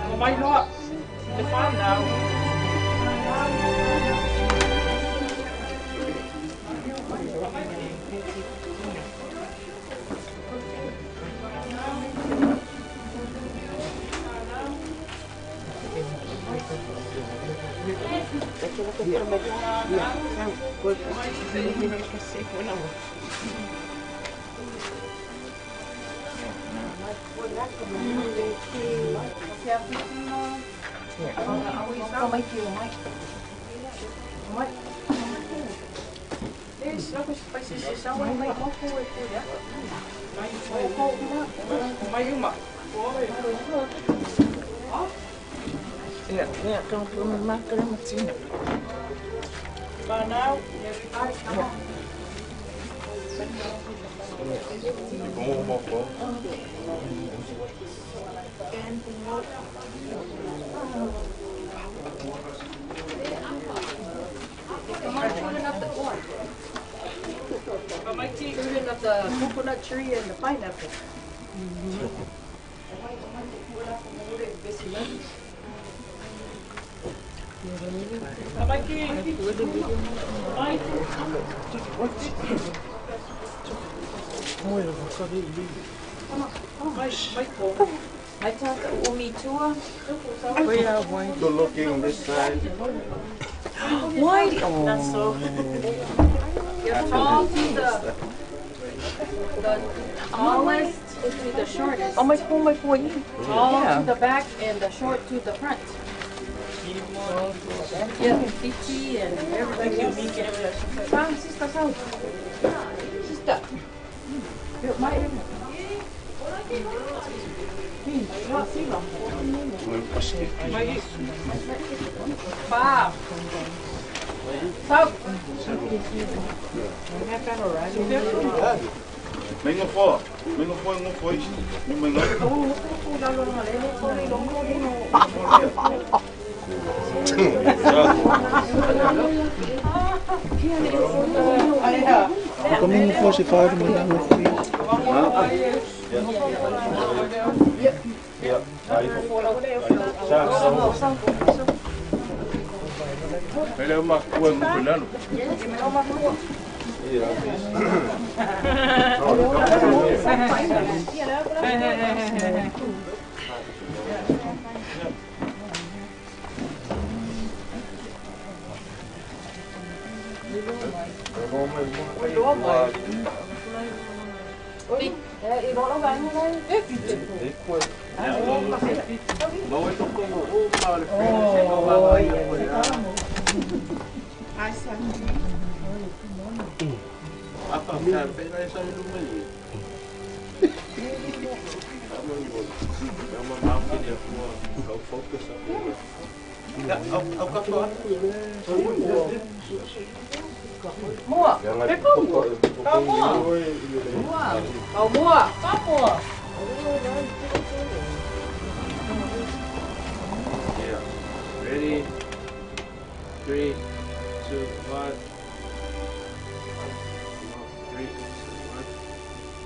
Mamãe, não. The farm now. Ja, kan ik maken met zien. Maar nou, Children of the coconut tree and the pineapple. I thought Umi tour. Good looking this side. Why? That's so. You're tall to the tallest to the shortest. Oh my boy. Tall to the back and the short to the front. Yeah, Pichi and everybody else. Come, sister, come. Sister. Five. So. Mengo for não foi. Não mengo. Coming for 45 minutes. Ja, aí. Ele é uma coisa muito Mua. Cái không mua. Tao mua. Tao mua. Tao mua. Yeah. Ready? 3, 2, 1. 3, 2, 1.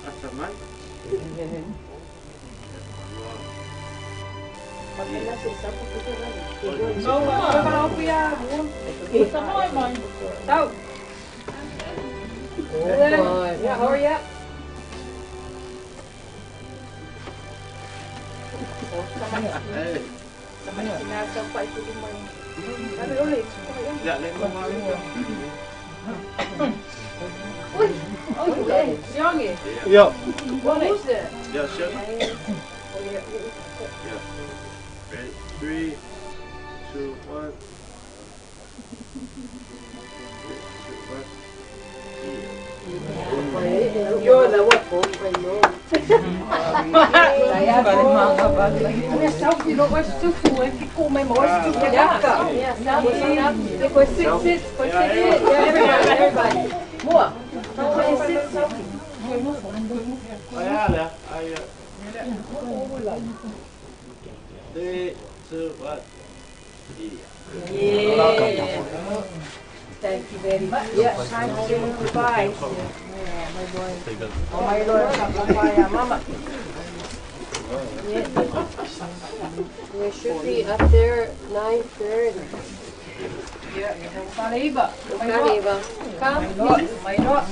After Mike. Đâu mà tôi vào kia muốn. Sao nói mày? Đâu? Yeah, hurry up. Somebody can have some fight with him. Sabi ulit. Dạ lên không mau lên. Ui, okay. Youngie. Yeah. What is it? Yeah, sure. Yeah. Ready? 3, 2, 1. 3, 2, 1. You're the what? Saya selfie, não gosto de selfie, que come mais de jaca. Depois sit, everybody. More. Sit, selfie. Aí, 3, 2, 1. Yeah. Thank you very much. Yeah, time to say goodbye. Yeah, my boy. Oh, my Lord, goodbye, Mama. We should be up there 9:30. Kaliba. Kariba. Come. May not.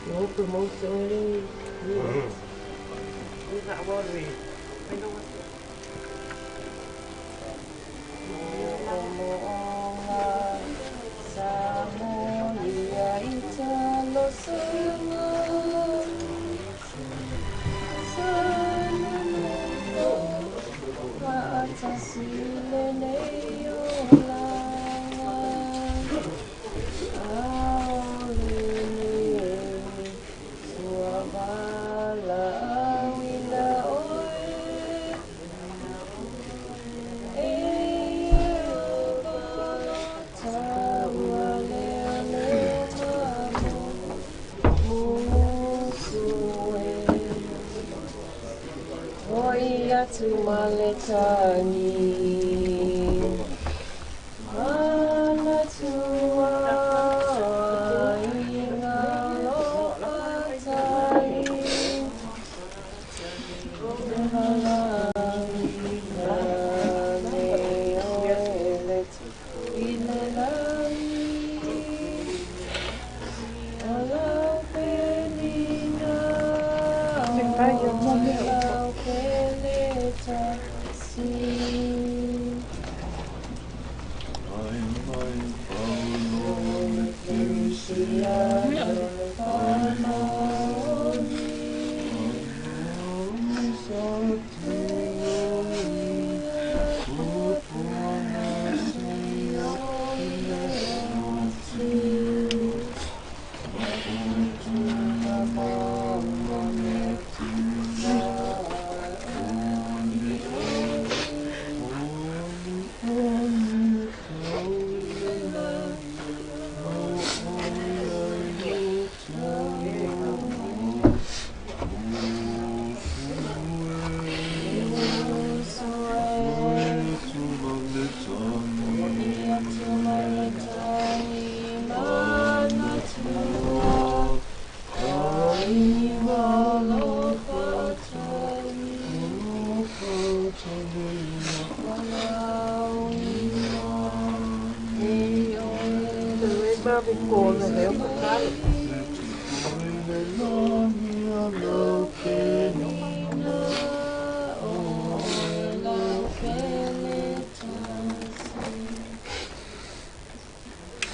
No promotion.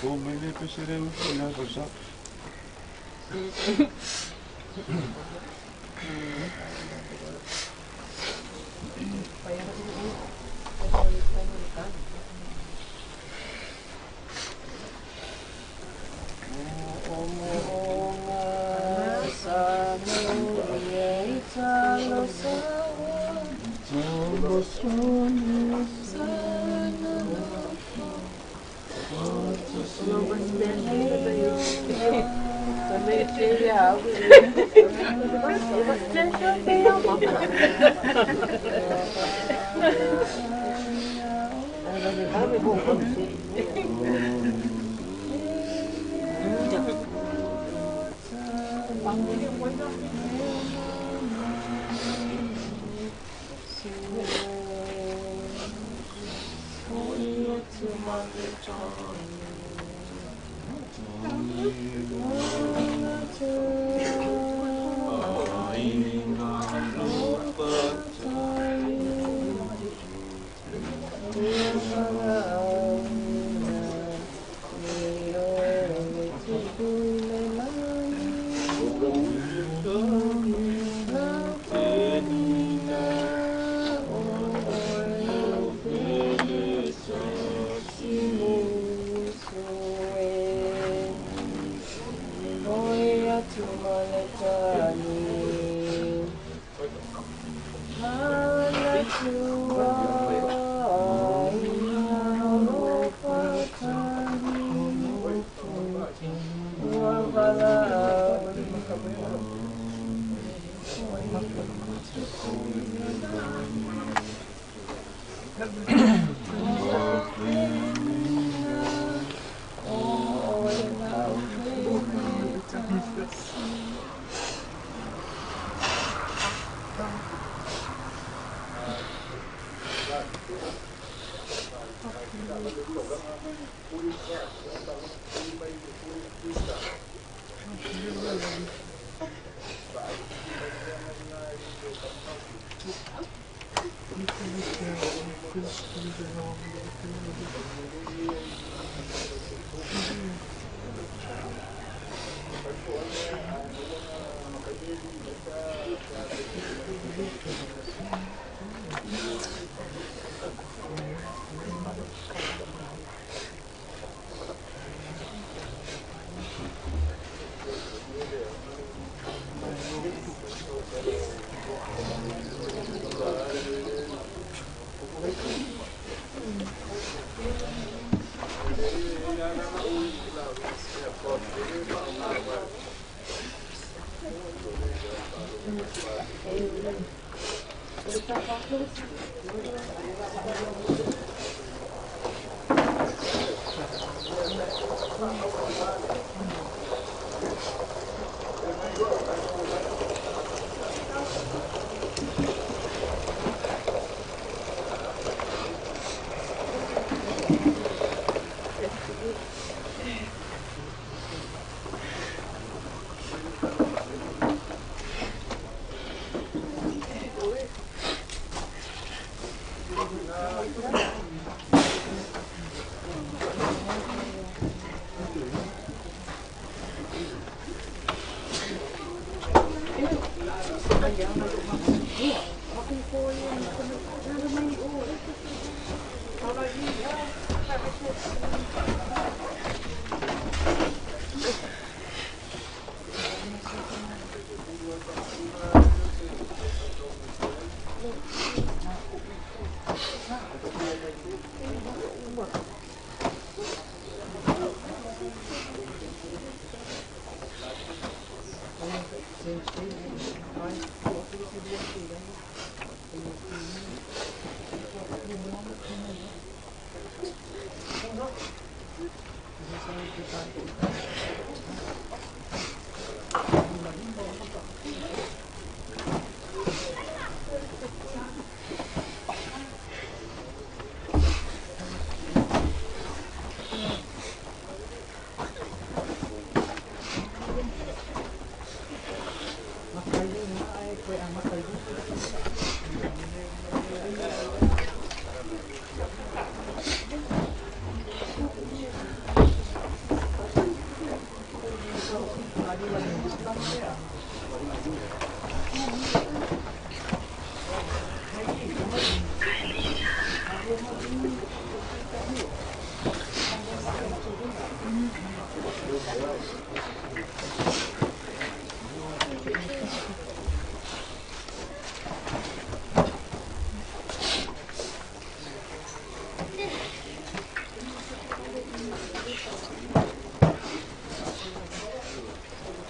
Come le pesere una cosa.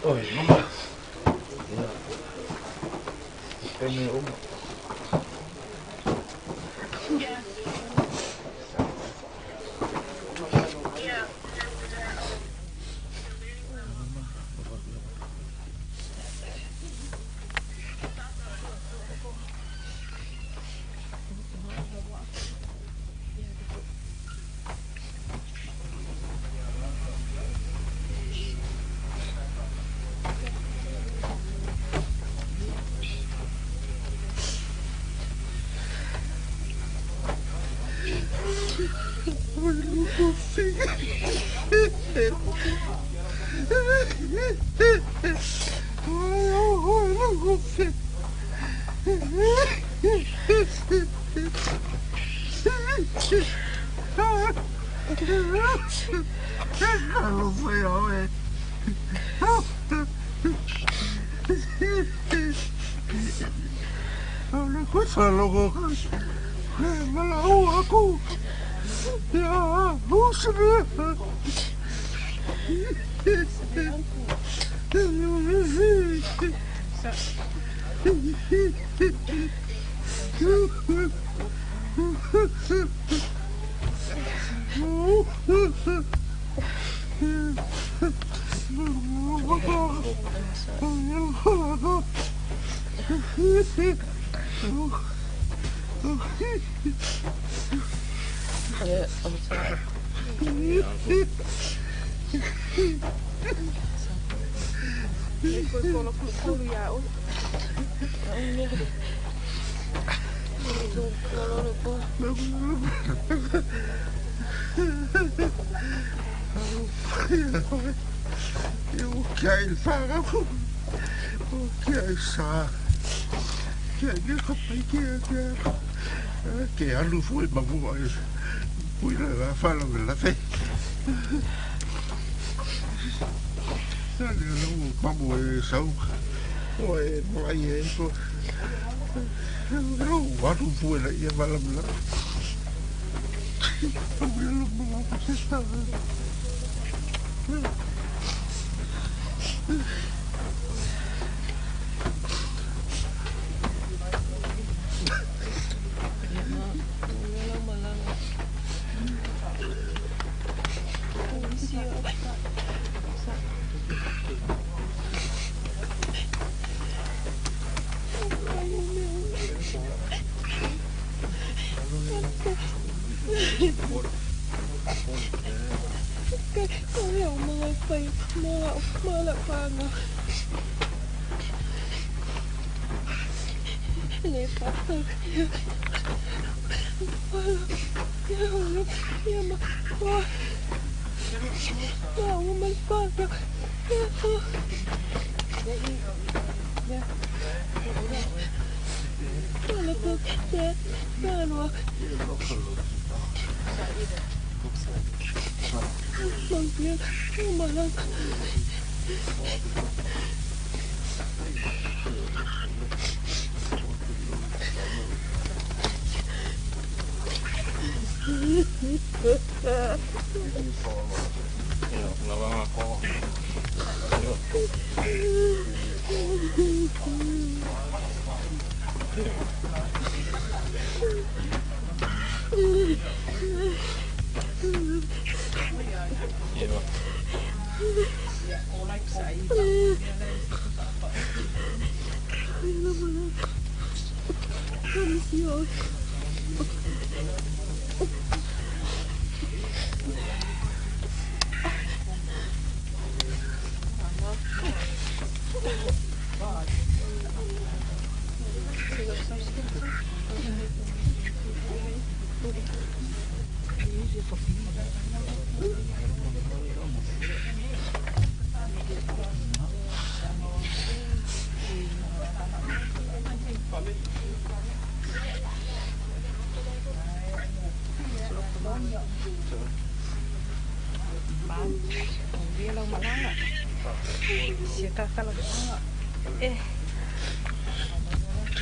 Oi, mama. Kami rumah. Che hanno fuori ma vuoi poi la fanno la fe non ma vuoi sau vuoi mai ecco no hanno fuori la ia vala la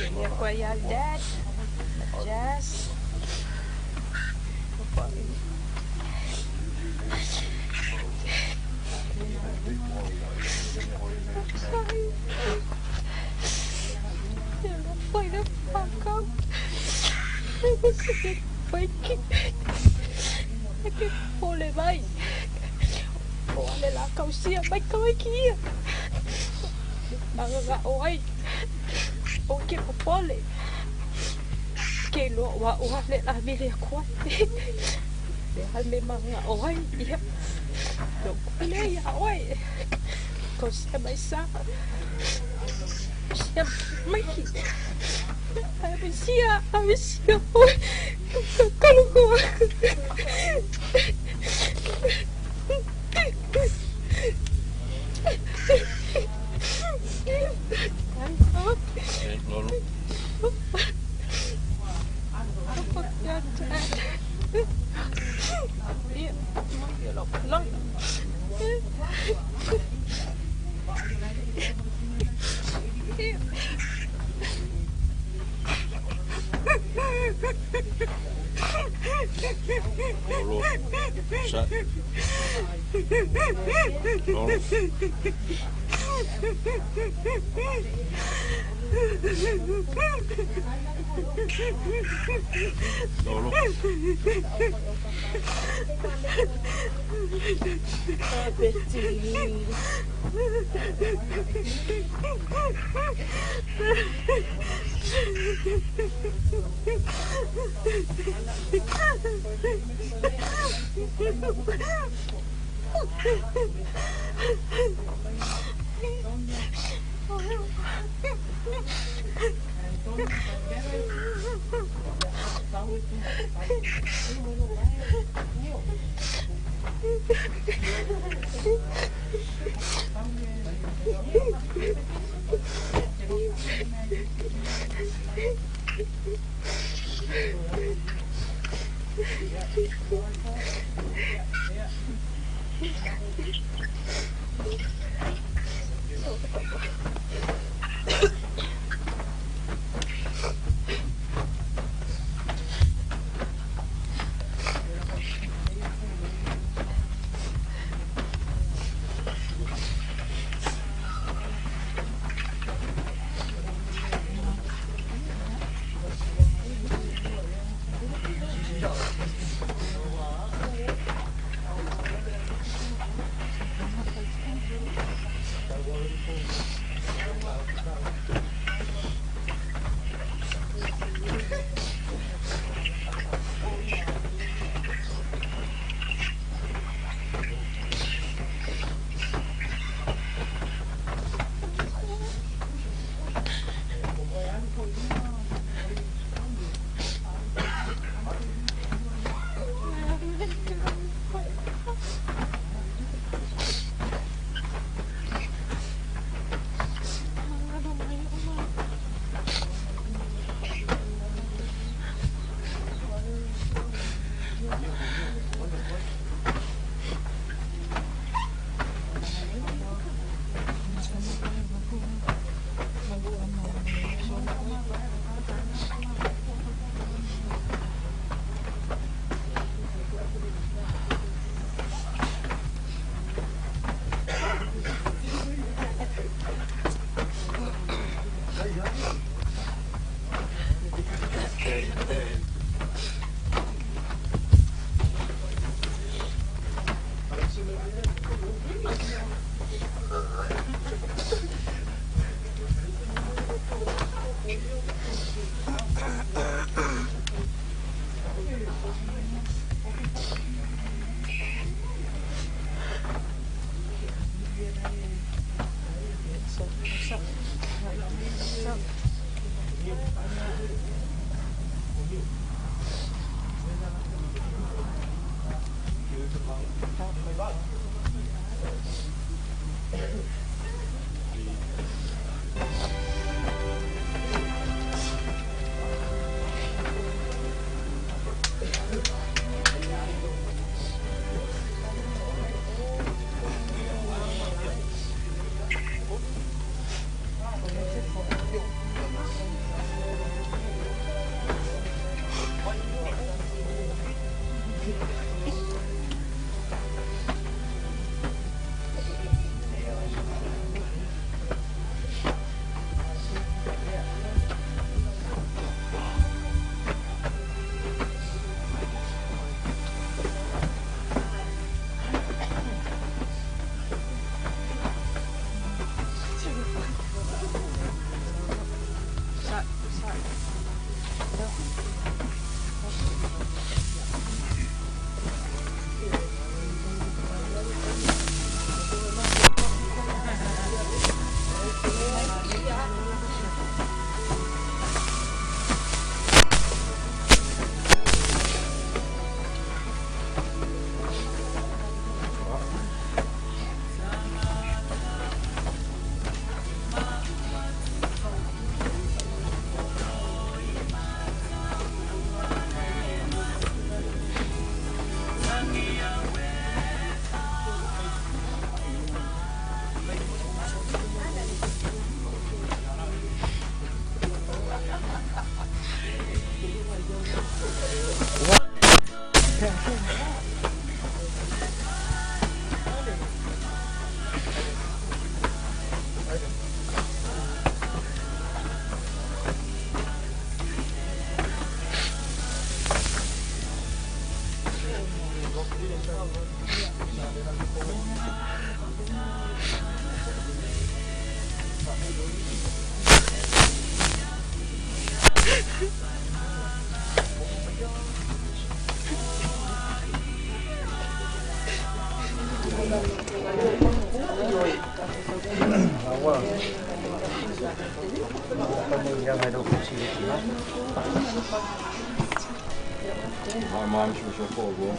Queria apoiar Dad, Jazz. Kau baik. Boleh baik. Boleh lah kau siap baik kau lagi. Bangga oi. Okey boleh. Okey lo wa le lah bila kuat. Hal memang oi ya. Lo boleh ya oi. Kau siap baik sah. Siap mai. Siap. Kalau kau Awal. Kamu yang ada kursi itu lah. My mom's was a full one.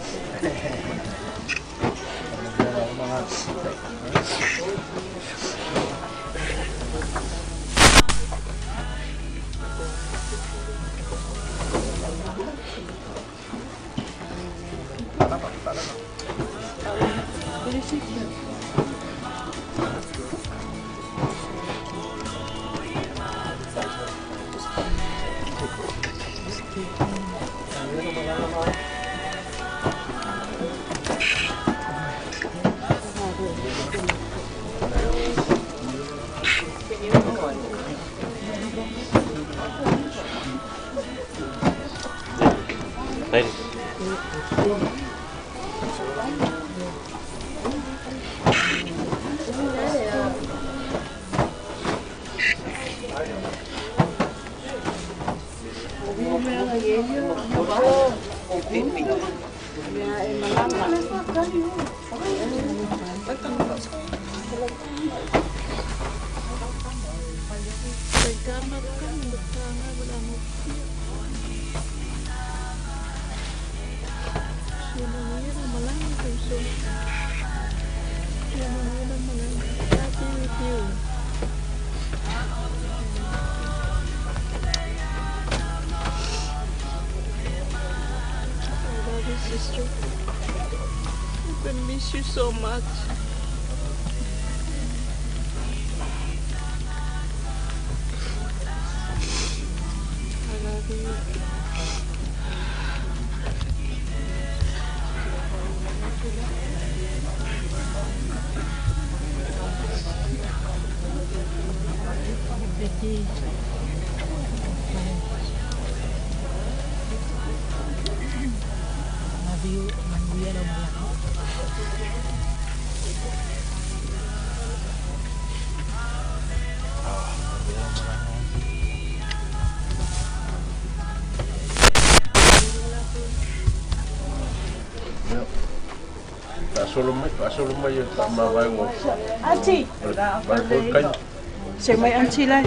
Sister, I miss you so much. I love you. Tak solo mai tak mawai ngo. Auntie, Balkan. saya mai auntie lah.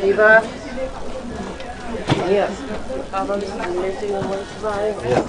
Eva. Iya. Abang mesti ngomong sebaik. Ya.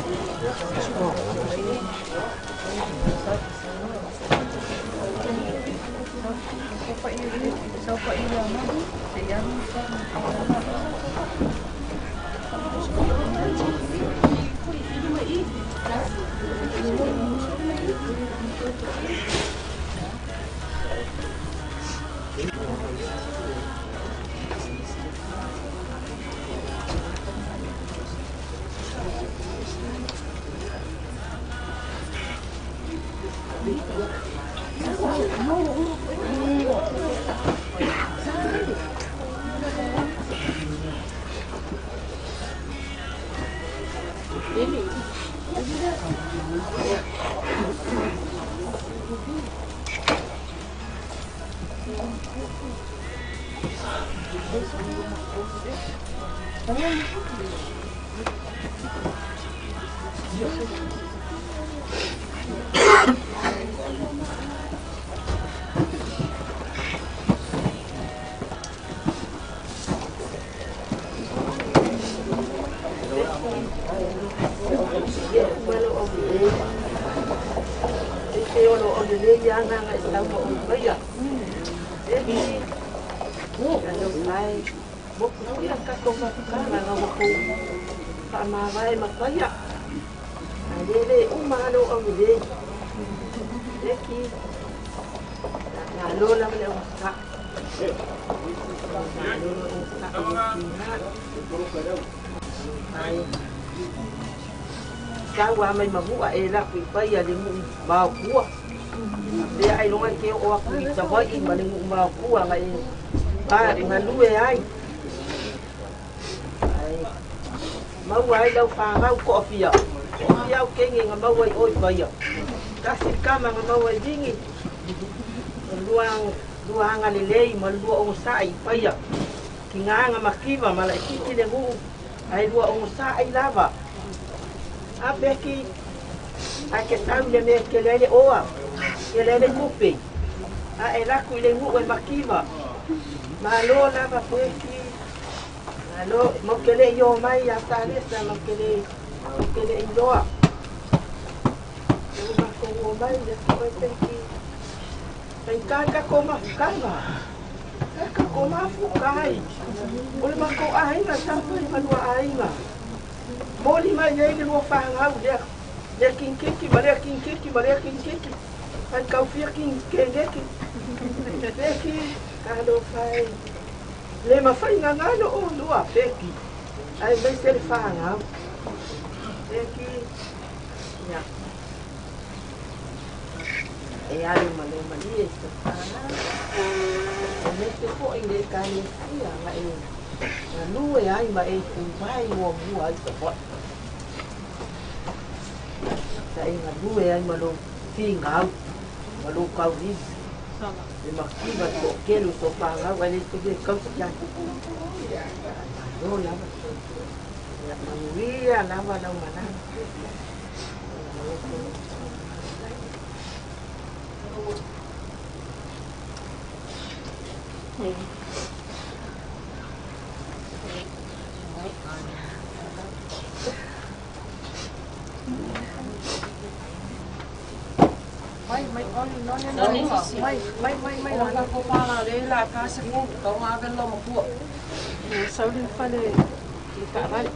Kau amai mahua e la ku pai ya le mu mau ku. Dia ai longa ke o aku di tawai ma le mu mau ku ngai. Ba ringa lue ai. Ai. Mau ai lau fa mau ko fia. Fia o kengi nga mau ai oi pai ya. Kasi kama nga mau ai dingi. Luang le lei ma lua o sai pai ya. Kinga nga makiva ma la kiti le mu. Ai lua o sai lava. A Becky, a que sabe de me que ele oa, que ele cupe. A ela que ele mu e makiva. Malo lava Becky. Malo, mo que ele yo mai a taresa, mo que ele loa. Eu não como mai de foi Becky. Tem carga como cava. Carga como fukai. Olha mas com a ainda tá foi para a ainda. Moli mai nei le mo fa ngau le kinkiki mare kinkiki an kau fia kinkiki peki kado fai le ma fai ngano o lua peki ai mai se fa ngau peki ya e ale mali esta pana o me te po ile kani ia ngai na lue ai ma e ku vai mo mu ai to po sai na lue ai ma lo tingau ma lo kau di e ma ki va to ke lo to pa ga va le to ke kau ya no la ya ma ria la va la mana Mai la ko pala le la ka se ko ka ma ga lo mo ko Sau din fale di karan.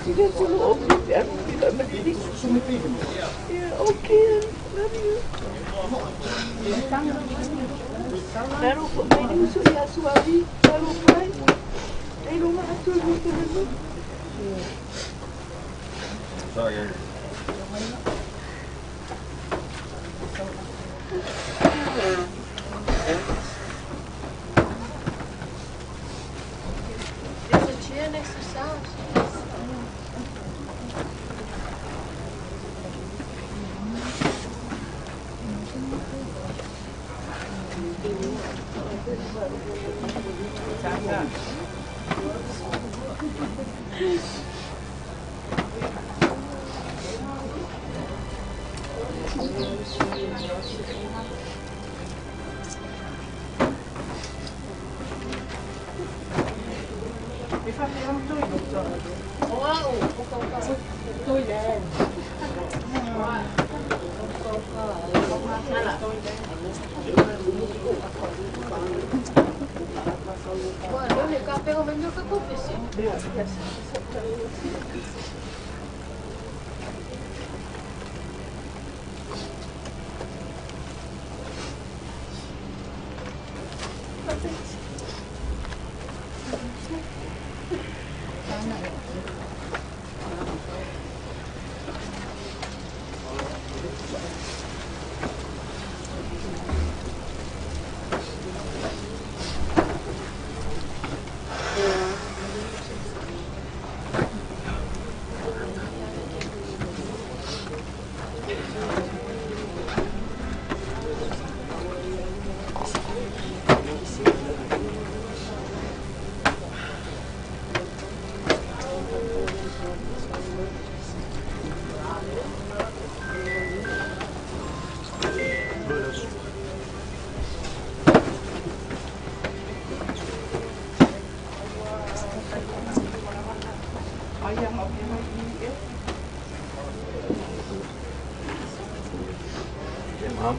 Sige, solo okay. Ano kita madidik? Yeah, okay. Love you. Laro po may diuso ya suavi. Laro po ay. Ay, lumahatul mo ito na mo. Sorry. There's a chair next to Sal's. Bueno, le café o meglio che confessi. Mom?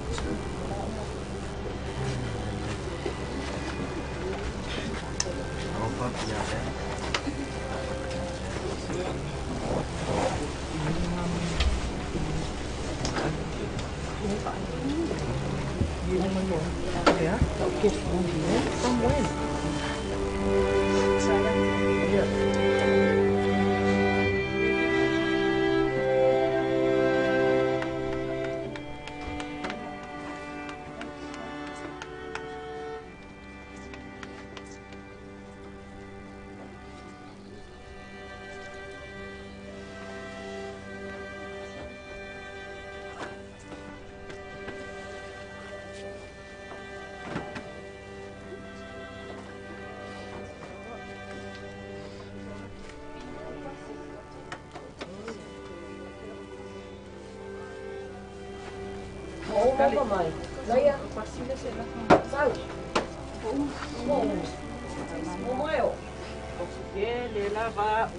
Ele lava.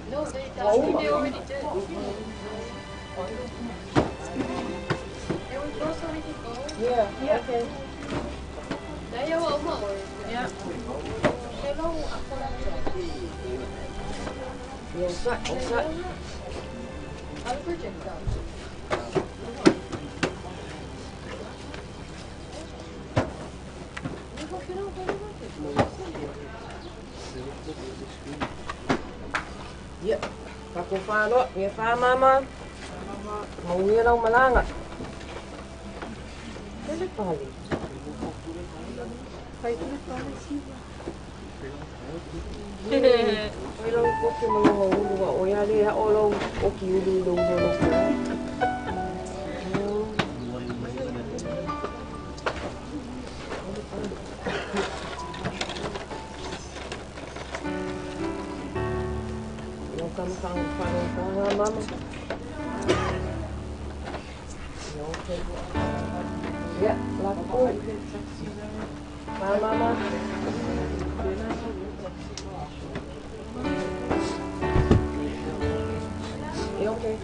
No, they already did. They were close already go. Yeah. Okay. Daya wa uma or. Yeah. Hello, ako lang yun. Yes, right. I'll project that. Yep. Paku fa lo, ye fa mama. Mauia lau malanga. Ele pali. Pai tule pale siwa. Oi lau koke malonga ulua. O ia lea o lau o ki ulu lau lau. Kang parang mama. Okay. Yeah, laku. Mama. Okay.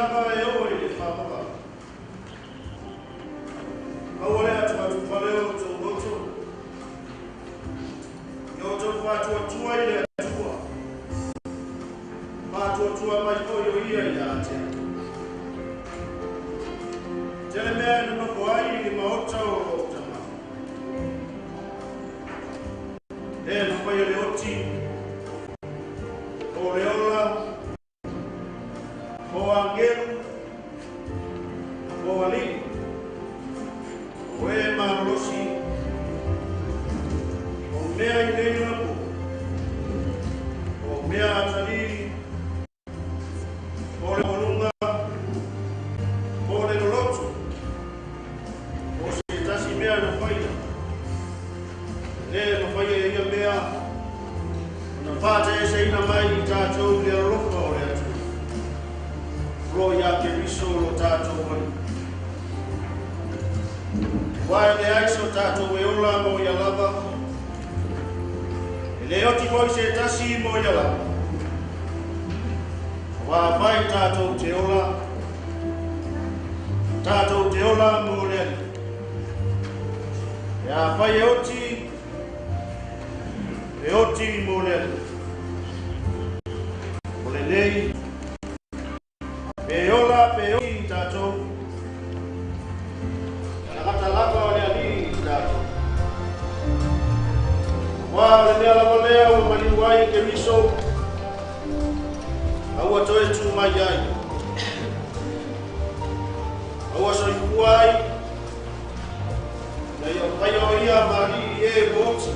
lava e o i le whapapa. Awale atu atu whaleo tō roto. Yo tō whātua tua i le atua. Whātua tua mai o ia i a atea. Tele mea na noko ai i maota o tama. E na whai le oti. O le ola. O angelu. O ali. O e marolosi. O mea i le inapu. O mea ataliri. O le monunga. O le lolotu. O se tasi mea na whaia. Ne na whaia ia mea. Na pāte e se ina mai i tātou le arofa o le atu. Ro ia ke riso lo tātou mai. Wai le aiso tātou e ola mo ia lava. E le oti moi se tasi mo ia lava. Wā vai tātou te ola. Tātou te ola mo le. E a whai e oti. E oti mo le. O le nei. Pe ola pe oti tātou. Nakata lava o le ali tātou. Wā le mea lava lea o mani wai ke miso. Aua toe tu mai ai. Aua so i kuai. Na ia pai o ia mari e boti.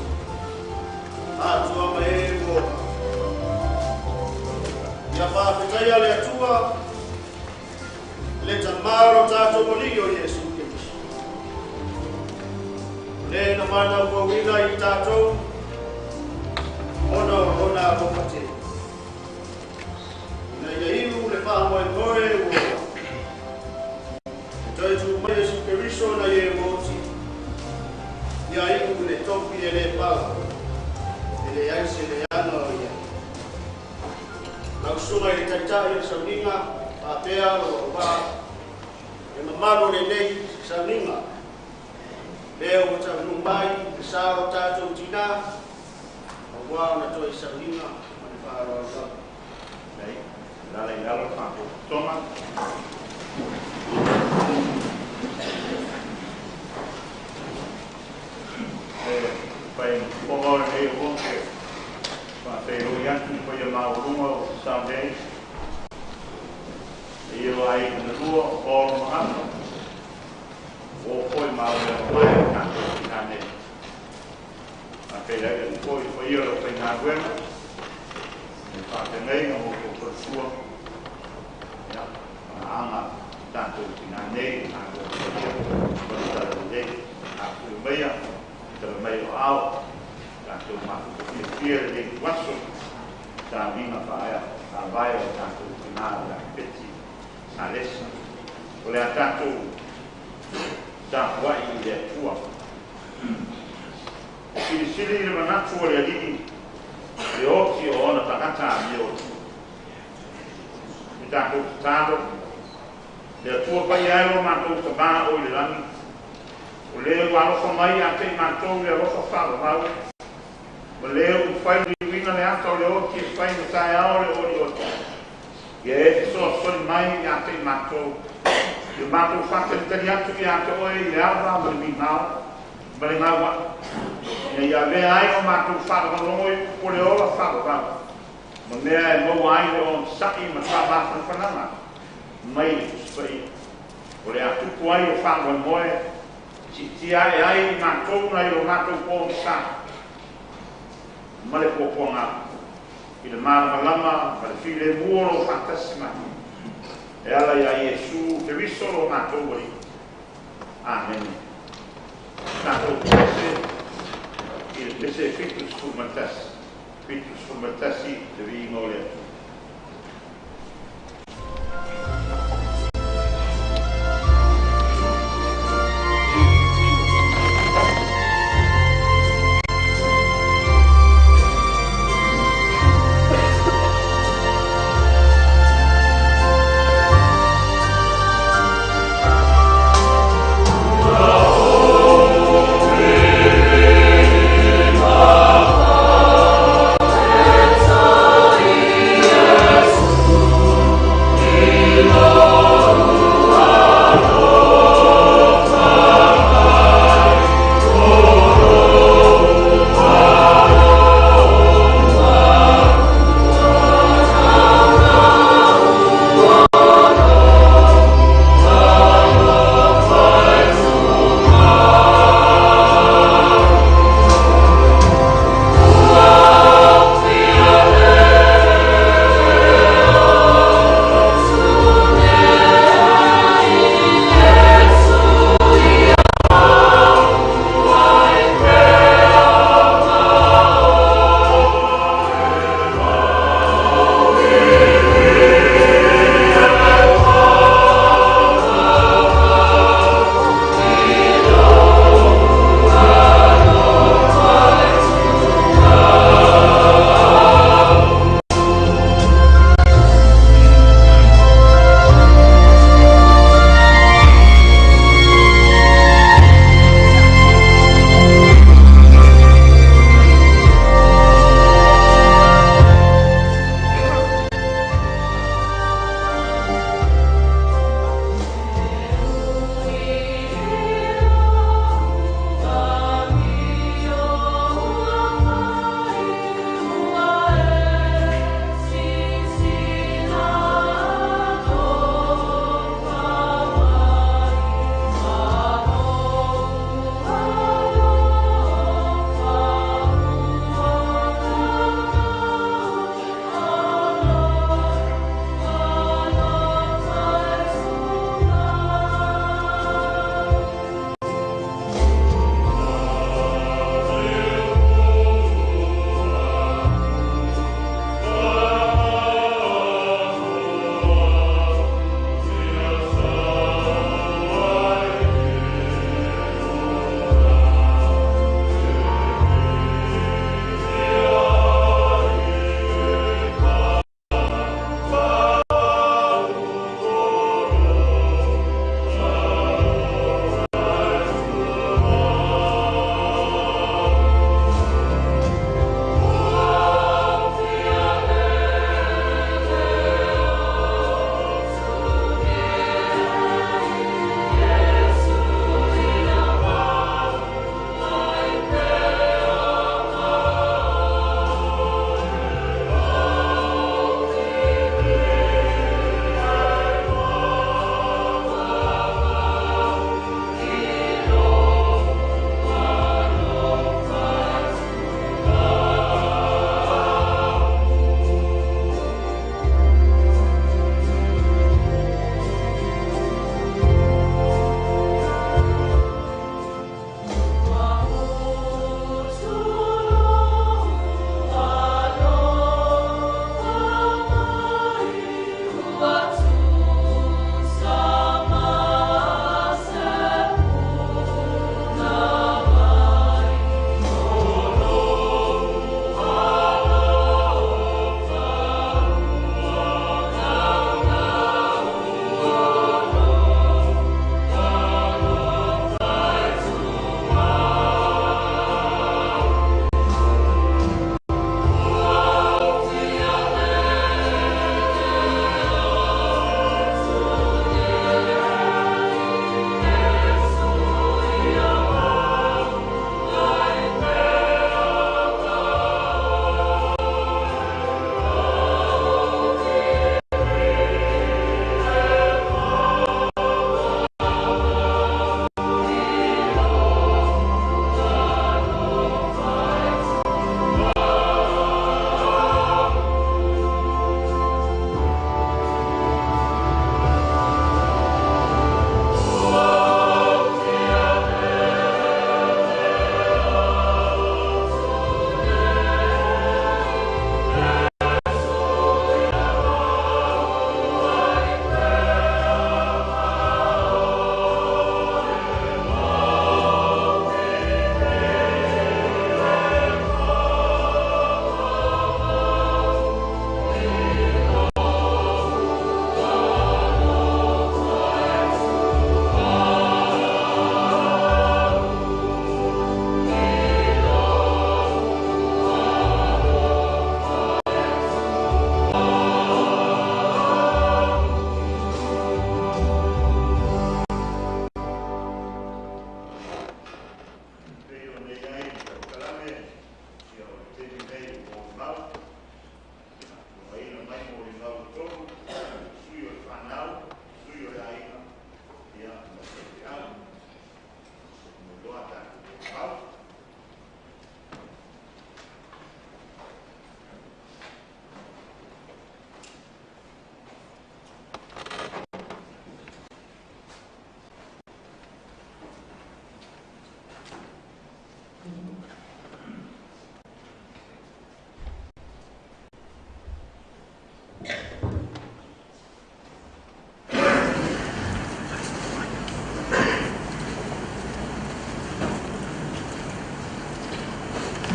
Atua mai e boa. Ia whaapetai ale atua. Le tamaro tātou moli o Yesu Kristo. Le na mana uawina i tātou. Ona apopate. Na ia iru le whaamo e koe ua. Toi tu mai Yesu Kristo na ye moti. Ia iru le topi e le pala. E le aise le ana o ia. Lau sunga i taitai e sauninga. Apea o pa. E mamaro le nei sauninga. Leo o tau mai. Sao tātou tina. Wā na toi sauninga. Mani whaaro o sa. Nei, nara I lalo whako toma. Pai pomore nei o honke. Pai o yanku pai a maurunga o Sunday. Io ai na rua o mahana. O koi maure o mai kanto ki hane. A kei rei o koi o io o pai ngā guema. E whate nei o moko korusua. Ia, anga tanto ki ngā nei, ngā guema o io. Kona tara nei, a kuru meia, tara mei o ao. Tanto maku ki fia nei waso. Tā minga whaea, tā vai o tanto ki ngā la peti. Nā lesa. O lea tātou tā wai I le tua. Sili le manatu o le alini le oti o ona takata a mi oti. I tātou tātou le tua pai ai o mātou ka bā o le lani. O leo alofa mai a te mātou le alofa whalo mau. O leo whai ni wina le ata o le oti e whai na tae ao le ori oti. Ia e so sori mai I a te mātou. I mātou whakatari atu I a te oe I le awa ma le mi mau. Ma le mau wa. Ia vea ai o mātou whakarongo I po le ola whakarau. Ma mea e mau ai o sai ma whabata whananga. Mai kuspai. O le atupu ai o whakarongo moe. Si ai ai mātou na I o mātou pōn sa. Ma le pōponga. I le māma lama, ma le while muoro whakasima. E ala ia Iesu, te riso o mātou wari. Amen. Tātou pese, il pese fitus fumatasi, te vi ngole atu.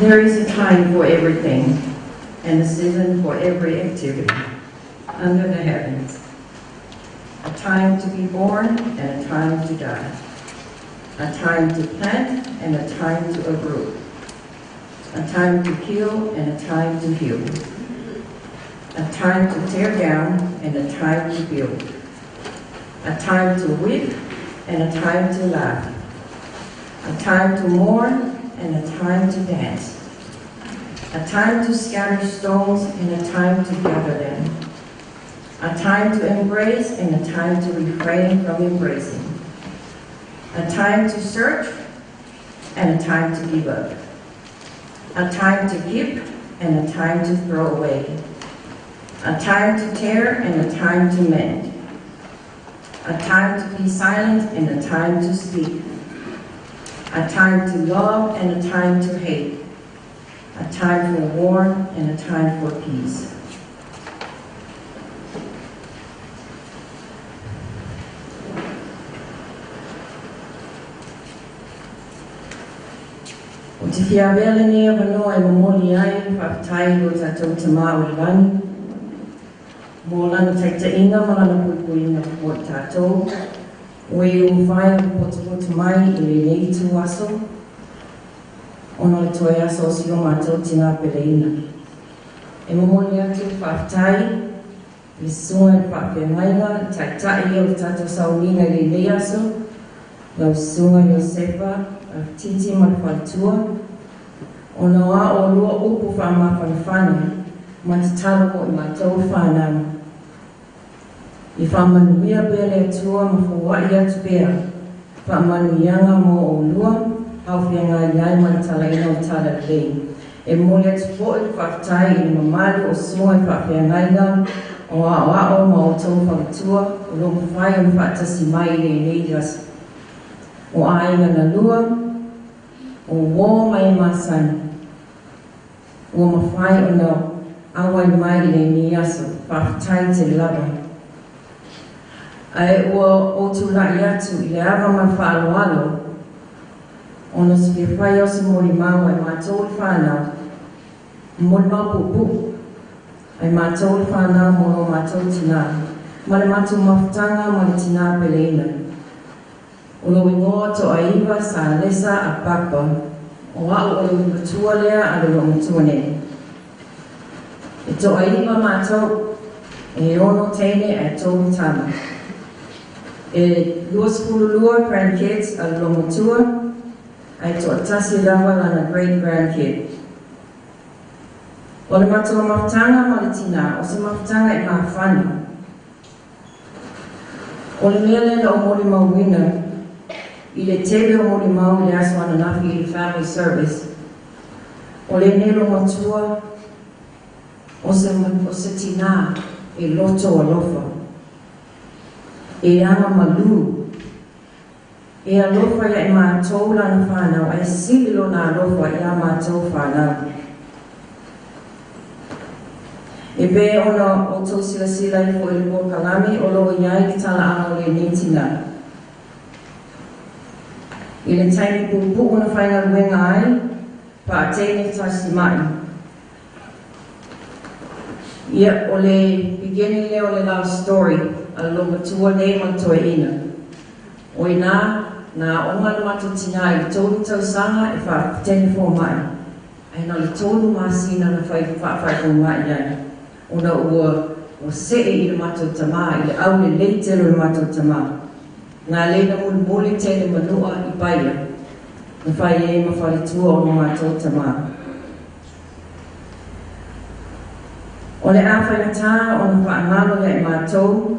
There is a time for everything, and a season for every activity under the heavens. A time to be born and a time to die. A time to plant and a time to uproot. A time to kill and a time to heal. A time to tear down and a time to build. A time to weep and a time to laugh. A time to mourn and a time to dance. A time to scatter stones and a time to gather them. A time to embrace and a time to refrain from embracing. A time to search and a time to give up. A time to keep and a time to throw away. A time to tear and a time to mend. A time to be silent and a time to speak. A time to love and a time to hate. A time for war and a time for peace. O te whiawele ni a wanoa e mamoli ai, whakatai o tātou te mā o rani. Mō lana taitainga, mō lana puipuinga o tātou. O e o whai o pota mai i le nei tu aso. Ono le toi aso o si o mātou tina peleina. E mamoli atu whakatai, le sunga e whakawhengainga, taitai o tātou sauninga i le nei aso. Lau sunga Iosefa, titi mai whatua, o na wā o lua upu whama whanawhana, ma te talo o i mātou whanau. I whamanuia bele atua ma whawai atu pēr, whamanuianga mo o lua, hauwhianga iai ma talaina o tala lei. E mole atu po i whakatai i mamali o sunga i whawhiangainga, o a o ma o tau whakatua, o lo mwhai o whakatasi mai i le nei rasa. O ainga na lua, o wō mai masani, o mawhai o na awai mai i le ni aso, whakatai te lava. Ai ua o tu lai atu i le awa mai whaaloalo, o na si whai o si mori maua i mātou i whanau, mori mau pupu, ai mātou i whanau moro mātou tina, ma le mātou mawhtanga ma le tina peleina. O lo ingoa to aiva sa lesa a papa, o au o lo matua lea a lo matua ne. E to aiva mātou, e ono teine e tō tama. E lua skululua grandkids a lo matua, ai to atasi lawa lana great grandkid. O le matua mawhtanga ma le tina, o se mawhtanga e mawhana. O le mea lena o mori mawina, I le tebe o mori mau le aso ananafi I le family service. O le nero matua, o se tina e loto alofa. E ama malu. E alofa ia I mātou lana whanau, ai sililo na alofa ia mātou whanau. E pe ona o tau sila sila I fo I le kalami, o lo iai ki tala ana o le netina. I le taimi pupu ona whainga ruenga ai, pa a teine tasi mai. Ia o le beginning le o le love story, a lo matua nei mantoe ina. O ina, na onga le matutina I tōru tau sanga e wha tene fō mai. Ai na le tōru masina na whai fō mai ai. Ona ua o see I le matou tamā, I le au le leitero le matou tamā. Ngā leina muli tene manua I baia, na whai e ma whare tua o ma mātou tamā. O le āwhaingatā o na whaangalo le mātou,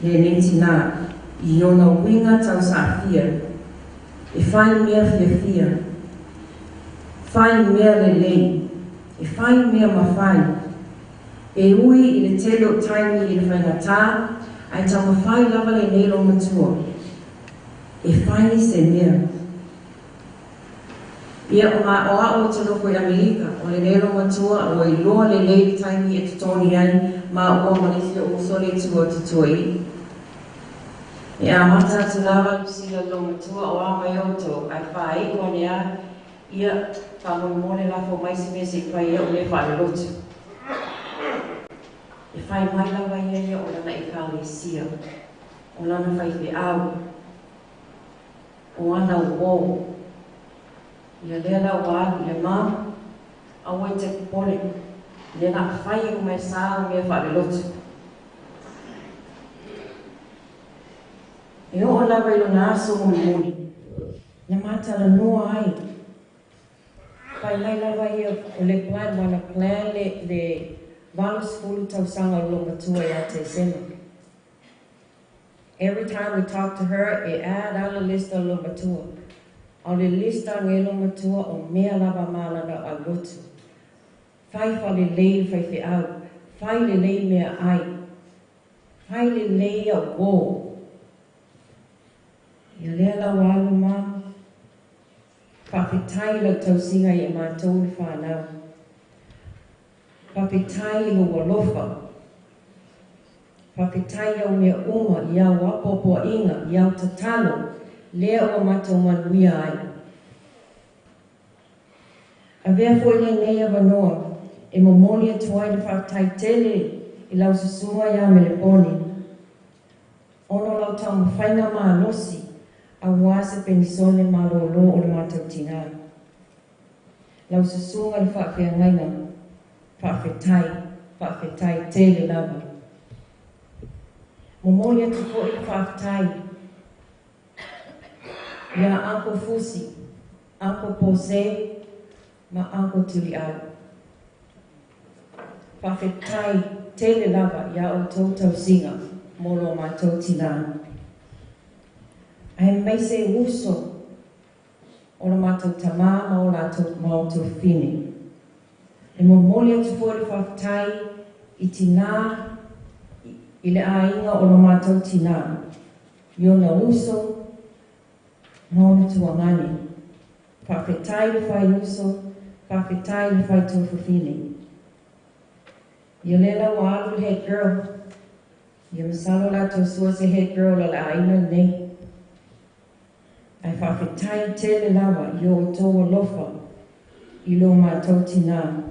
le neti nā, I ona winga tau sa fia, e whai mea fia, whai mea le lei, e whai mea ma whai, e ui I le telo taimi I le whaingatā, ai tau ma whai lava le neilo matua. E whaini se mea. Ia o ngā o ao tano koe Amerika, o le nero matua, o I loa le leili taimi e tutoni ai, ma o Malaysia o sole tua tutoi. E a mata te lawa sila lo matua o a mai oto, ai whae o nea, ia whamole la fo mai se mese i whai o le whare lotu. E whai mai la wai e o lana i kāle sia, o lana whai te au, o ana o o. Ia lea la o alu le mā, a wai te pole, le na whai o mai sā o mea whare lotu. E o la wai lo nā so muli muli, na mātala noa ai. Pai mai la wai o le plan, wana plan le Walu Sefulu tausanga o Lomatua ia te sema. Every time we talk to her, e add ala lista o Lomatua. O le lista nge Lomatua o mea lava malana a lotu. Fai fa le lei fai fe au. Fai le lei mea ai. Fai le lei a wō. Ia lea la walu ma. Whawhitai lau tausinga i e mātou le whanau. Whawhitai o walofa. Whawhitai au mea uma i au apopoa inga, i au tatalo, lea o mātou manuia ai. A vea fwoi nei a wanoa, e momoni atuai na whawhitai tele i lau susua ia me le poni. Ono lau tau mawhainga maa nosi, a wase penisone malolo o le mātou tina. Lau susunga le whawhia ngaina, whawhetai tele lava. Momoni atu ko i whawhetai. Ia Uncle Fusi, Uncle Pose, ma Uncle Tuli au. Whawhetai tele lava ia o tōtau singa, moro mātou tina. Ai mai se uso o la mātou tamā ma o mātou whine. E momoli atu fōi le whawhetai i tina i le ainga o la mātou tina. I ona uso ma ona tuangani. Whawhetai le whai uso, whawhetai le whai tofu whine. I lela wa alu head girl. I masalo la to sua se head girl o la aina nei. Ai whawhetai tele lawa i o tōa lofa i lo mātou tina.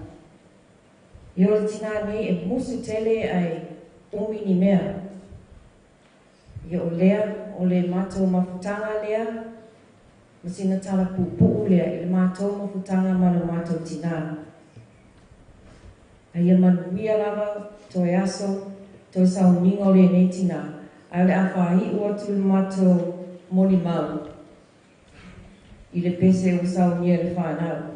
I o tina nei e musu tele ai umini mea. I o lea o le mātou mawhutanga lea, masina tala pupu lea i le mātou mawhutanga ma le mātou tina. Ai manuia lava toi aso, toi sauninga o le nei tina. Ai le awhahi ua tu le mātou moni mau. I le pese o saunia le whanau.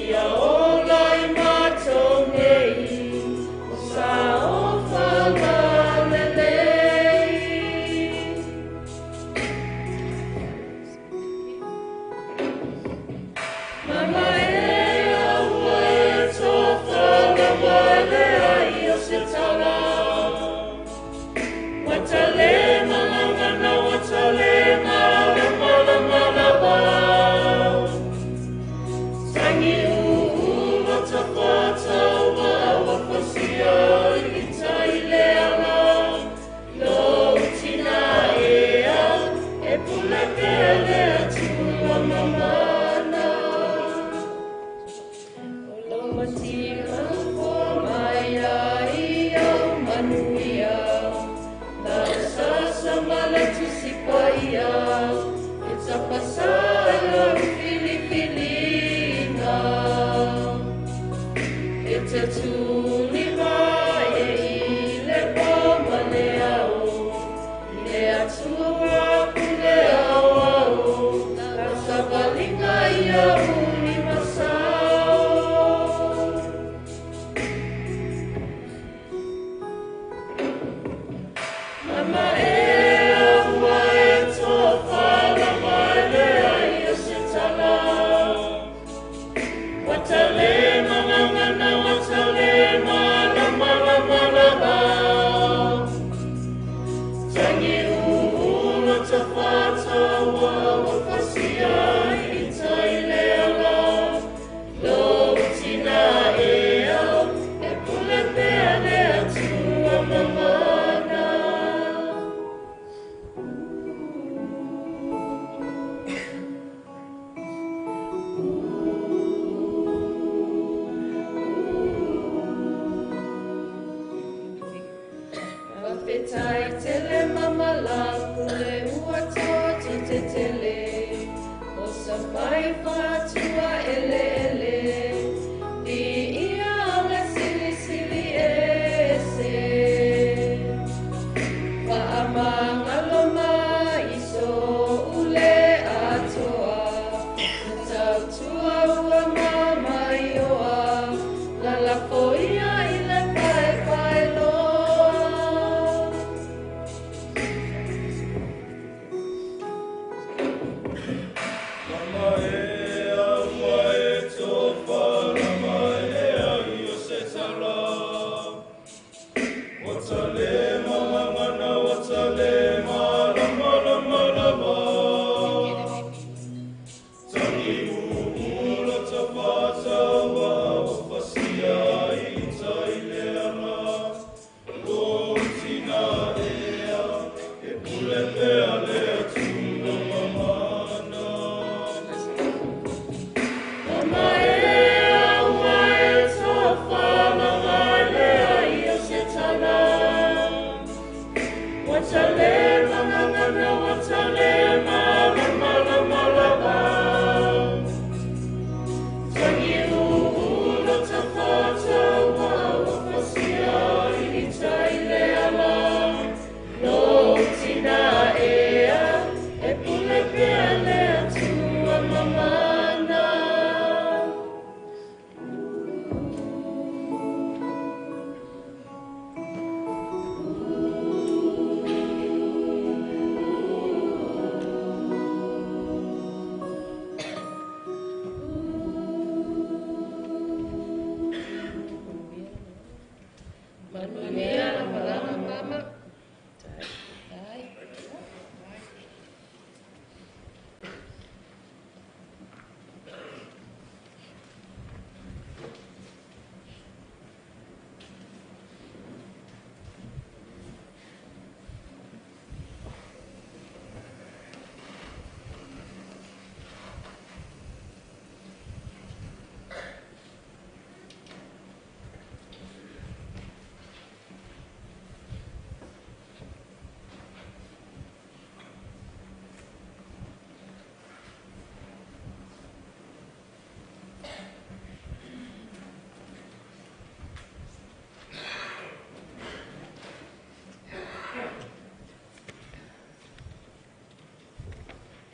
Ia o lai matou nei, o sa o whanga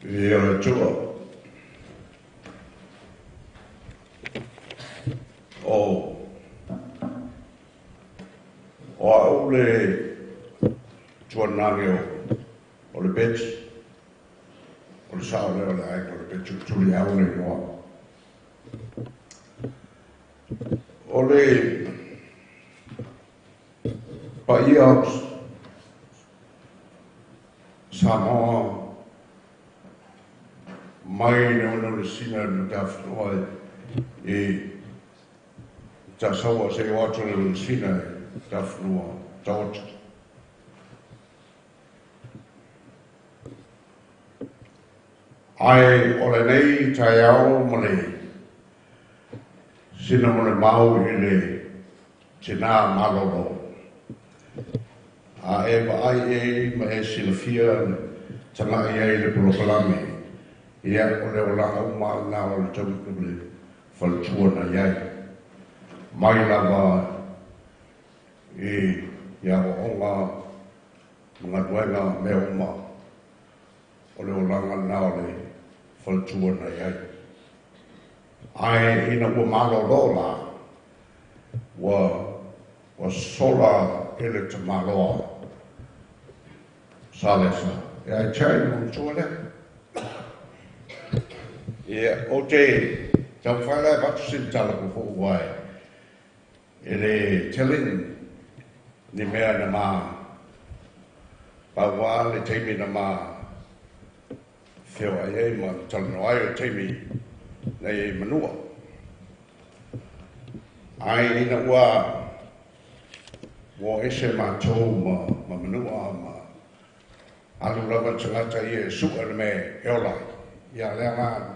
Ia tua. O au le tuanage o le beti. O le sao leo le ai o le beti tuli au le noa. Ole Paia Samoa mai no sina no tafnoa e ta sawa se watu no sina tafnoa tot ai ole nei taiao mole sina mole mau ile tina malolo a e ai e ma e silfia tama e le proclame ia ole ola uma na o tau le faltua na ia mai lava e ia onga mga duenga me uma ole ola na ole faltua na ia ai ina o malo lola wa sola ele te malo salesa ia chai mo tuale ia o te tau whaela batu sin tala ko fo wai ele telling ni mea na ma pa wa le teimi na ma feo ai ma tala no ai o teimi na e manua ai ina ua wo ese ma tau ma manua ma alu lava tangata i e suka na me eola ia lea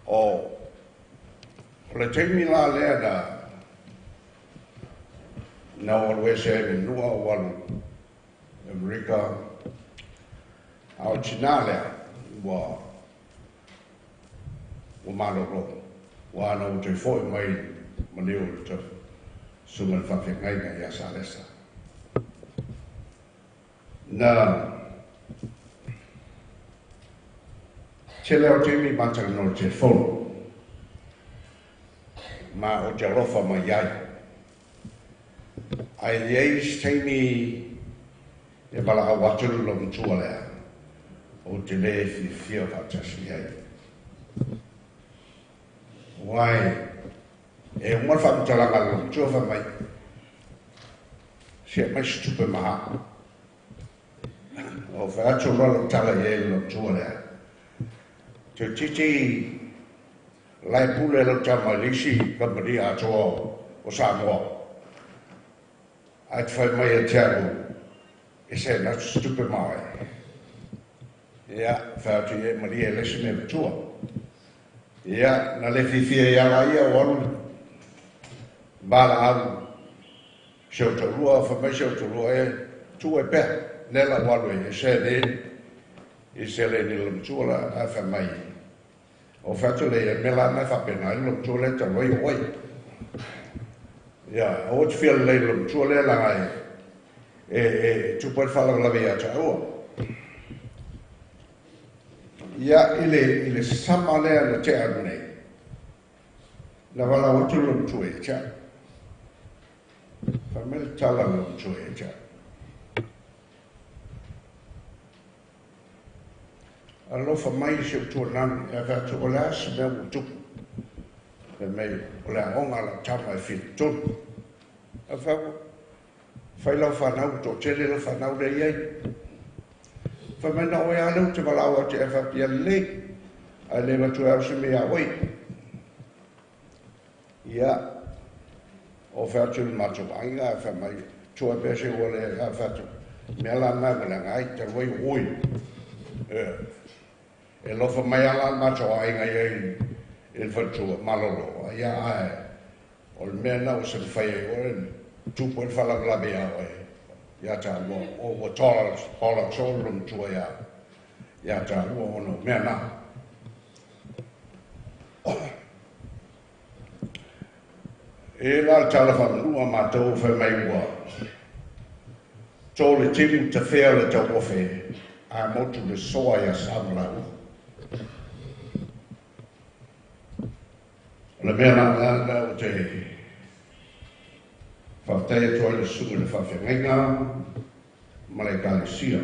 o le teimi la lea na o luese e nua o alu Amerika au tina lea wa maloro wa ana o te foi mai maneo te sunga le whawhengai na ia salesa na te leo teimi matanga no te phone ma o te rofa mai iai ai eis teimi e bala a waturu lo mtua lea o te le fia whatasi iai wai e umar whamtalanga lo mtua wha mai sia mai stupe maha o whaatu rolo tala iai lo mtua lea te titi lai pule lo tama lisi ka mari atoa o Samoa ai te whai mai a tiago e se na stupe mai ia whaatu e mari e lesi me matua ia na le fifia ia la ia o alu bala alu Shautarua whamai Shautarua e tu e pe lela walu e se i se le ni lomtua la a whamai o whatu le e mela mai whapena i lomtua le ta roi oi ia o te whia le lomtua le la e tupai whala la vea ta ua ia ile sama lea na te anu nei na wala o tu lomtua e ta whamele tala lomtua e ta alofa mai se tuanani e whatu o lea se mea utuku e mei o lea onga la tama e whiri tonu a whai lau whanau to tele lau whanau le iei whamena oe aleu te walau a te e whapia le a le matu au se mea oi ia o whatu le matu ainga e whamai tua pese o le a whatu mea la mai wala ngai te roi oi e lofa mai ala macho ai ngai e whatu malolo ia ai o le mea nau se whai o tupu e whala glabe au e ia ta o tola hola solum tua ia ta ua ono mea na e la tala whanua mātou whai mai ua tō le timu te whea le tau ofe a motu le soa ia samlau le mea na o te whawhtea toa le sunga le whawhenga ma le galesia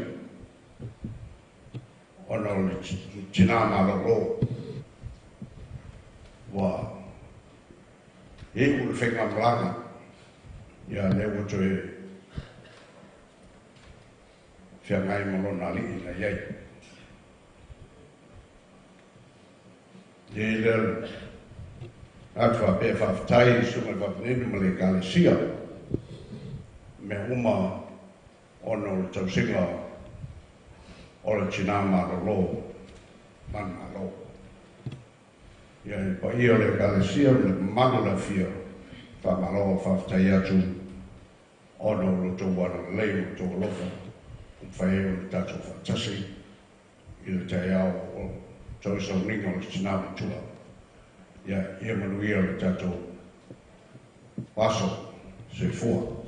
ona o le tina malolo wa e u whenga mlanga ia lewa toe whiangai malona li ina iei. Ie lel atwa pe whaftai sunga wapnenu male kalesia me uma ono le tausinga o le tinama lo man malo. Ia pa ia le kalesia le manula fia fa malo whaftai atu ono lo tau wana leo tau lofa whae o le tatu whatasi i le tai au o tau sau ninga o le tinama tua. Ia ia manuia le tatu paso se fua.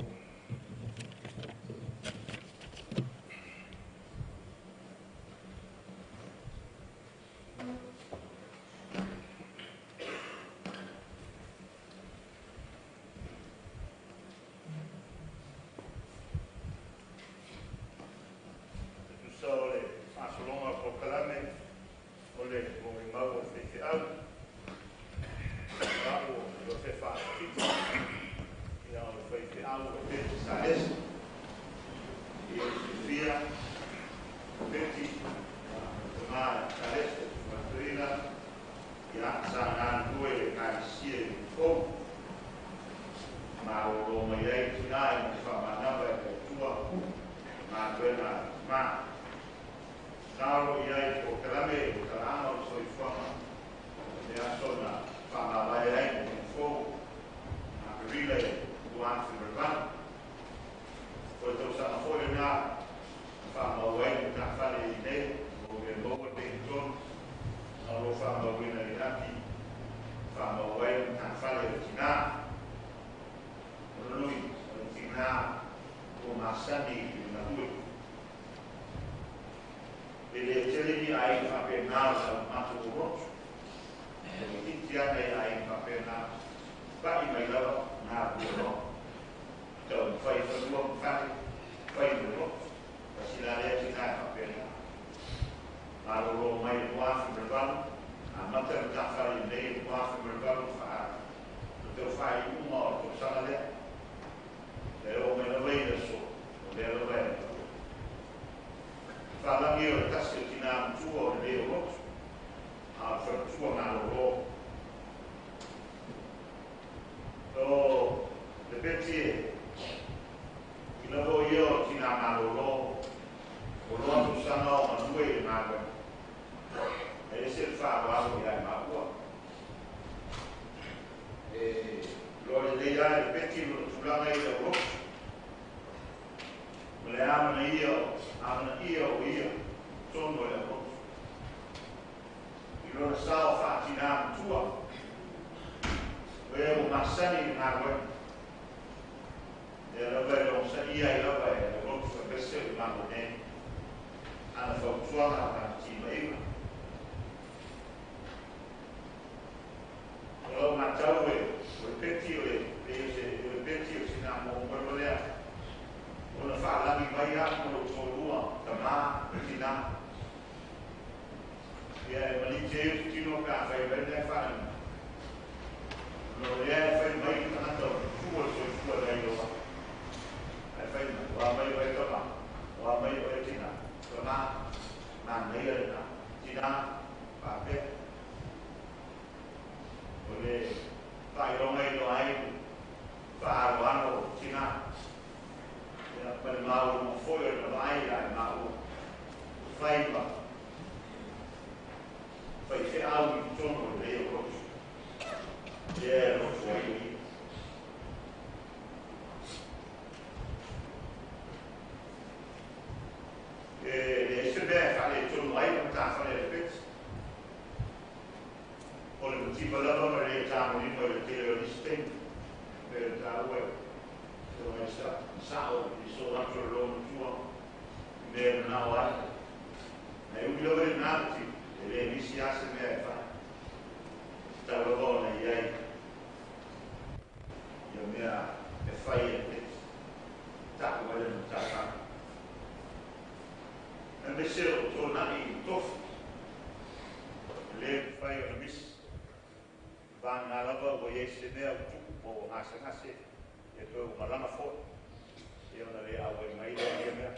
se mea utu o ngase e ko malanga fo e ona le awe mai le mea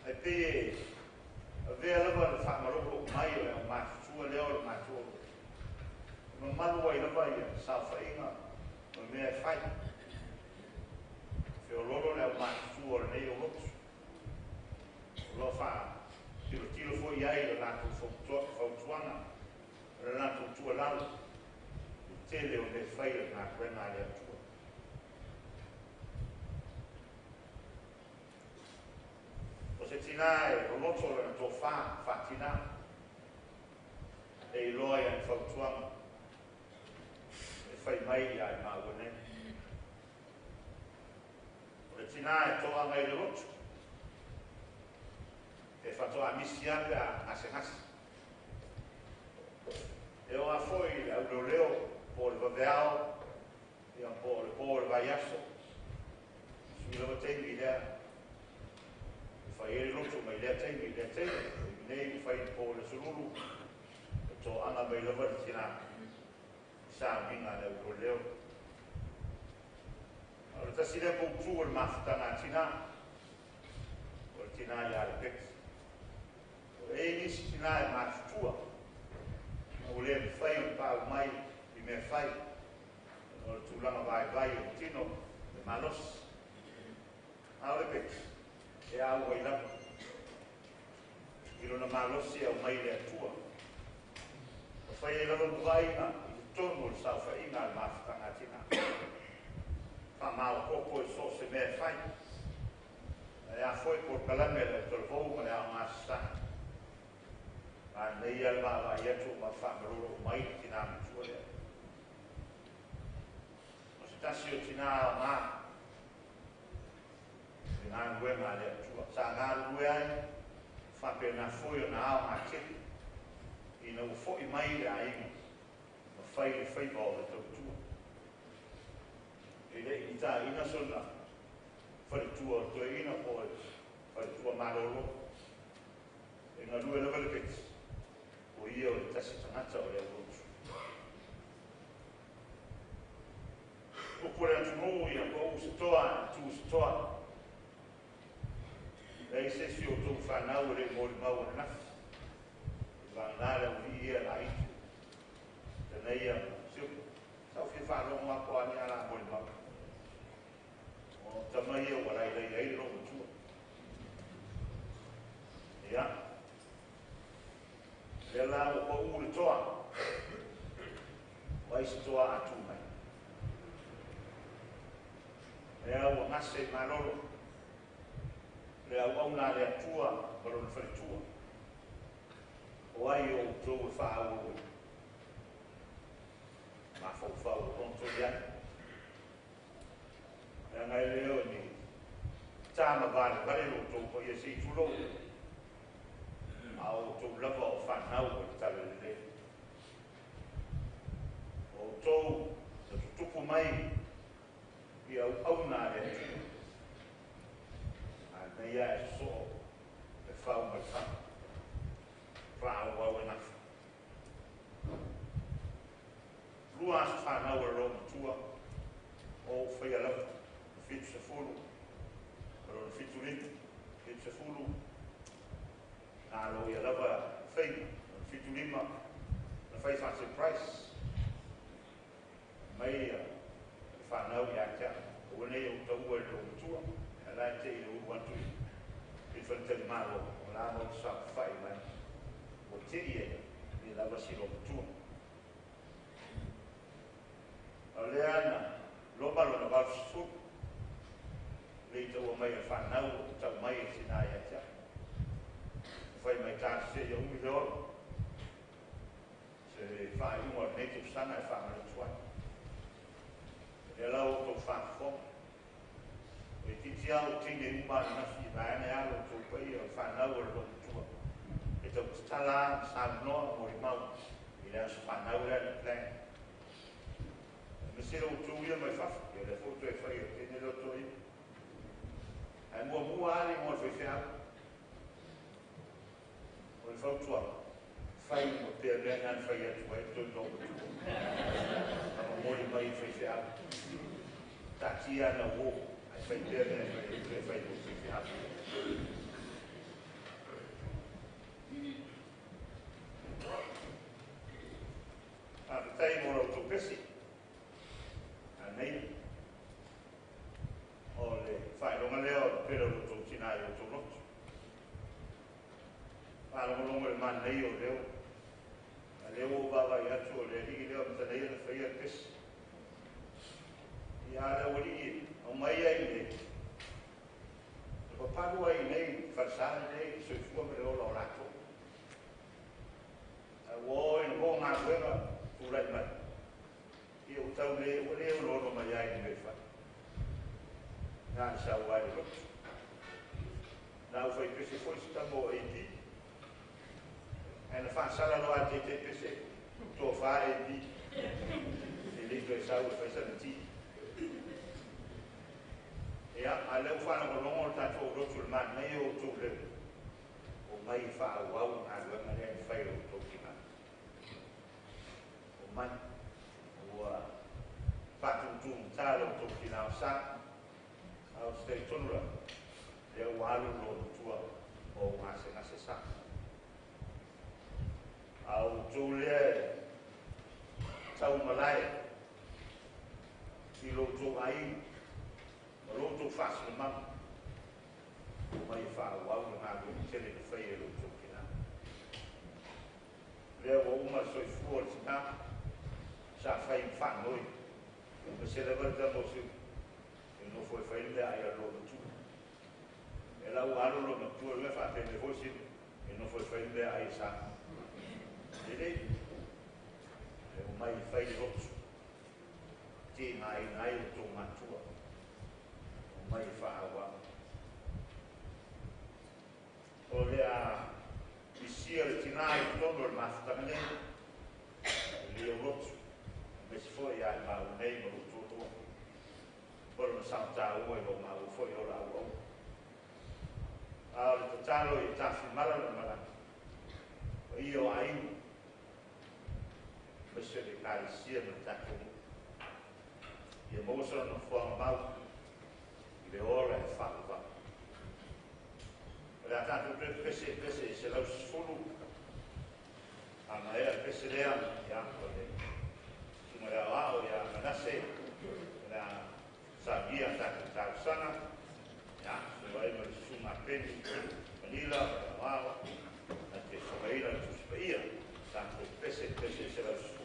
ai pe ve ala va fa malo mai o ma tua le o ma tua no malu ai la vai sa fa inga o mea fai fe o lolo le ma tua le o lo fa tiro fo iai le la fo tuanga le la tua la tele o le fai na kwena le tua o se tina e o loto le to fa tina e loia e fa tuanga e fai mai ai ma wone o le tina e to anga le loto e fatto a missiare a senasi e o a foi au leo por vaveao e a por vaiaso si lo te idea fai ele luto mai le te nei fai por le sululu to anga mai lo vertina sa minga le leo ora ta si le po tu il maftana tina o tina ya le pex e nisi tina e maftua o le fai un pau mai i me fai o le tūlanga vai o tino e malos a le pex e a ua i lapa i lona malosi au mai le atua o fai e lalo muaina i tonu le sau fai inga le mafutanga tina fa mao kopo e so se me fai e a foi por kalame le tolvou ma le a masana a nei al va ia tu ma fa marolo mai tina mtua le o se tasi o tina ma nga ngwe ma le tua sa nga ngwe ai fa pe na foi o na a ma ke i no foi mai le ai ma fai ba o le tua e le ita ina sona fa le tua to ina po fa le tua marolo e nga lue le vele pets o ia o le tasi tangata o le alutu. O kore atu no ia ko usitoa, tu usitoa. Ei se si o tō whanau re mōri mau na nafi. Wangara o ia la itu. Tēnā ia, siu, sau fi whanau ako ani ala mōri mau. O tama ia warai rei rei rongo tua. Ia. Le la o uri toa wais toa atu mai le au ngase malolo le au na le atua pero le fritua o ai o tō whāu ma whau ronto iai le ngai leo ni tāma vale lo tō po ia si tulo au tō lava o whanau o tala le o tō tupu mai i au nā le a nei a e so e whau mai whau au e nafu lua as whanau e roma tua o whai alafu fitu se fulu pero fitu litu fitu se fulu na lo ia lava fei fitu lima na fai fancy price mai whanau ia kia o nei o tau e lo tua e la te i lo wantu i whante malo o la mo sa fai mai o te i lava si lo tua o le ana lo malo na val su le tau mai e whanau tau mai e sina ia kia fai mai tā se ia umi le oro. Se whae unga native sana e whaamare tuai. E lau o tau whaafong. E titi au tine uma i nasi i vaene alo tau pai o whanau o lo tua. E tau tala sa noa mori mau i le asu whanau le ane plan. Me se lo tu ia mai whafu, e le foto e whai o tine lo toi. E mua ali mo le whai o le whautua, fai o te rea ngan fai atu ai tō tō. Ama mori mai fai se atu. Ta tia na wo, ai fai te rea fai o se atu. Tai mora o tō pesi. Anei. O le whaeronga leo pera o tō tinai o tō rotu. Whaeronga le man nei o leo. A leo o wawa i atu o le rigi leo mta nei ana whaia pesi. I a leo rigi o mai ai nei. Ko paru ai nei, wharsana nei, soifua me leo lao rato. A wo in ho ngā kuenga, urai mai. I o tau le, o leo lono mai ai ni mei whai. Ngā ni sa wai le rotu. Nā whai pese foi si tango e di. E na whaasara no a te pese, tō wha e di. E lito e sau e whaisana ti. Ea, a leo whana ko longo o tātou rotu le man, nei o tō leo. O mai wha wau ngā luanga lea ni whai o tō ki man. O mai, o whātutu mtāle o tō ki nao sa, au stei tonura, leo walu lo tua o ngase sa. Au tō lea tau malai, ki lo tō ai, o lo tō whāsina mamu. O mai whāwau ngā luanga tele ni whai e lo tō ki nao. Lea o uma soifua le tina, sa whai whanoi. Ma se lewa ta mo se, e no foi whai lea ai a lo tu. E lau alo lo na tua lea whate le hosi, e no foi whai lea ai sa. Ele, e o mai whai rotu. Te ngai o tō matua. O mai whaawa. O lea, isia le tina i tono le mafutanga nei. Leo rotu. Me se foi ai mau nei mo rotu toa. Poro na samta ua i lo mau foi o la ua. A le tatalo i tafi mala na mala. O i o aiu. Me se le kari sia na tako. I e mosa na fuanga mau. I le ora e whakwa. Le atato pese se lau sfulu. Ana ea pese lea i anko le. Suma lea wao ia manase. Lea sabia tau sana. Ya, se vai ma suma peni. Manila, lea wao. Na te somaila na tuspaia. Tanto pese se lau sfulu.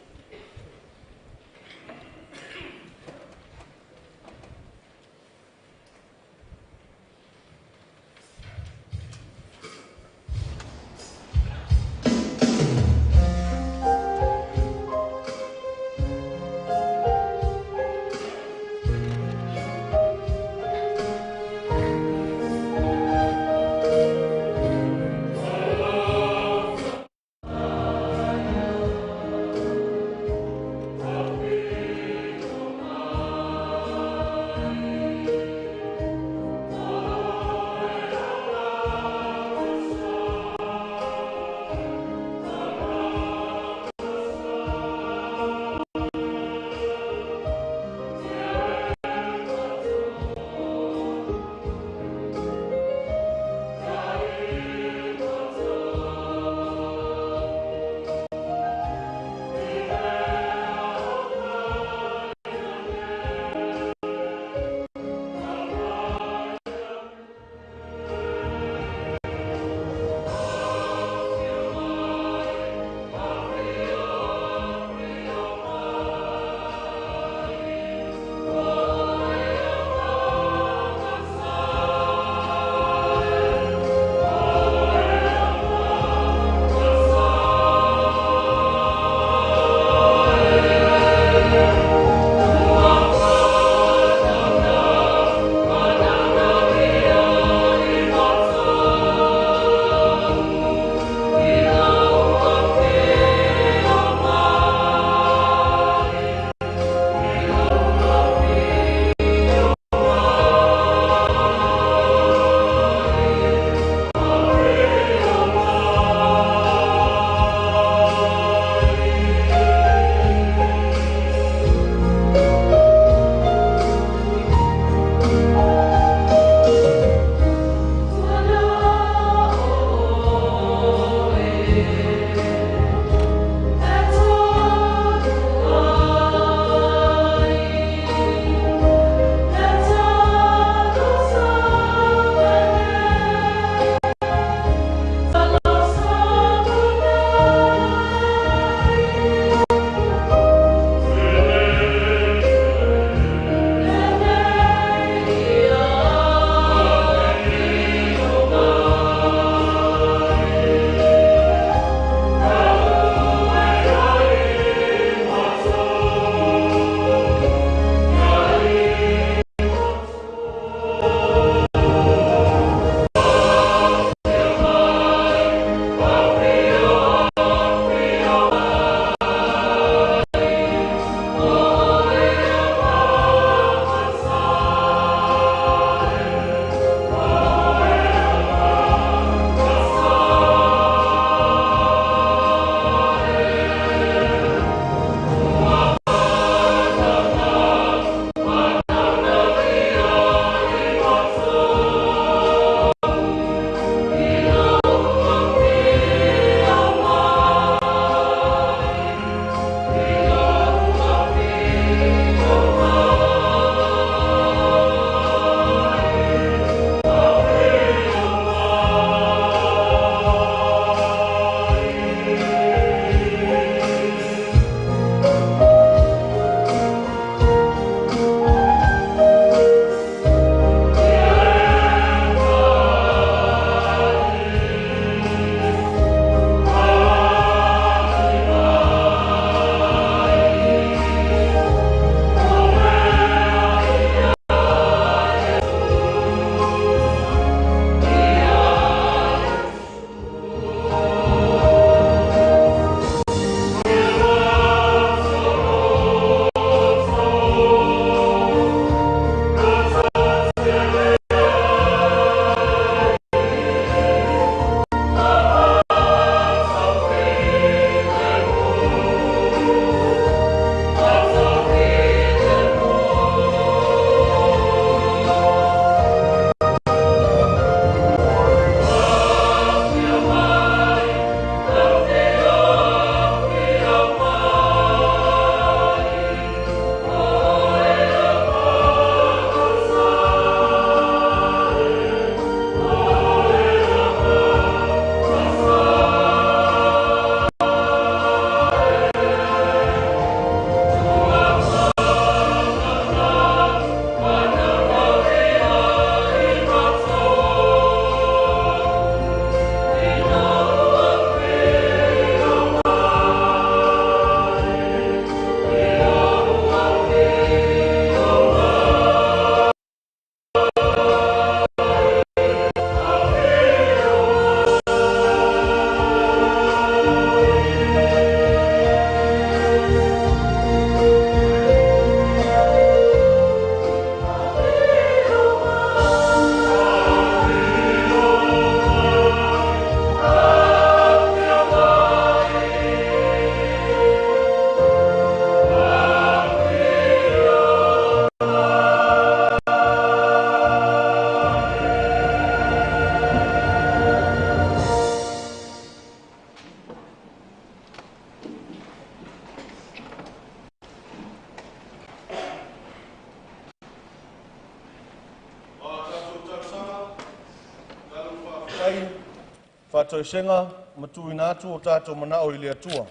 mātou senga, matui nātu o tātou manao I lea tua.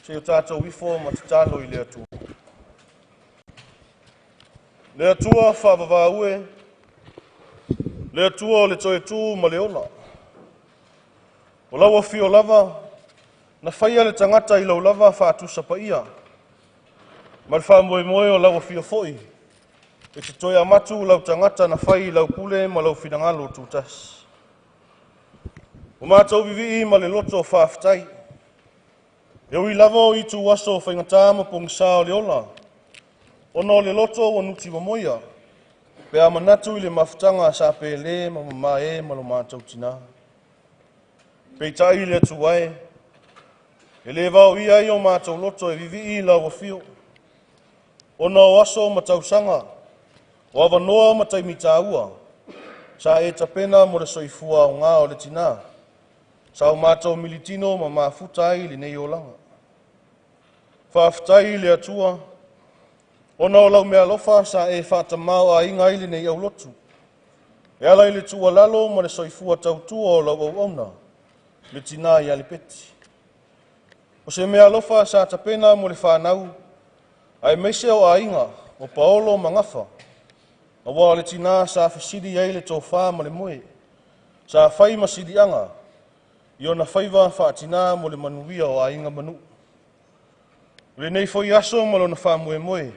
Se o tātou wifo matatalo I lea tua. Lea tua whaavawaue, lea tua o le toe tū ma le ola. O lawa fio lava, na whaia le tangata I lau lava whaatusa pa ia. Ma le whaamoe moe o lawa fio foi. E te toi amatu lau tangata na whai lau pule ma lau finangalo tūtas. O mātou vivi ma le loto o whaaftai. E ui lava o I tu waso o whaingatā ma pongsa o le ola. Ono le loto o nuti wa moia. Pe a manatu I le mafutanga sa pe le ma mamae ma lo mātou tina. Pe tai le tuwae. E le vau ia I o mātou loto e vivi I la wafio. Ono waso ma tausanga. O awanoa ma taimita ua. Sa e tapena mo le soifua o ngā o le tina. Sa o mātou militino ma mafutai li nei o langa. Whaafutai le atua. Ono lau mea lofa sa e whaatamau a inga ili nei au lotu. E ala ili tua lalo ma le soifua tautua o lau au auna. Le tina I alipeti. O se mea lofa sa tapena mo le whanau. Ai meise o a inga o paolo mangafa. A wā le tina sa whasidi ei le tō whā ma le moe. Sa whai masidi anga. I na whaiva whaatina mo le manuia o a inga manu. Le nei fo I aso ma lo na wha moe moe.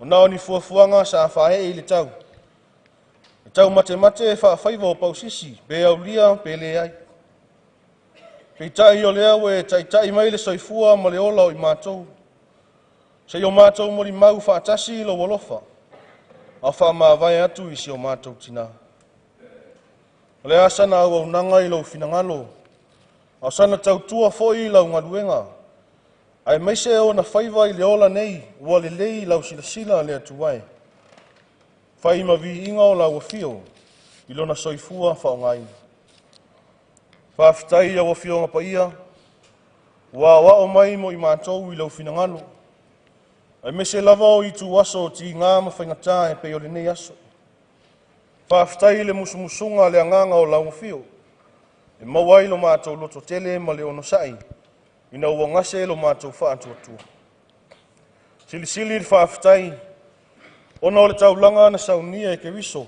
O nao ni fuafuanga sa whae I le tau. Le tau mate mate wha whaiva o pausisi. Pe au lia pe le ai. Pe tai o lea we tai mai le soifua ma le ola o I mātou. Se o mātou mo li mau whaatasi lo walofa. A wha maa vai atu I si o mātou tina. Le asana au au nanga I lau finangalo. A sana tautua foi I lau ngaluenga. Ai meise o na whaiva I le ola nei, ua le lei lau sila le atuai. Whai ma vi inga o lau wafio, I lona soifua whaongai. Whaafitai a wafio ngapa ia, ua wa o mai mo I mātou I lau finangalo. Ai meise lava o I tu waso ti ngā mawhaingata e pe o le nei aso. Whaafitai le musumusunga le anganga o lau wafio. E mawai lo mātou loto tele ma le ono sai. Ina ua ngase lo mātou whaatuatua. Silisili le whaafitai. Ona o le taulanga na saunia e ke wiso.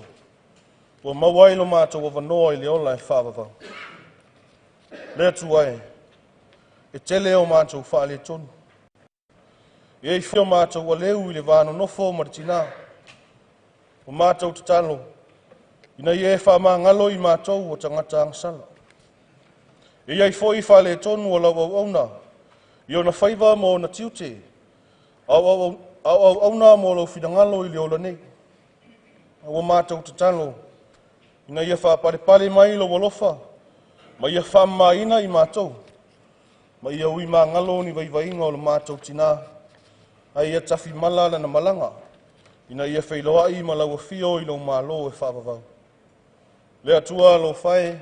Ua mawai lo mātou wavanoa I le ola e whaavavau. Lea tuae. E tele o mātou wha le tonu. E ei whio mātou wa leu I le vāno nofo maritina. O mātou tatalo. Ina I e wha ngalo I mātou o tangata angsala. E iai foi wha le tonu o lau au auna. I o na whaiva mo na tiute. Au auna mo lau whidangalo I le ola nei. O mātou tatalo. Ina ia wha pare mai lo walofa. Ma ia wha maina I mātou. Ma ia ui mā ngalo ni vaivainga o le mātou tina. Ai ia tafi malala na malanga. Ina ia whailoa I ma lau afio I lau mālo e whaavavau. Le atua lo whae.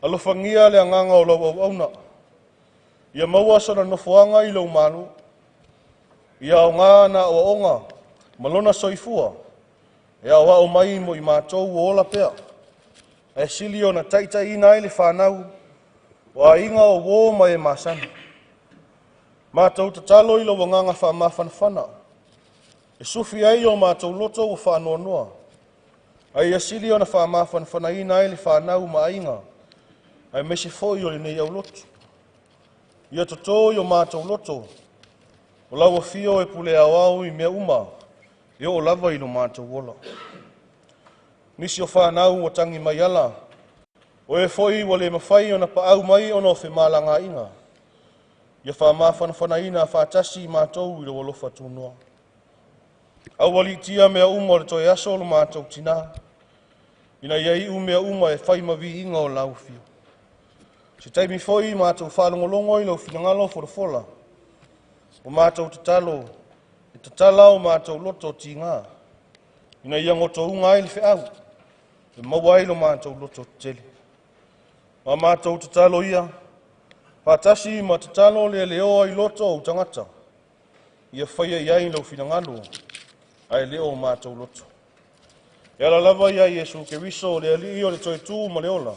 Alofangia le anganga o lau au auna. Ia maua sana nofoanga I lau manu. Ia o ngā na o onga. Malona soifua. Ia o au mai mo I mātou o ola pea. E sili o na taita ina I le whanau. O a inga o wō mai e masana. Mātou tatalo I lau nganga wha mawhanawhana. E sufi ai o mātou loto o whanoa noa. Ai e sili o na wha mawhanawhana ina I le whanau ma inga. Ai mese foi o le nei au loto. Ia toto I o mātou loto. O lawa fio e pule au I mea uma. Ia o lava I no mātou wola. Nisi o whanau o tangi mai ala. O e foi o le mawhai o na paau mai o no whi malanga inga. Ia wha mawhanawhana ina whaatasi I mātou I lo walofa tūnoa. Au wali tia mea uma o le toi aso o mātou tina. Ina ia I mea uma e whai mavi inga o lau fio. Se taimi foi mātou whalongolongo I lau finangalo fola. O mātou tatalo, e tatala o mātou loto ti ngā. Ina ia ngoto unga I le whiau. E mawai lo mātou loto tele. Ma mātou tatalo ia. Pātasi ma tatalo le leo I loto o tangata. Ia whaia iai lau finangalo. Ai leo mātou loto. E ala lava ia Yesu ke wiso le ali o le toi tū ma le ola.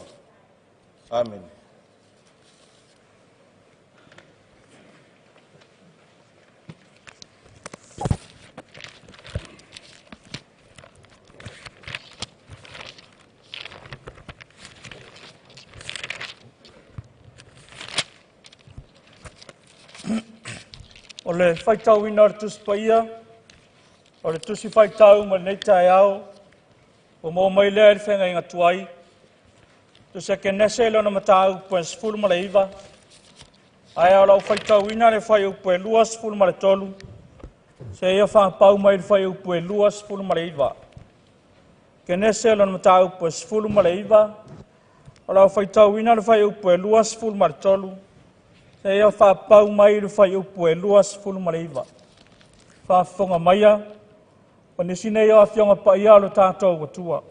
Amen. O le whaitau ina o tusi paia, o le tusi whaitau ma nei tae au, o mō mai lea i whenga inga tuai, tusi a ke nese lona matau puen sifuru ma le iwa, ai au lau whaitau ina le whai upu e lua sifuru ma le tolu, se ia whangapau mai le whai upu e lua sifuru ma le iwa. Ke nese lona matau puen sifuru ma le iwa, o lau whaitau ina le whai upu e lua sifuru ma le tolu, se ia whapau mai le whai upu e lua sifuru ma le iwa. Whafonga maia, o nisine ia whionga pa ia lo tātou watua.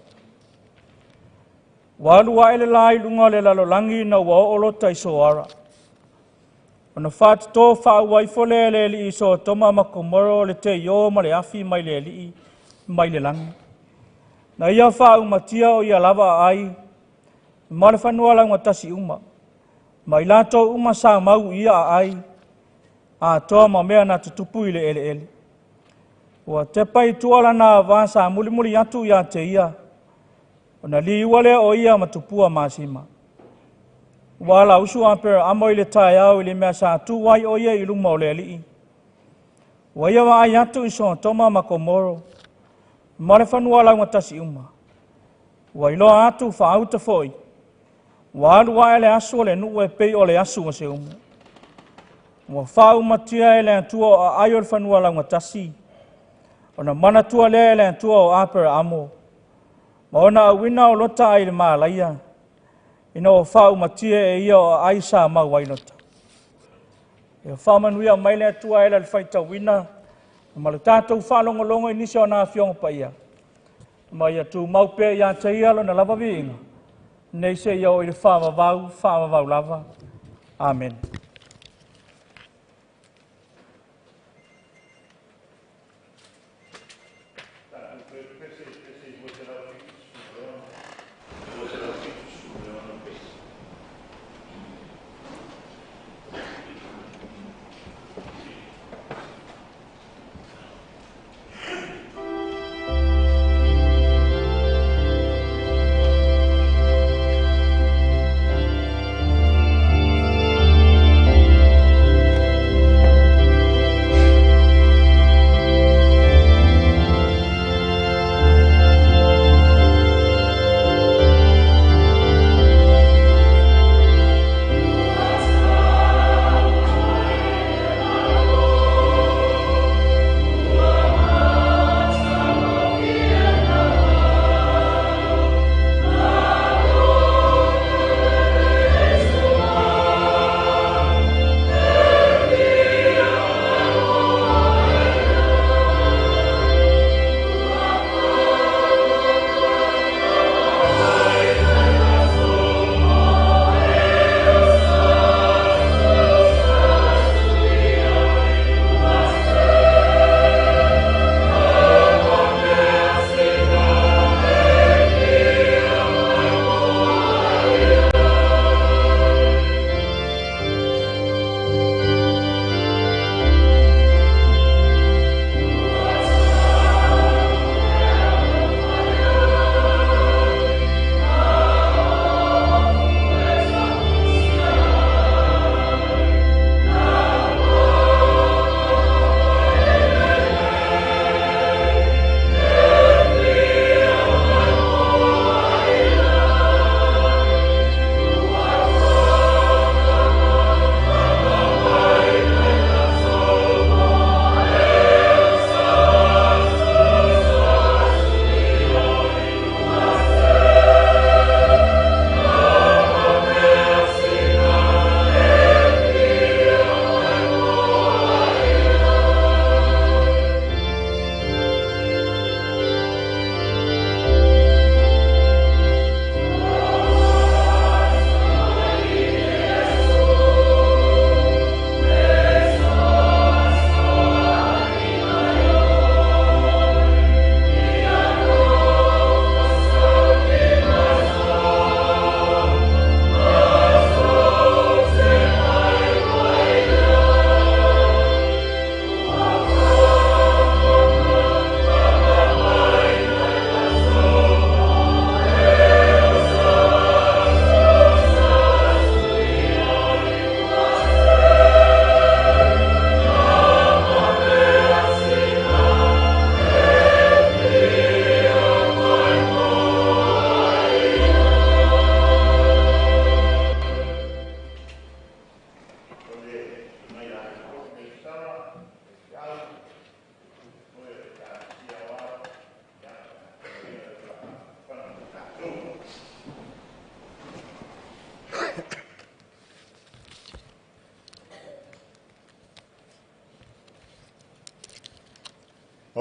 Walu wa ele lai lunga le lalo langi na wa olota i soara. O na whātu tō whāua i fole le li i so toma makomoro le te io ma le afi mai le li mai le langi. Na ia whāu matia o ia lava ai, ma le whanua lau matasi uma. Mai lato uma sa mau ia ai, a toa ma mea na tutupu i le ele ele. Ua te pai tuala na vasa muli muli atu ia te ia, o na li wale o ia matupua masima. Wala usu ampere amo i le tae au i le mea sa tu wai o ia i luma o le li. Wa ia wa ai atu i son toma makomoro, ma le whanua lau matasi uma. Wa ilo atu whaauta foi, walu wa ele asu o le nuu e pei o le asu o se umu. Wa whau matia ele antua o aio le whanua lau matasi, o na mana tua le ele antua o apere amo. Ma ona awina o lota ai le maalaia, ina o whau matia e ia o aisa mau wainota. E o whamanuia mai le atua ele le whaita wina, ma le tātou whalongolongo i nisi o nā whionga pa ia. Ma ia tu maupe ia te ia lo na lava viinga. Nei se ia o i le whaamavau lava. Amen.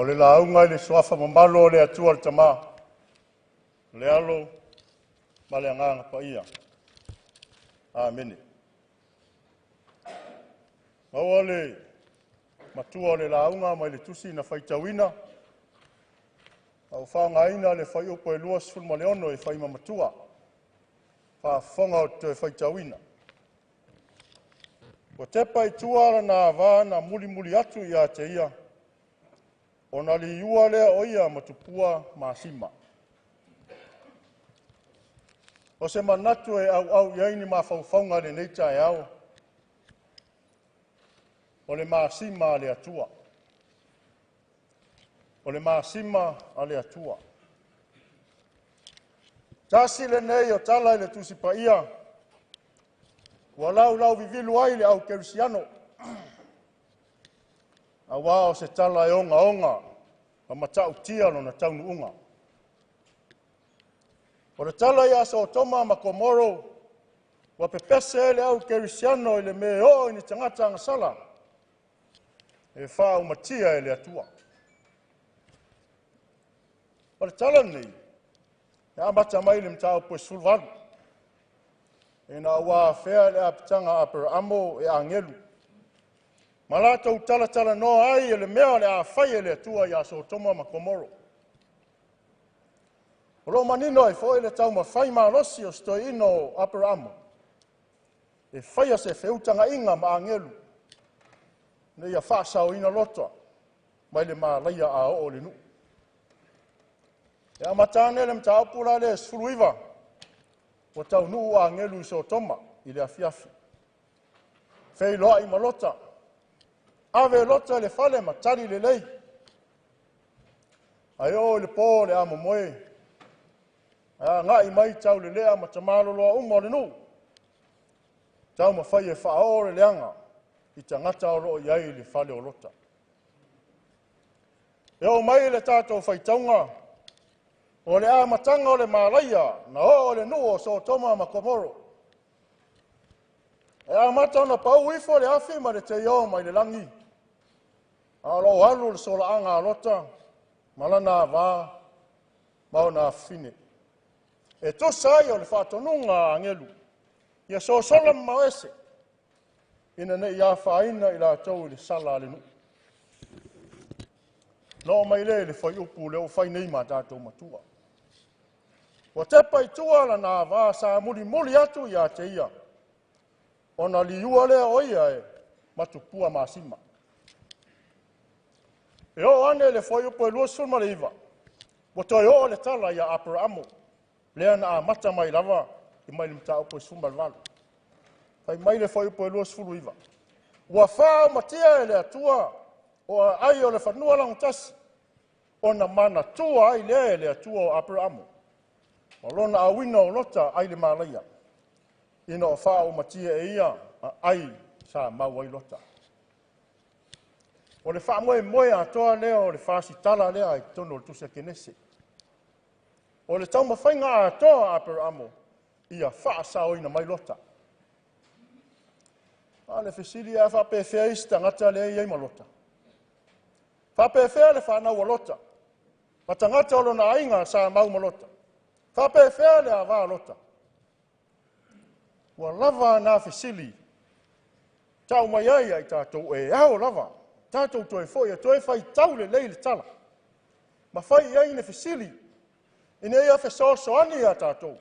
O le launga i le soafa mamalo o le atua le tama. Le alo, ma le anganga pa ia. Amene. Maua le matua o le launga mai le tusi na faitawina. Au whaangaina le whai upo e luas fulma leono e whai mamatua. Whafonga o te whaitawina. Ko tepa i tuara na vana muli muli atu ia te ia. O na li iua lea o ia matupua maasima. O se manatu e au iaini mawhauwhaunga le neita e au. O le maasima le atua. O le maasima a le atua. Tasi le nei o tala i le tusi pa ia. Ua lau vivilu ai le au kerusiano. A wā o se tala e onga, a matau tia no na taunu unga. O le tala ia sa o toma ma Komoro, wa pepese le au kerusiano i le me o i ni tangata angasala. E wha o matia e le atua. O le tala nei, e amata mai le mtau po sulvalu. E na wā whea le apitanga apera amo e angelu. Malata tala no ai e le mea le a whai e le atua i aso toma ma Komoro. O lo manino e fo e le tau ma whai ma rosi o stoi ino apera amo. E whai a se whiutanga inga ma angelu. Ne ia whaasau ina lotoa. Mai le maa laia a o le nu. E amatane le mta apura le sfuluiva. O tau nuu a angelu i so toma i le afiafi. Fei loa i malota. Ave lota le fale ma tari le lei. Ai o le po le amo moe. Nga i mai tau le lea ma tamalo loa umo le nu. Tau ma fai e whaore le anga. I tangata o loo iai le fale o lota. E o mai le tātou whaitaunga. O le a matanga o le malaia. Na o le nu o so toma ma Komoro. E a matana pau ifo le afi ma le te iau mai le langi. Alo alu le sola anga alota, malana vā, mauna fine. E to sai o le whatonunga angelu, ia so sola mawese, ina ne ia whaina i la tau le sala le nu. No mai le whai upu leo whai nei ma tātou matua. Wa tepa i tua la nā vā sa muli atu ia te ia, o na liua lea o ia e matupua masima. E o ane le whai upo e lua sulma le iwa. Wa toi o le tala ia apera amo. Lea na a mata mai lava i mai le mta upo e sulma le walu. Fai mai le whai upo e lua sulu iwa. Wa whao matia e le atua o ai o le whanua lang tasi. O na mana tua ai lea e le atua o apera amo. O lona a wina o lota ai le malaia. Ina o whao matia e ia ai sa mau ai lota. O le wha moe atoa lea o le whaasi tala lea i tono le tusia kenese. O le tau mawhainga atoa apera amo, ia whaasao ina mai lota. A le fesili a whapewhea isi tangata lea iai malota. Whapewhea le whanau a lota. Ma tangata o lona ainga sa mau malota. Whapewhea le a wā lota. Ua lava na fesili. Tau mai ai ai tātou e au lava. Tātou toe foi, toe fai tau le lei le tala. Ma fai iai ne fesili. Ine ia fesoso ani a tātou.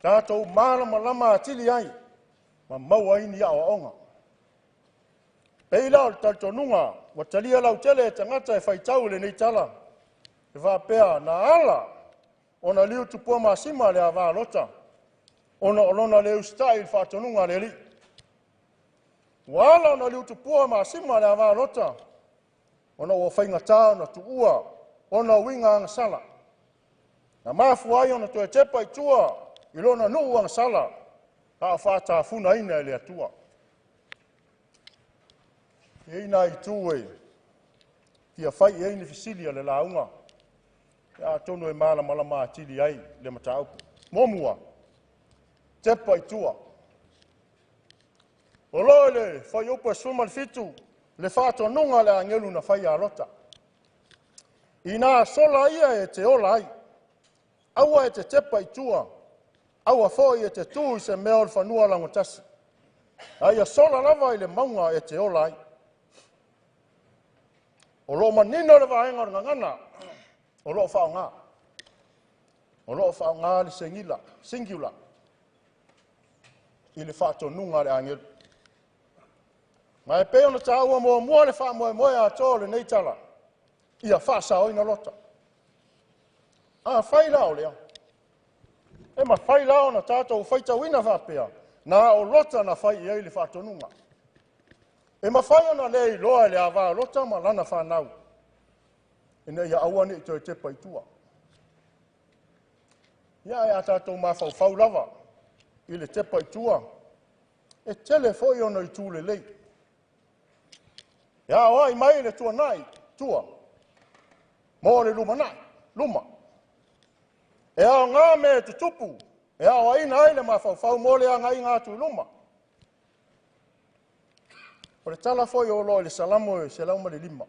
Tātou malama lama atili ai. Ma maua ini a onga. Peila o tātou nunga, wa talia lau tele e tangata e fai tau le nei tala. E whapea na ala. Ona liu tupua masima le a wā lota. Ona olona le ustai il whatonunga le li. Wala ona liu tupua masima le a wā lota. Ona ua whaingata na tuua. Ona winga ang sala. Na mafu ai ona toe tepa i tua. Ilona nuu ang sala. A whata funa ina ele atua. Ina i tue. Kia whai e ni fisilia le launga. Ia tonu e malama atili ai le mataupu. Momua. Tepa i tua. O loele, whai upo e suma le fitu, le whato nunga le angelu na whai a rota. I nā sola ia e te ola ai. Aua e te tepa i tua. Aua foi e te tū i se mea o le whanua lango tasi. Ai a sola lava i le maunga e te ola ai. O lo manino le vaenga o ngana. O lo whao ngā. O lo whao ngā le sengila. Singular. I le whātua nunga le angelu. Mai pe ona tāua mua le wha moe a tō le nei tala. Ia whaasao ina lota. Whai lao lea. E ma whai lao na tātou whaitau ina whapea. Nā o lota na whai i le whātonunga. E ma whai ona le i loa le awa lota ma lana whanau. Ina ia awane i toi te paitua. Ia e a tātou ma whau lava. I le te paitua. E tele foi ona i tūle lei. Ia oai mai le tua nai, tua. Mo le luma nai, luma. E ao ngā me te tupu. E ao aina ai le mawhau mo le anga i ngā tu luma. O le tala foi o lo le salamo e se lauma le lima.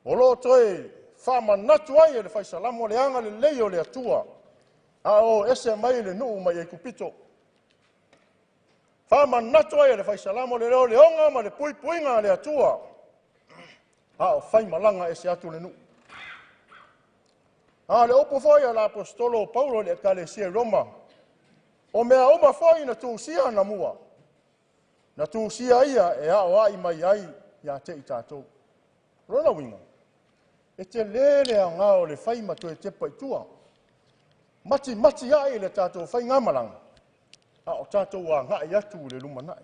O lo toi whama natu ai e le whai salamo le anga le leo le atua. A o ese mai le nuu mai e kupito. Whama natu ai e le whai salamo le leo le onga ma le pui puinga le atua. A o whai malanga e se atu le nuu. A le opo foi a l'apostolo Paulo le Ekalesia Roma. O mea oma foi na tūsia na mua. Na tūsia ia e a o ai mai ai ia te i tātou. Rona winga. E te lele a ngā o le whai mato e te paitua. Mati ai le tātou whai ngamalanga. A o tātou a ngai atu le lumanai.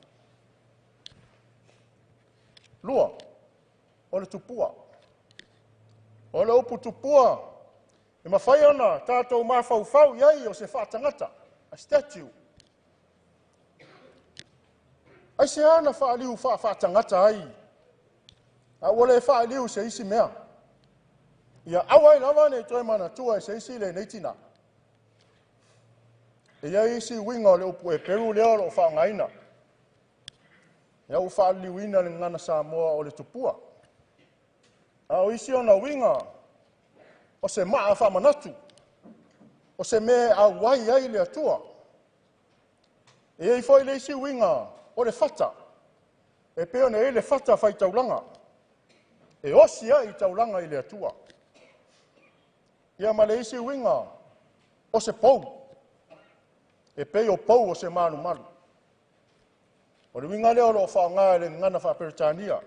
Lua. O le tupua. O le opu tupua. E mawhai ana tātou mawhau iai o se whātangata, a statue. Ai se ana whaaliu whātangata ai. A wale whaaliu se isi mea. Ia awai lava ne toi mana tua se isi le neitina. E iai isi winga o le upu e Peru leo lo whaangaina. Ia u whaaliu ina le ngana Samoa o le tupua. A o isi ona winga o se maa whamanatu, o se me a wai ai le atua. E ei foi le isi winga o le whata, e peo ne e le whata whai taulanga, e osi ai taulanga i le atua. Ia ma le isi winga o se pou, e peo pou o se manu malu. O le winga leo lo whaonga le ngana whaperitania,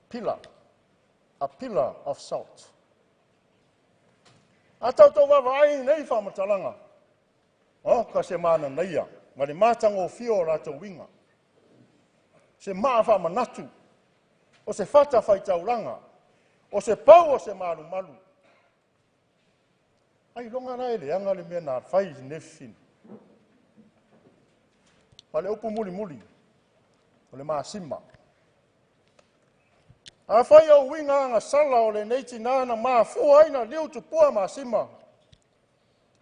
pillar, a pillar of salt. A tautou wawa ai nei whamatalanga. O, ka se mana neia. Ma le mātango fio o rātou winga. Se maa whamanatu. O se whata whaitauranga. O se pau o se maru maru. Ai longa rai le anga le mea nā whai nefin. Ma le upu muli muli. O le maa sima. A whai au winga anga sala o le neiti nāna maa fua aina liu tupua maa sima.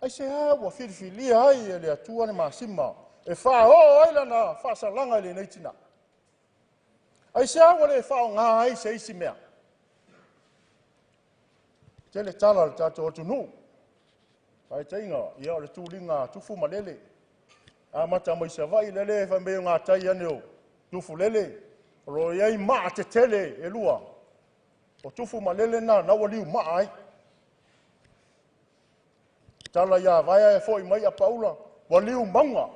Ai se hawa whiriwhilia ai e le atua ne maa sima. E wha o aila na wha salanga i le neiti nā. Ai se hawa le wha o ngā ai se isi mea. Te le tala le tato o tunu. Ai te inga, ia o le tūringa tufu malele. A mata mai se vai lele e whameo ngā tai ane o tufu lele. Ro iai maa te tele e lua. O tufu malele na naua liu maa ai. Tala ia vaia e foi mai a paula. Wa liu maunga.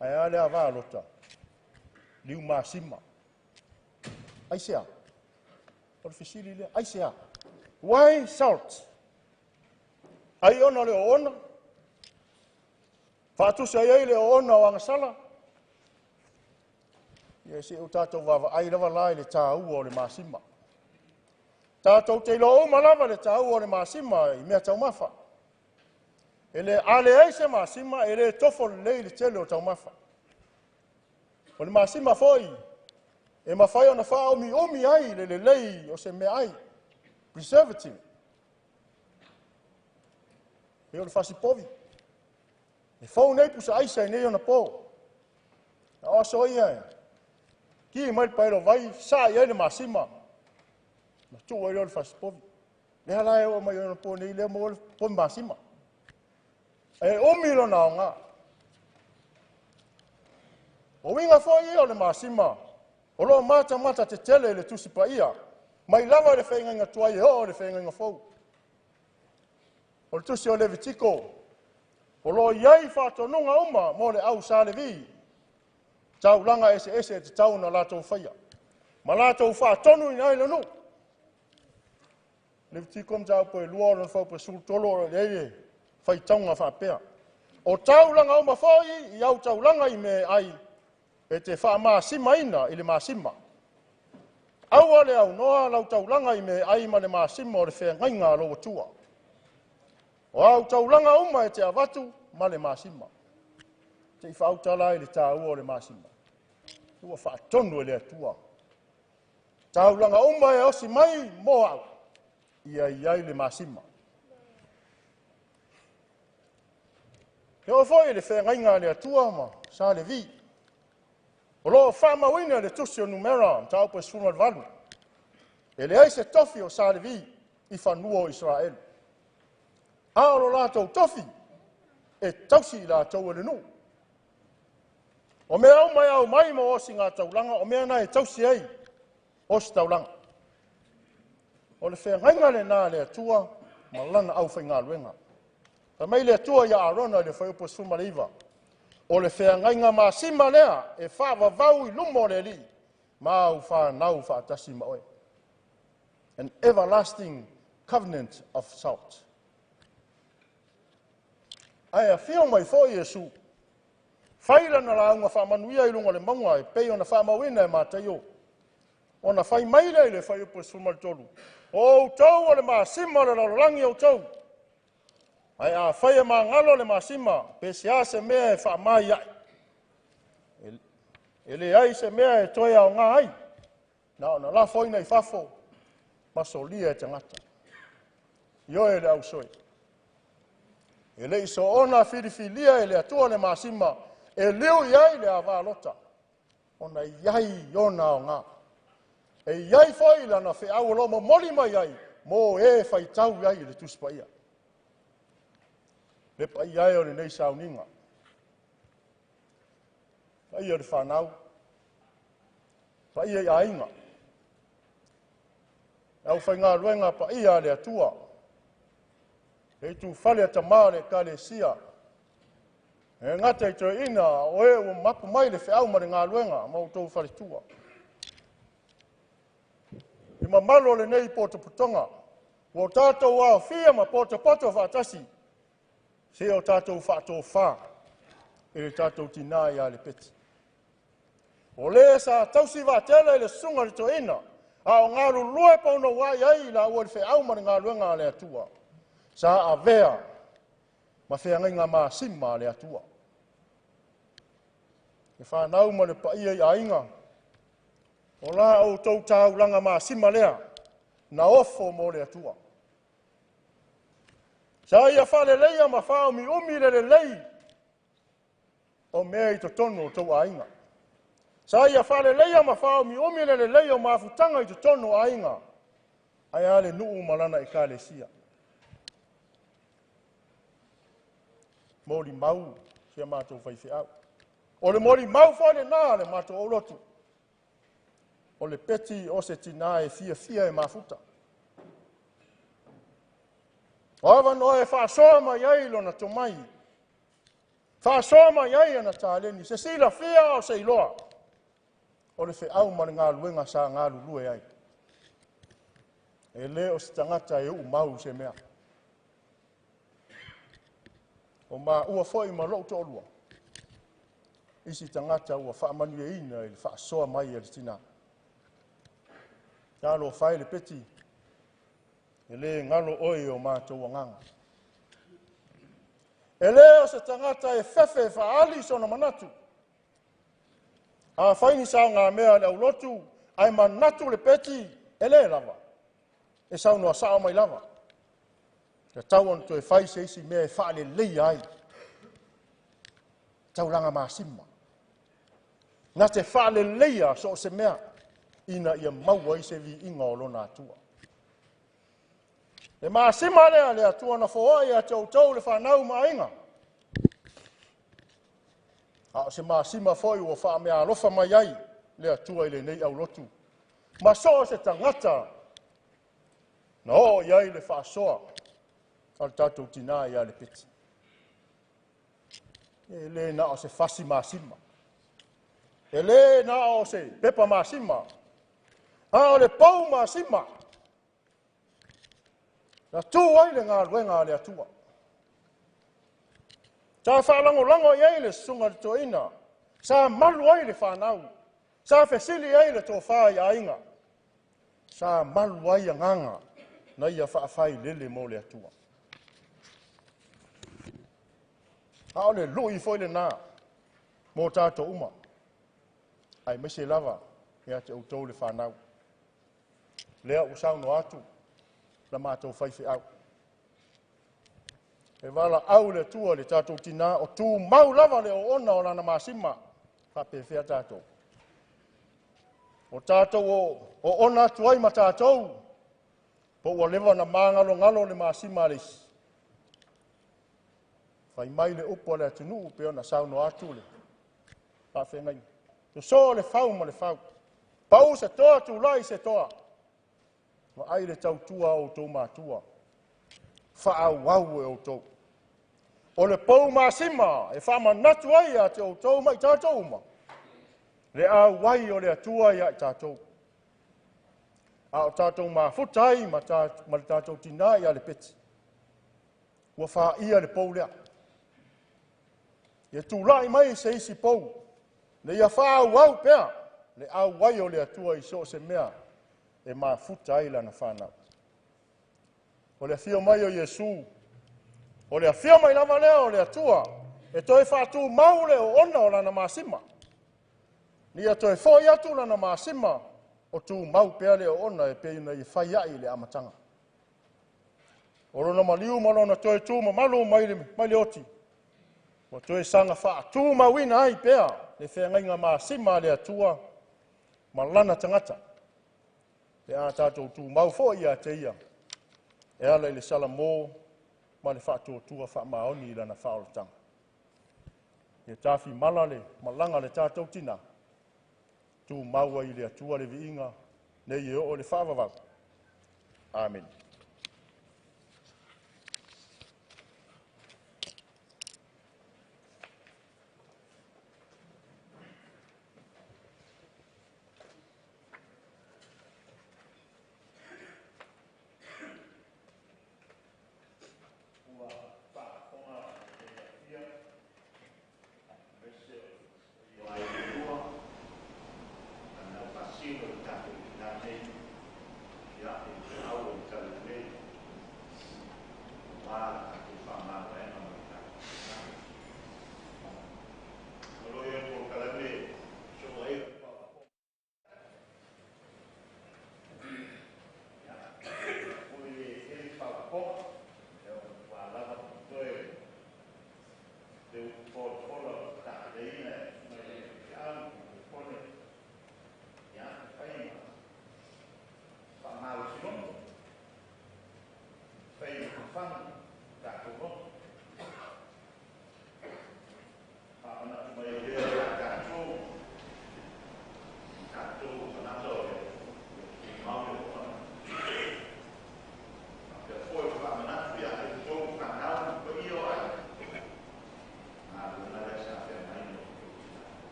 Ai ale a vaa lota. Liu maa sima. Ai sea. O le fisili lea. Ai sea. Why salt? Ai ona le o ona. Whaatusa iai le o ona o angasala. Ia se o tātou wawa ai lava lai le tā ua o le māsima. Tātou te ilo o malava le tā ua o le māsima i mea tau mawha. E le ale ai se māsima e le tofo le lei le tele o tau mawha. O le māsima foi e mawhai ona wha omi ai le lei o se mea ai. Preservative. E o le whasipovi. E whau nei pusa aisa i nei ona pō. O so ia e. Ki mai paero vai sa ia le masima. Tu ai le faspovi. Le hala e o mai ona po nei le mo po masima. E o milo na nga. O winga fo i o le masima. O lo mata te tele le tusi pa ia. Mai lava le whainga inga tuai e o le whainga inga fau. O le tusi o le vitiko. O lo iai whatonunga uma mo le au sa le vi. Tau langa ese te tau na lato whaia. Ma lato whatonu ina ile nu. Le vitiko mtau po e lua o whau po sul tolo o le eie. Whai taunga whapea. O tau langa uma whai i au tau langa i me ai. E te wha maasima ina i le maasima. Aua le au noa lau taulanga i me ai ma le maasima o le whengainga lo tua. O au taulanga uma e te avatu ma le maasima. Te i whautala i le tāua o le maasima. Ua whaatonu e le atua. Taulanga uma e osi mai mo au. Ia iai le maasima. He o foi le whengainga le atua ma sa le vi. O lo whama wina le tusi o numera, tau po suna valu. E le aise tofi o sa le vi i whanua o Israel. Aolo lātou tofi e tausi i lātou ele nu. O mea au mai au mai mo osi ngā taulanga, o mea na e tausi ei osi taulanga. O le whengainga le nā le atua, ma lana au whainga luenga. Ta mai le atua ia arona le whaiupo suma leiva. O le whengainga maasima lea e whaavavau i lumo le li. Mau whanau whaatasi maoe. An everlasting covenant of salt. Ai a whio mai fo Iesu. Whaira na raunga whamanuia i lunga le maunga e pei ona whamawina e mātaio. Ona whai maile i le whaiupo sumari tolu. O tau o le maasima le laurangi o tau. Ai a whaia mā ngalo le maasima, pe se a se mea e whaamai ai. E le ai se mea e toi au ngā ai. Na ona la foina i whafo, masolia e tangata. Io e le au soi. E le iso ona whiriwhilia e le atua le maasima, e leo iai le awa lota. Ona iai ona o ngā. E iai foi lana whi au lomo mori mai ai, mo e whai tau iai le tuspa ia. Le pa iai o le nei sauninga. Pa ia le whanau. Pa ia i ainga. Au whai ngā ruenga pa ia le atua. E tu whale a tamā le ka le sia. E ngata i tō ina o e o mapu mai le whiau ma le ngā ruenga ma o tō whale tua. I ma malo le nei poto putonga. O tātou au whia ma poto whaatasi. Se o tātou whātou whā, e le tātou tina i a le peti. O le sa tausi wā tela i le sunga le to ina, a o ngāru lue pauno wai ai la ua le whau mani ngā luenga le atua. Sa a vea, ma whea ngā mā sima le atua. E whanau ma le paia i ainga, o la au tau tāu langa mā sima lea, na ofo mo le atua. Sa ia whale leia ma whao mi umi le lei o mea i to tono o tau ainga. Sa ia whale leia ma whao mi umi le lei o mafutanga i to tono ainga. Ai ale nuu malana i ka le sia. Mori mau, sia mātou whaiwhi au. O le mori mau whale nā le mātou olotu. O le peti o se tina e fia e mafuta. O awa no e whaasoa mai ai lona to mai. Whaasoa mai ai ana tāleni. Se sila whia o se iloa. O le whiau mani ngā luenga sa ngā lulue ai. E le o se tangata e mau se mea. O ma ua foi ma lo to lua. Isi tangata ua whaamanu e ina e le whaasoa mai e le tina. Tālo whai le peti. E le ngalo oi o mātou nganga. E le o se tangata e whewhe whaali sona manatu. A whaini sao ngā mea le au lotu, ai manatu le peti, e le lava. E sao noa sao mai lava. Te tau on to e whai se isi mea e whaale lei ai. Tau langa māsima. Nga te whaale leia so se mea, ina ia maua i se vi inga o lona atua. E masima lea le atua na foa ia tau le whanau mainga. A se masima foi ua wha mea alofa mai ai le atua ile nei au lotu. Ma so se tangata na o iai le wha soa al tatou tina ia le piti. E le na o se fasi masima. E le na o se pepa masima. A o le pau masima. Na tu ai le ngā ruenga le atua. Sa whalango iai le sunga le toina. Sa malu ai le whanau. Sa fesili ai le tō whai ainga. Sa malu ai nganga. Na ia whaafai lele mo le atua. A o le lui foi le nā. Mō tātou uma. Ai mese lava. Ia te utou le whanau. Lea usau no atu. La mātou whaiwhi au. E wala au le tua le tātou tina o tū mau lava le o ona o lana māsima. Whape whea tātou. O tātou o ona atu ai ma tātou. Po ua lewa na māngalo ngalo le māsima leisi. Whai mai le upo le atunu pe ona sauno atu le. Whape ngai. To so le whau ma le whau. Pau se toa tu lai se toa. Ma ai le tautua o tō mātua. Whaau wau e o tō. O le pou māsima e wha manatu ai a te o tō mai tātou ma. Le a wai o le atua ia i tātou. A o tātou mā futai ma le tātou tina ia le peti. Ua wha ia le pou lea. Ia tūlai mai se isi pou. Le ia whaau wau pea. Le a wai o le atua i so se mea. E mā futai lana whanau. O le fio mai o Iesu. O le fio mai lava lea o le atua. E toi whātū mau le o ona o lana māsima. Ni a toi fōi atu lana māsima. O tū mau pea le o ona e peina i whaiai le amatanga. O rona maliu malona toi tū ma malu mai le oti. O toi sanga whātū mawina ai pea. Le whengainga māsima le atua. Ma lana tangata. Le a tātou tū mau fōi a te ia. E ala i le sala mō, ma le whātua whaamaoni i lana whaolotanga. E tāwhi malale, malanga le tātou tina. Tū maua i le atua le viinga, ne i o le whaavavau. Amen.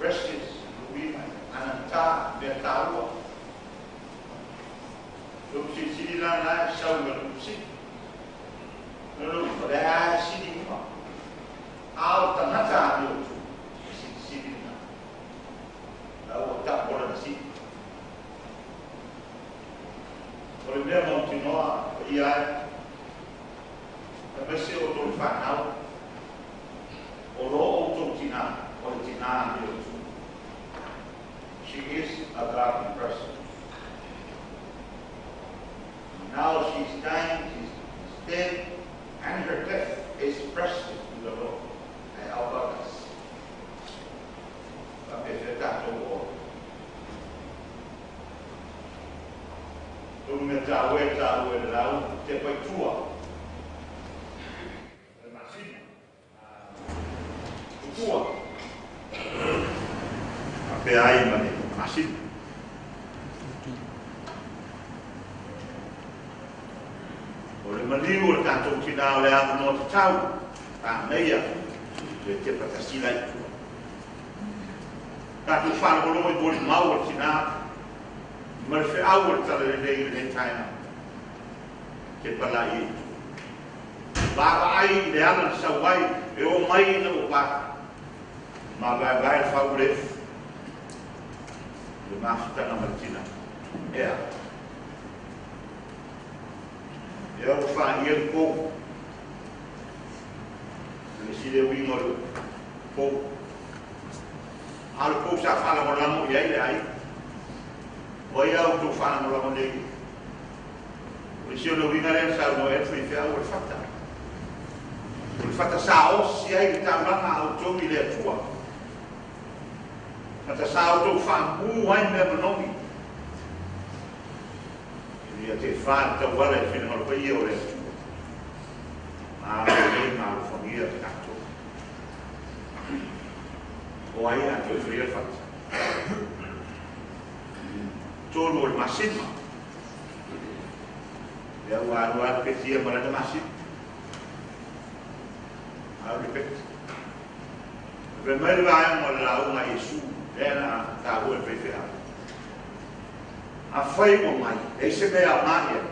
precious luina ananta me taua lu si la sau lu si lu pada sini ma au tanata lu si na au tak boleh si boleh dia mau tinoa ia tapi si otol fanau oro otol tina tina dia she is a godly person. Now she's dying, she's dead, and her death is precious to the Lord. And how about us? But if it's that war, tu me tahu lau te pai tua. Tua. Ape ai mane masih. Oleh meliur kantung Cina oleh aku nak tahu, tak naya, dia berkasih lagi. Kantung fan boleh boleh mau Cina, mereka awal terlebih lebih China, kepala itu. Bapa ai dia nak sawai, mai nak buat, mabai favorit. Masukkan nama Cina. Ya. Ya, ufah ia pun. Mesti dia wingol pun. Hal pun saya faham orang mu ya ini. Waya untuk faham orang mu lagi. Mesti dia wingol yang saya mau entry dia ulfata. Ulfata saos ya kita mana auto milik tua. Kata sao tu fan buai me menomi. Dia te fan te wala fin hol pa io le. Ni ma família tanto. O ai a tu fria fat. Todo o masima. Ya wa petia para de masim. A repet. Primeiro vai lá uma Jesus. Ela está boa perfeita. A foi o mai. Esse é a magia.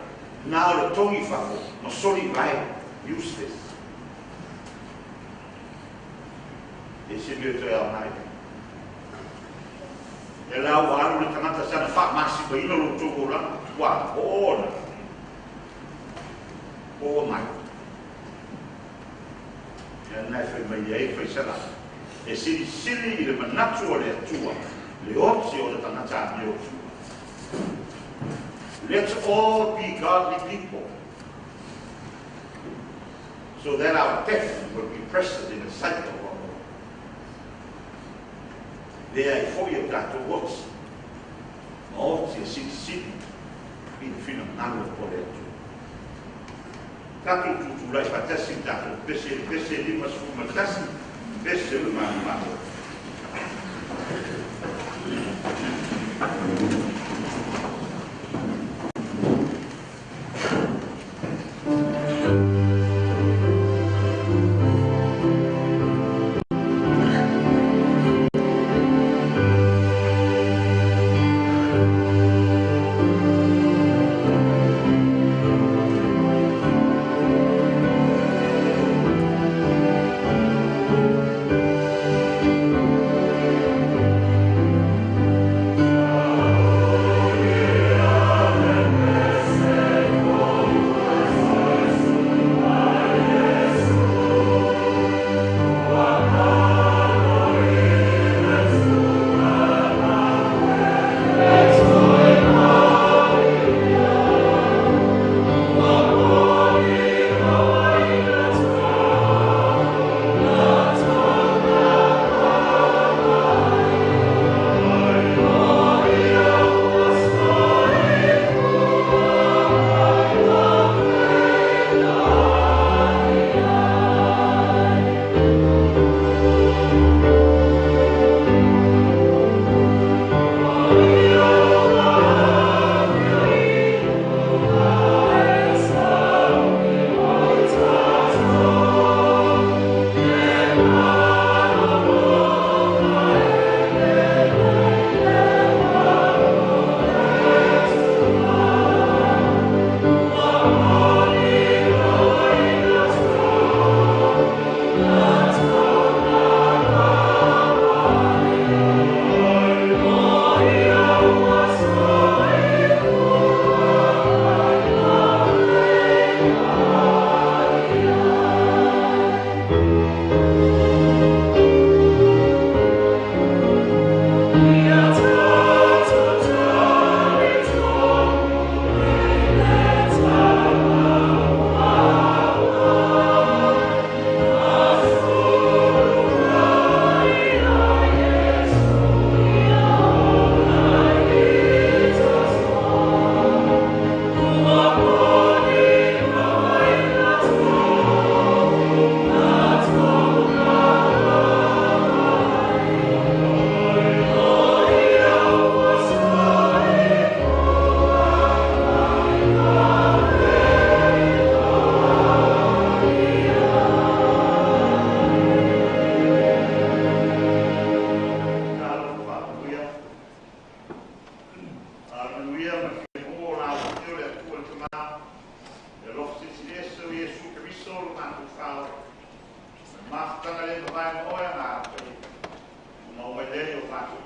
Na hora tongi favo. No soli vai. Useless. Esse é a magia. Ela o aro de tamata sana fa masi ba ino lo tugo la. Wa ona. O mai. Ela não foi mai aí foi sala. E sili le manatu o le atua, le opsi o le tangata mi o. Let's all be godly people, so that our death will be precious in the sight of our Lord. There for you that to works, all the sili in fino nano por le atua. Tato tu lai patasi tato, pese lima suma tasi. This is my matter.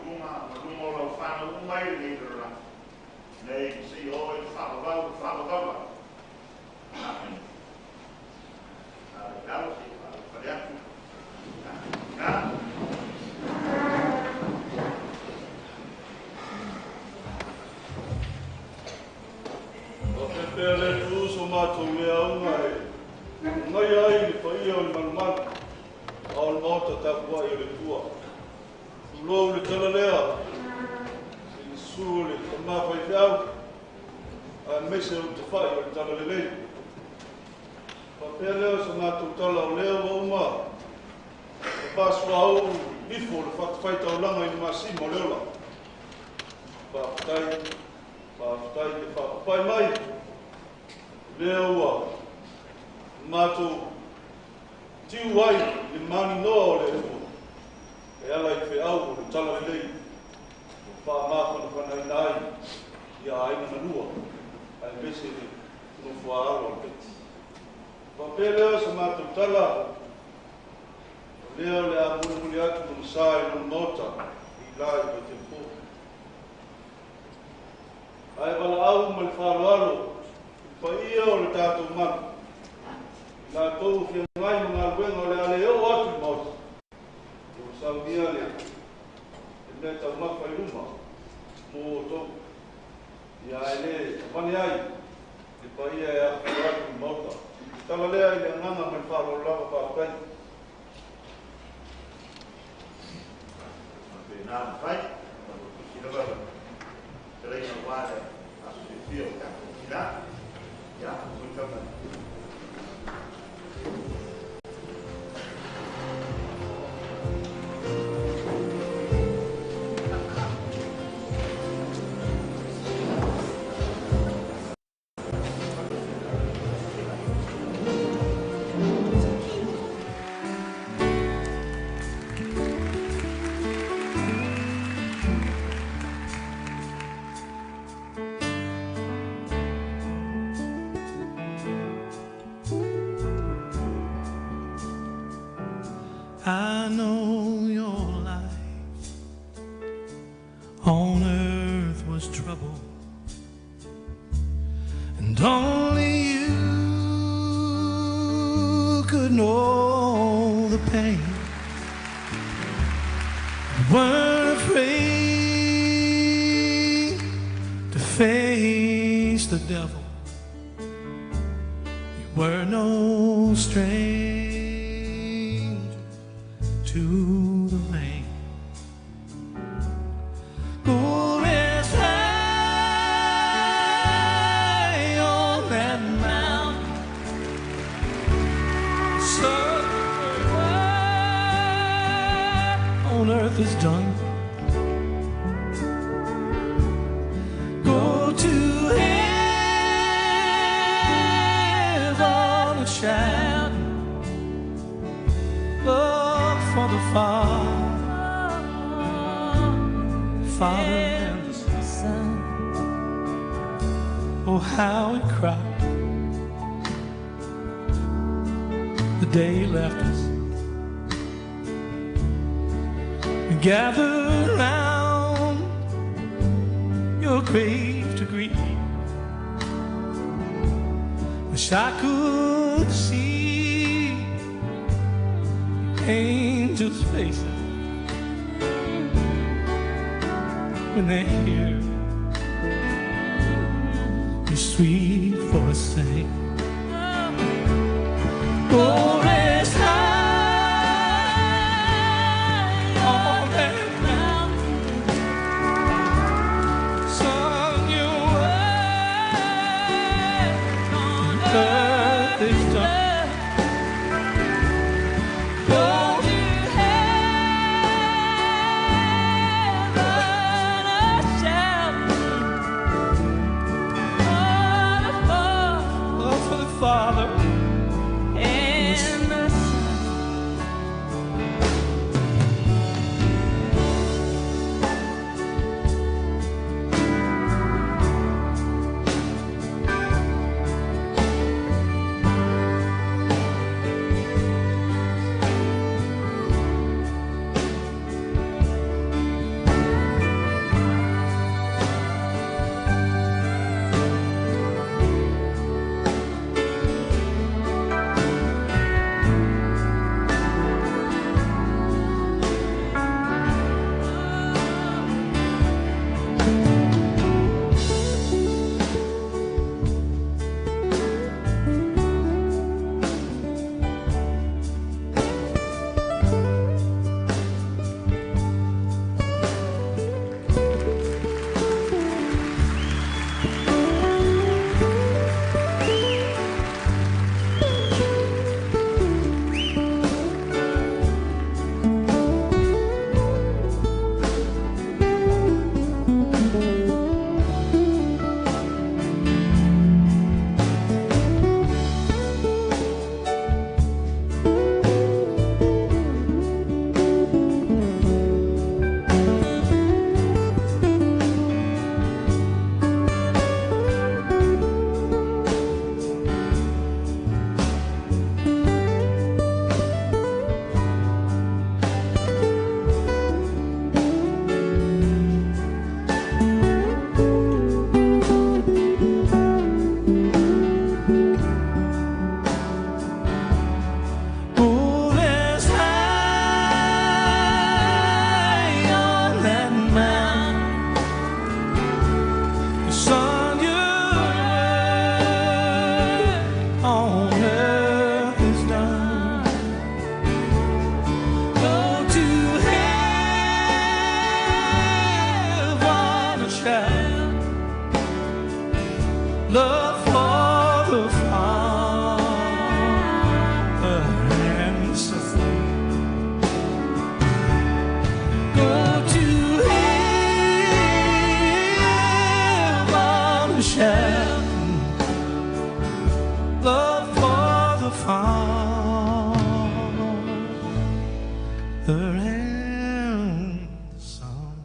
lunga o lau whana umai ni rara. Nei, si o e whakawau. Kalau si whakawau. Nga. O te pere tu so mātou mea unga e. Ngai ai ni whai au ni manumana. Ao mauta tapu ai o le tua. Lou le tala lea. I su le tamawhai whiau. A mese o te whai o le tala le lei. Pea leo sa mātou tala o leo o uma. E pāsua au ifo le whakawhaita o langa i ni masimo leo la. Pāwhatai te whakapai mai. Leo ua. Mātou tiu ai le mani noa o le ua. E ala i whi au o le tala le lei. O whaamākona whanai nai. Ia aina na lua. Ai mese le no whaaro o le. Pea leo sa mātou tala. Leo le a muni atu munu sai munu mota. I lai o te pō. Ai wala au ma le whaaloalo. Pa ia o le tātou manu. Nā tōu whia ngai ma ngā luenga o le ale o atu i mauta. O saudia lea. E mea tau mawhai luma. Mō o tōu. Ia e le whane ai. E pa ia e atu i mauta. Tala lea i le nganga ma le whaaloalo lava pāpai. Nā whai. Kira wala. Te reina wāre. Asu te whio kako. Kira. Ia, koi kama. I know your life on earth was trouble, and only you could know the pain. You weren't afraid to face the devil. You were no stranger to the rain. Go rest high on that mountain, sun on earth is done. Go to heaven and shout, look for the Father and the Son. Oh, how he cried the day he left us. We gathered round your grave to greet. Wish I could see angels' faces when they hear your sweet voice sing. Go rest high on that mountain, sun your way on earth is done. love for the Father and Son. Go to heaven, shout love for the Father and Son.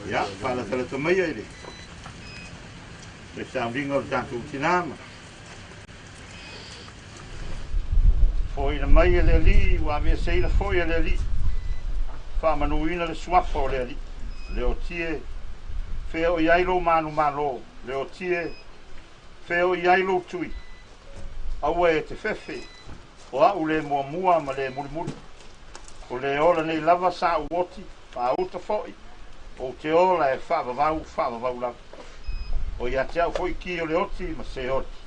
Ya, fala tala tamaya ile. Le soundinga o tātou tinama. Foi na mai le li, wa me sei la foi le li. Fa manuina le swafo le li. Le o tie fe o yailo manu malo, le o tie fe o yailo tui. Awe te fefe. O a ule mua mua ma le mulimuli. O le ola nei lava sa uoti, pa uta foi. O te ola e whaavavau la. O ia te au foi ki o le oti ma se oti.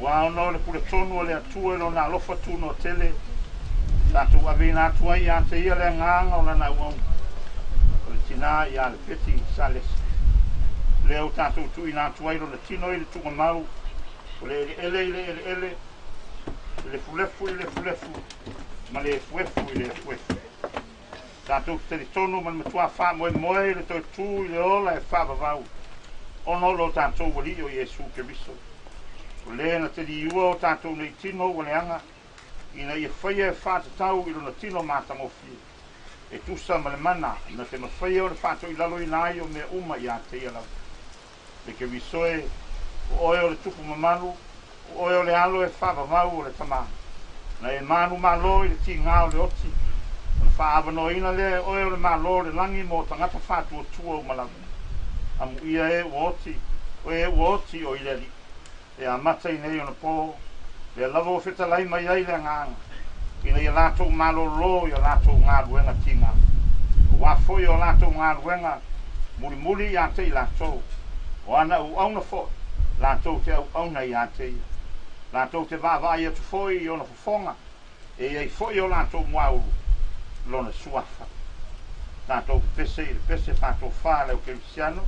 Wao no le pule tonu le atua lo na lofa tu no tele. Tatu avina atua ia te ia le nganga o na wau. O le tina ia le peti sales. Leo tatu tu ina atua ilo le tino ile tu mau. O le ele. Le fulefu. Ma le fuefu ile fuefu. Tatu te tonu man matua fa moe le to tu ile ola e fa vau. Ono lo tatu wali o Yesu Keristo. O le na te diua o tātou nei tino o leanga, ina ia whaia e whātatau i rona tino mātangofi. E tusa ma le mana, na te mawhaia o le whātou i lalo i nai o mea uma i a te ia lau. Le ke visoe, o oe o le tupu mamanu, o oe o le alo e whāvavau o le tamā. Na e manu malo i le ti ngā o le oti. Na whaavano ina le oe o le malo le langi mo tangata whātua tua o malamu. Amu ia e uoti, o e uoti o i le li. E a mata i nei o na pō, e a lavo whita lai mai ai le nganga. Ina i a lātou malolo i a lātou ngā ruenga ti ngā. O wafoi o lātou ngā ruenga, muri i a te i lātou. O ana u auna fo, lātou te au auna i a te i. Lātou te vāvai atu foi i o na fofonga, e ei foi o lātou muauru, lona suafa. Lātou pese lātou whā leo kerisiano,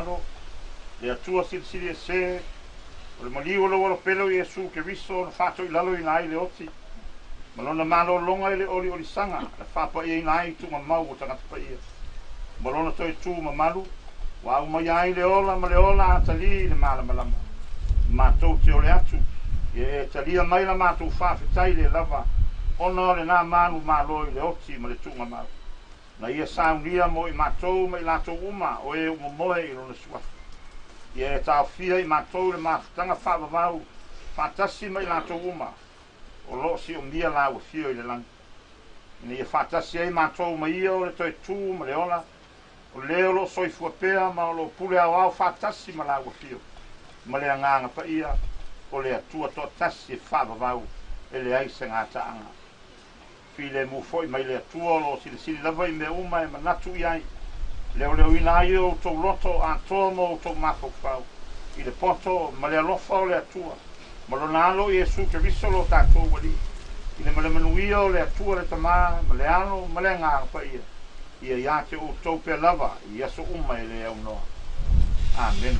malo le atua sili e se o le mali o lo pelo Iesu ke riso na fato i lalo i nai le oti malona malo longa le oli sanga la fapa i nai tu mau o tanga pa ia malona toi tu malu wa mai ai le ola ma le ola atali le mala malama ma to te ole atu e tali mai la ma tu fa fitai le lava ona le na manu malo i le oti ma le tu mau na ia saunia mo i matou mai latou uma o e momoe i lona suafa ia e taofia i matou le mafutaga faavavau faatasi mai latou uma o loo siʻomia lauafia i le lagi ina ia faatasi ai matou ma ia o le toe tū ma le ola o lē o loo soifua pea ma o loo pule aoao faatasi ma lauafia ma le agaga paia o le atua toʻatasi e faavavau e leai se gataaga file mu foi mai le atua lo sili lava i me uma e manatu i ai leo ina ai o tau loto a toa mo o tau mafokfau i le poto ma le alofa o le atua ma lo nalo Iesu Keriso lo tātou wali i le manuia o le atua le tamā ma le ano ma le ngā pa ia ia te o tau pe lava i aso uma e le au noa amen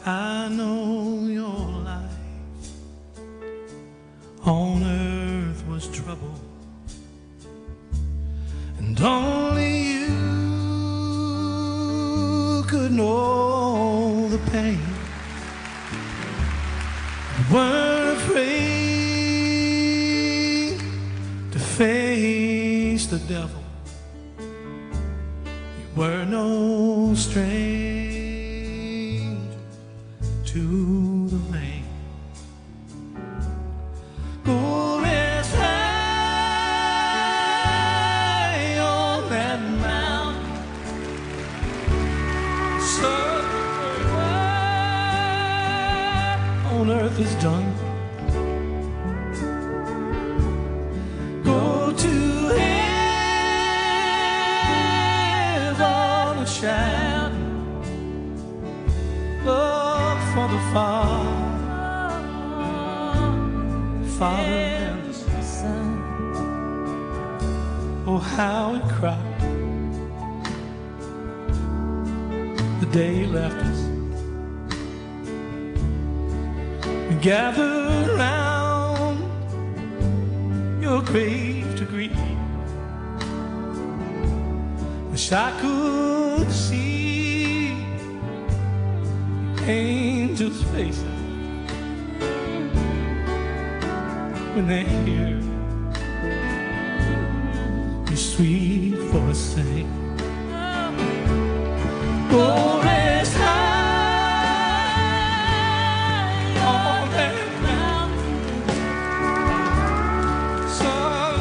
I know your life on earth was trouble, and only you could know the pain. You weren't afraid to face the devil. You were no stranger to the lane. Go rest high on that mountain, so on earth is done. Go to heaven and shout, look for the Father and the Son. Oh, how he cried the day he left us. We gathered round your grave to greet. Wish I could see angels' faces when they hear your sweet voice sing. Go rest high on that mountain, son.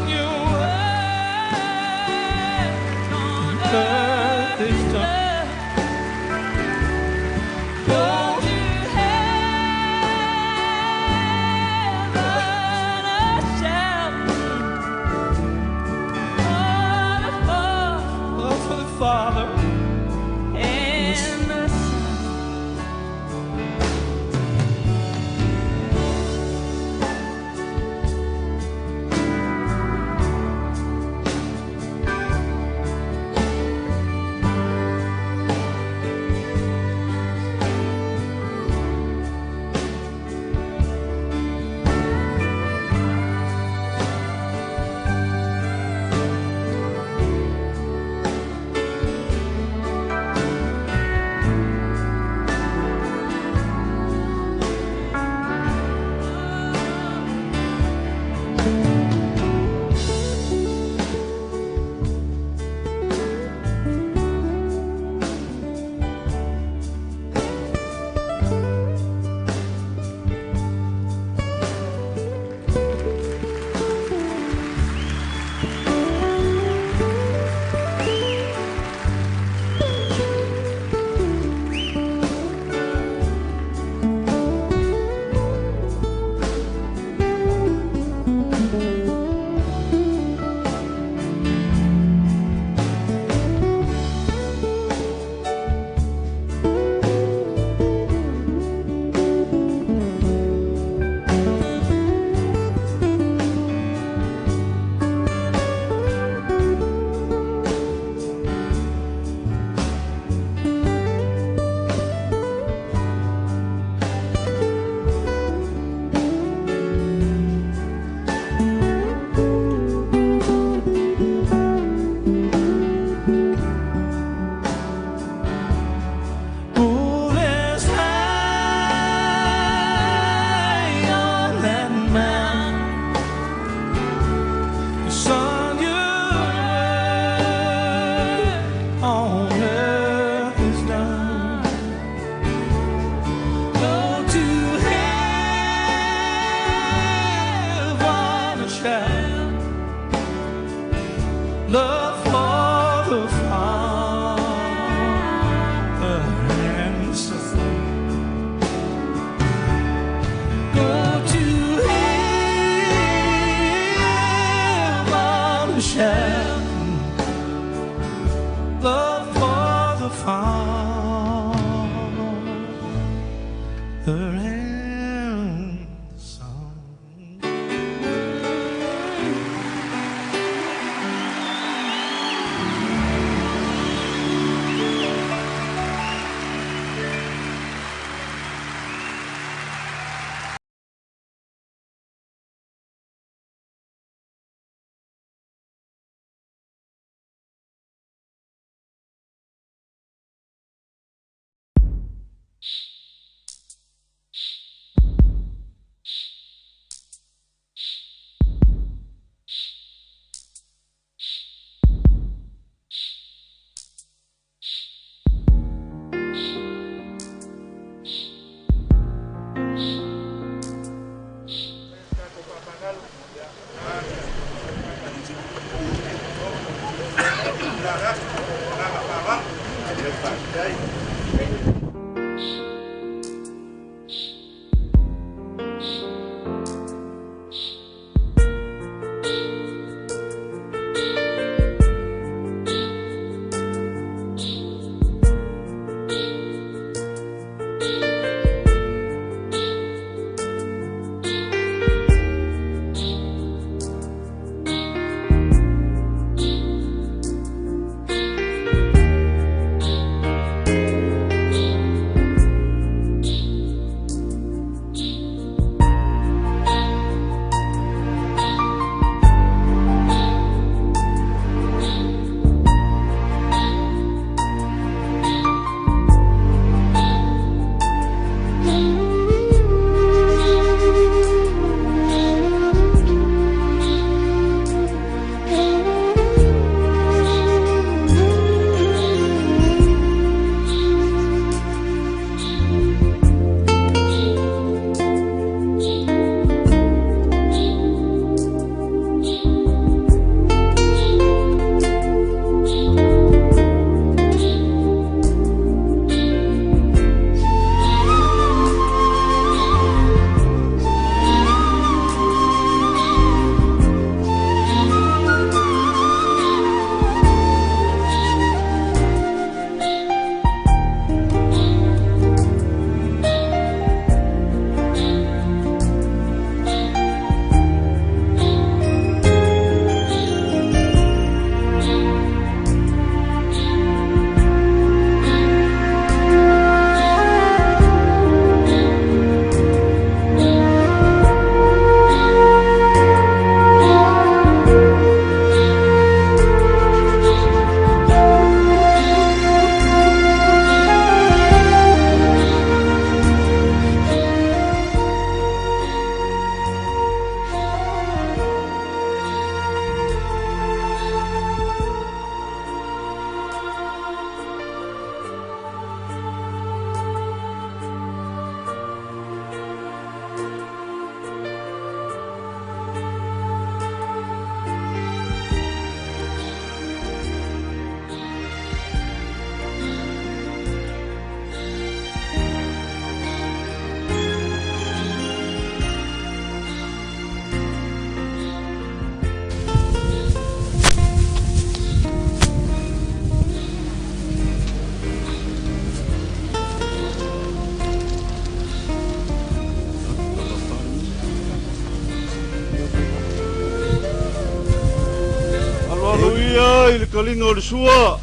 ai le kalinga o le sua.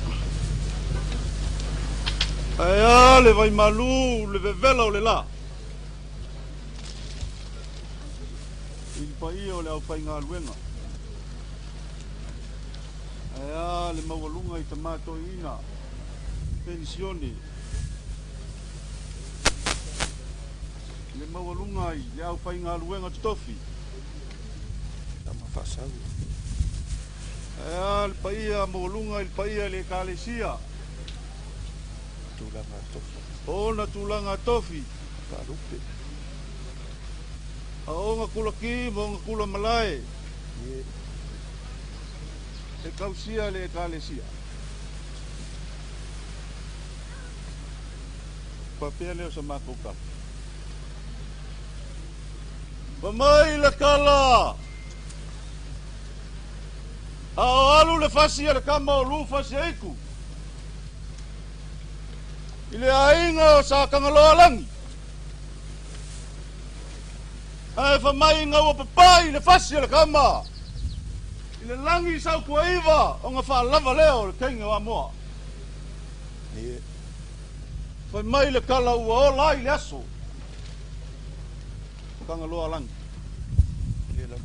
Ai le vai malu le vevela o le la. Il pai o le au pai ngā luenga. Ai le mawalunga I tamato ina. Pensioni. Le mawalunga I le au pai ngā luenga tofi. Tama fasau. Le paia mawalunga il paia le kalesia. Tulanga tofi. Ona tulanga tofi. Karupe. Aonga kula ki, monga kula malai. E kausia le kalesia. Papea leo sa makuka. Mamai la kala. Alu le fasi le kama o lu fasi aiku. Ile ainga sa kangaloa langi. Ai fa mai nga o papai le fasi le kama. Ile langi sa ku iva o nga fa lava leo le kenga wa moa. Ie. Fa mai le kala ua o lai le aso. Kangaloa langi. Ie la.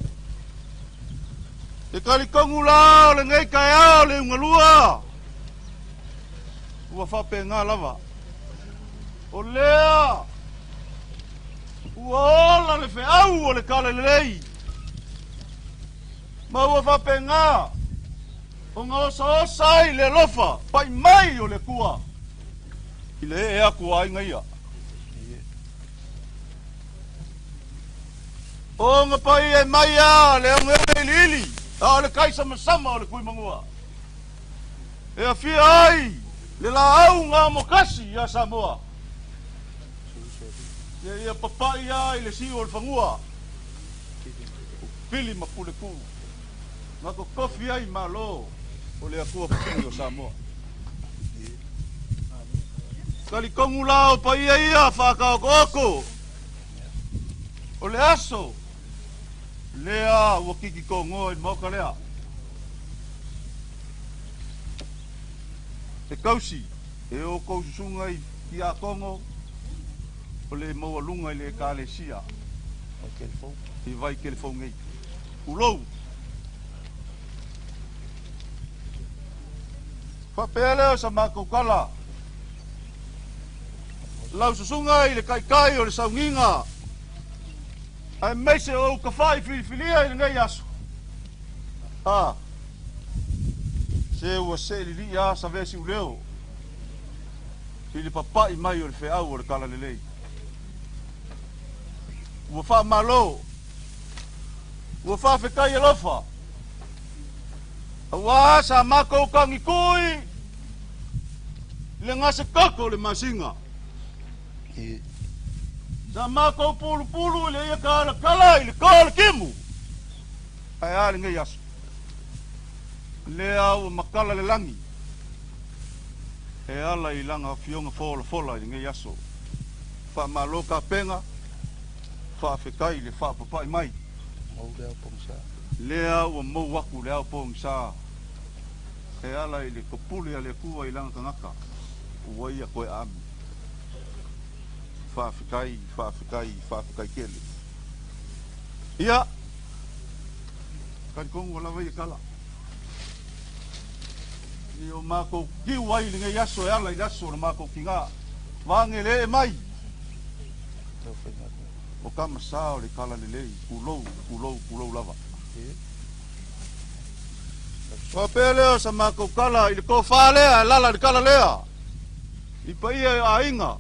E kali kongu lao le ngai kai ao le ungalua. Ua whape ngā lava. O lea. Ua ola le wheau o le kale lei. Ma ua whape ngā. O ngā osa ai le lofa. Pai mai o le kua. I le e aku ai ngai a. O ngā pai e mai a le unga lili. A le kai sama o le kui mangua. E a fia ai, le la au ngā mokasi ia Samoa. E ia papai ai le si o le whangua. Pili ma pule ku. Ngā ko kofi ai malo o le akua pili o Samoa. Kali kongu lao pa ia whakao koko. O le aso. Lea ua kiki ko ngoi moka lea. E kausi, e o koususunga I a Kongo, o le maua lunga I le kalesia. O kelefou. I vai kelefou ngei. Ulou. Whapea leo sa makokala. Lau susunga I le kaikai o le saunginga. Ai meise o ka whai whiriwhiria I ngai aso. Se ua se li a sa vesi u leo. I le papai mai o le wheau o le kala lelei. Ua wha malo. Ua wha whekai e lofa. Ua sa mako kangi kui. Le ngase kako le masinga. Sa mako pulu le ia kala I le kala kimu. Ai ale ngai aso. Le au makala le langi. E ala I langa fionga fola I ngai aso. Fa maloka penga. Fa fekai le fa papai mai. Mau le au pongsa. Le au mau waku le au pongsa. E ala I le kopule le kua I langa kangaka. Ua ia koe ami. Fa fekai kele. Ia. Kari kongu wala vai kala. I o mako ki wai li ngai aso e ala I aso na mako ki ngā. Wange le e mai. O kama sao le kala le lei. Kulou lava. Wapea leo sa mako kala I le ko whalea e lala le kala lea. I pa ia a inga.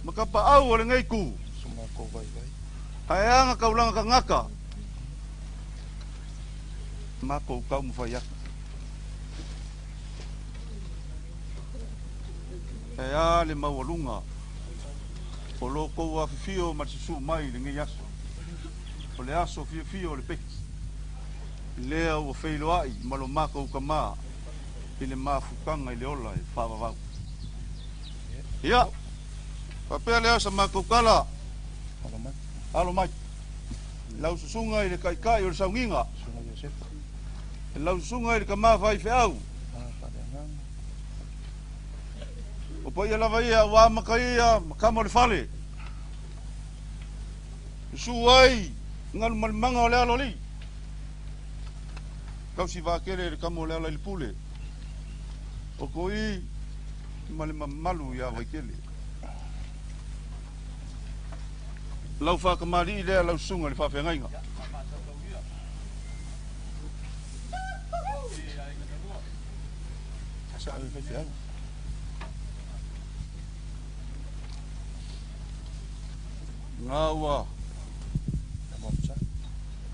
Makapa au o le ngai ku. Sumako vai. Ai anga kaulanga ka ngaka. Mako kau mwhai aka. E a le mawalunga. O loko a fifio matisusu mai le ngai aso. O le aso fifio o le peki. Lea ua feilo ai malo mako ka maa. I le mafukanga I le ola e whawawau. Ia. Papea lea sa mako kala. Alo mai. Lau susunga I le kaikai o le saunginga. Sunga Iosefa. E lau sunga i ka mawhai whiau. O pa ia lava ia, wā maka ia, makama o le whale. Su ai, ngalu malimanga o le alo li. Kau si wākere le kamo o le ala ili pule. O ko i, malima malu ia waikele. Lau whakamari i lea lau sunga le whawhengainga. Sa au kai whiau. Ngā ua.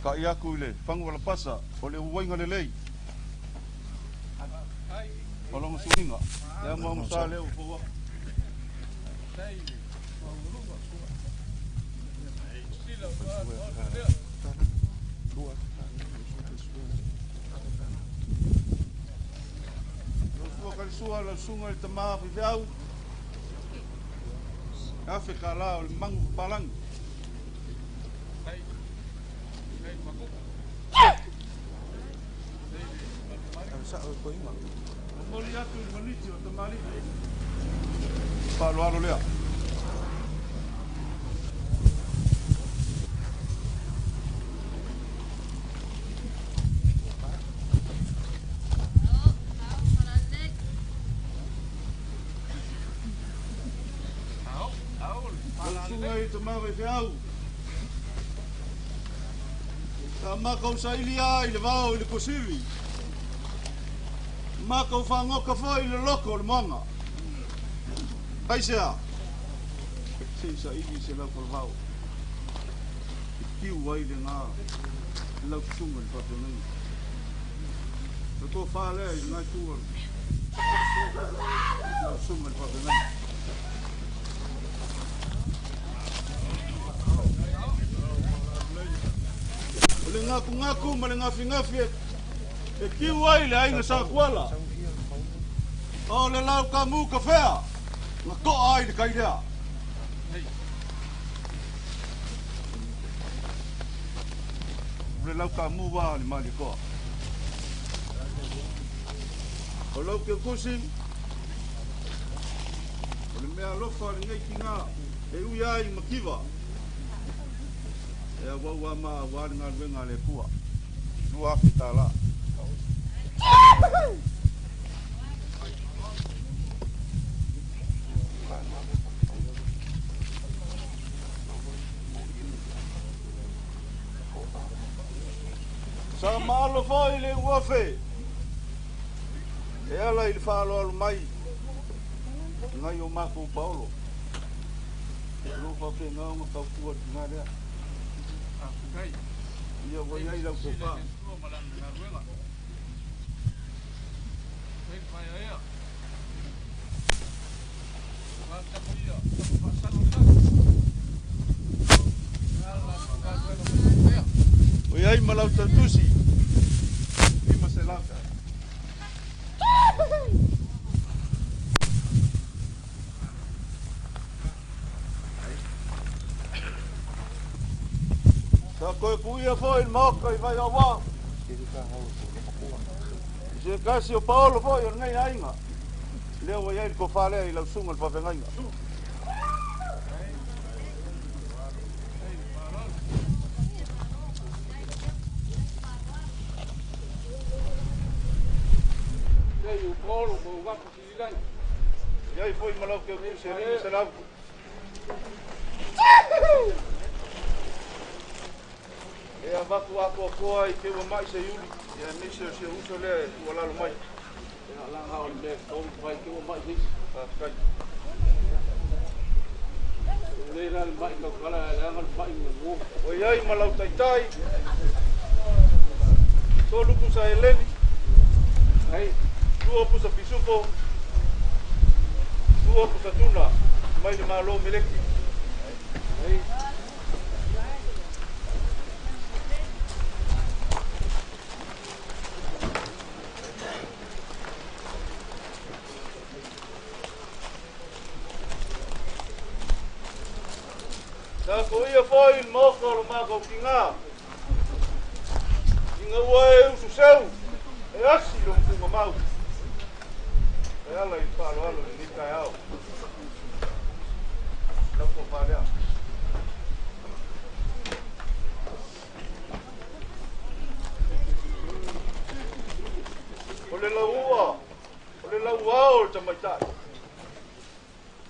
Ka i aku i le, whangu wala pasa, o le uwainga le lei. Malonga suinga, lea maunga sa leo fua. Lua karisua la sunga le tamaa whiwhiau. Afe ka la o le mangu palangi. Moli atu i maniti o tamari. Palo alo lea. Sungai tamari whiau. Ta makau sa ilia i le vau i le kosiri. Makau whangoka fo i le loko le moanga. Paisea. Se sa ili se lau kwa vau. I kiu wai le ngā lau sunga le whawhengai. Sa tō whālea i ngai tua lau sunga le whawhengai. Le ngaku ma le ngafi e kiu ai le ainga sa kuala. O le lau ka mu ka whea. Nga ko ai le kaidea. Le lau ka mu wa le mali koa. O lau ke kusi. O le mea lofa le ngai ki ngā. E ui ai makiwa. E a wau ama wāri ngā ruenga le kua. Lua ki tā la. Sa maalo foi le uafe. E ala i le whaalo alu mai. Ngai o mako Paulo. Lo whape ngā unga kau kua ki ngā rea. Ia wai ai lau kopa. Wai ai malau tantusi. Ima se laka. Sa koe puia foi moka I vai awa. Se kasi o Paolo foi o ngai ainga. Leo wai ai ko whalea I lau sunga le whawhengainga. Lei o Paolo ko wako sililang. Iai foi malau ke o se lau. E a waku ako koa I kewa mai se yuli. E a nise o se uso lea e tua lalo mai. E a langa o le tau kai kewa mai nisi. Kai. Le lalo mai kau kala e langa mai ngā mua. O iai malau taitai. So lupu sa Eleni. Hai. Tua pusa pisupo. Tua pusa tuna. Mai le malo meleki. Hai. Sa ko ia foi il moko lo mako ki ngā. I ngā ua e usu seu. E asi lo mpunga mau. E ala I palo alo ni kai au. Lo po palea. Ole la ua o te maitai.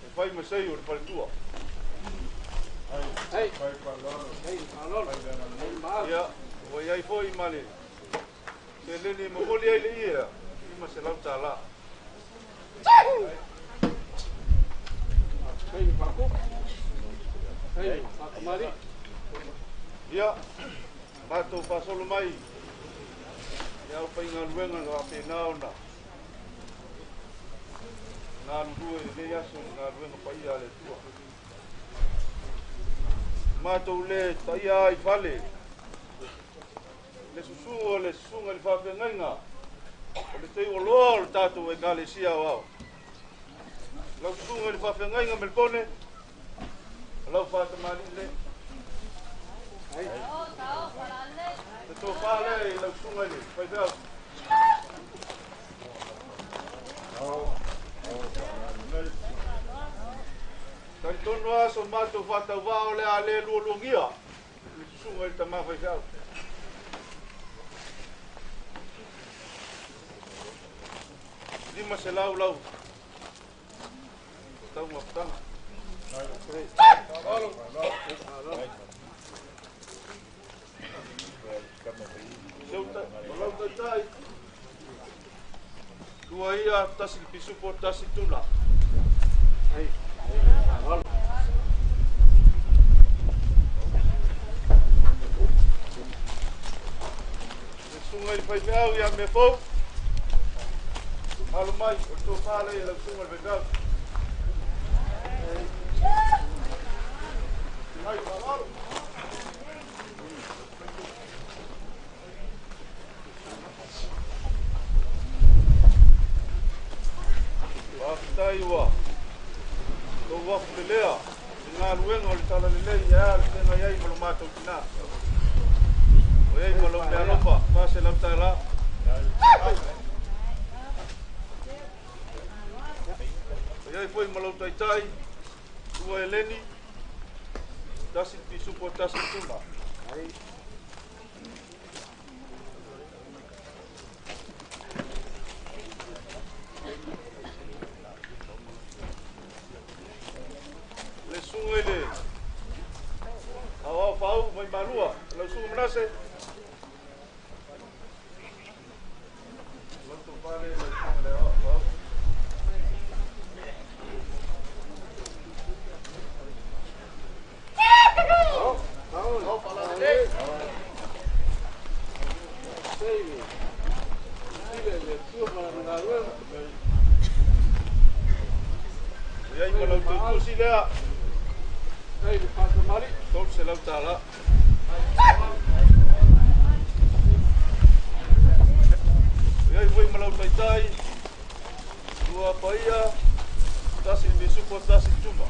E fai masei o le palitua. Hey, alolo. Ia, o iai foi male. Se leni mamoli ai le ia, ima se lau tala. Hey, paku. Hey, pakumari. Ia, mato pasolo mai. Ia upai ngā luenga ngā pēnā ona. Ngā lurue le aso ngā luenga pai a le tua. Mato le taia ai vale. Le susu le sunga le whawhengainga. O le tei o loa o le tātou e ngāle sia o au. Lau sunga le whawhengainga Melbourne. Lau whātamani le. Te tō whāle lau sunga le. Pai vēl. Kai tono aso mātou whātau wāo le a le luolungia. Le sunga le tamā pai vēl. Lima se lau. Tau maputanga. Lau tai. Tua ia tasi pisupo tasi tuna. Sungai pai vēl ia me fou. Halo mai, o tō whāle e lau sunga le vekau. Hai, whālaro. Wākitai ua. Tō wafu le lea. Ngā luenga o le tala le lei ea le tenga iai malo mātou tina. O iai malo mea lopa, pāse lau tai la. Iai foi malau taitai, ua Eleni, tasi pisupo tasi tuna. Le sunga ele, au pau mai malua, lau sunga manase. Lau pare le sunga le au pau. Iai malau tu si lea. Hey, pakumari. Tau se lau tala. Iai foi malau taitai. Tua paia. Tasi bisupo tasi tuma.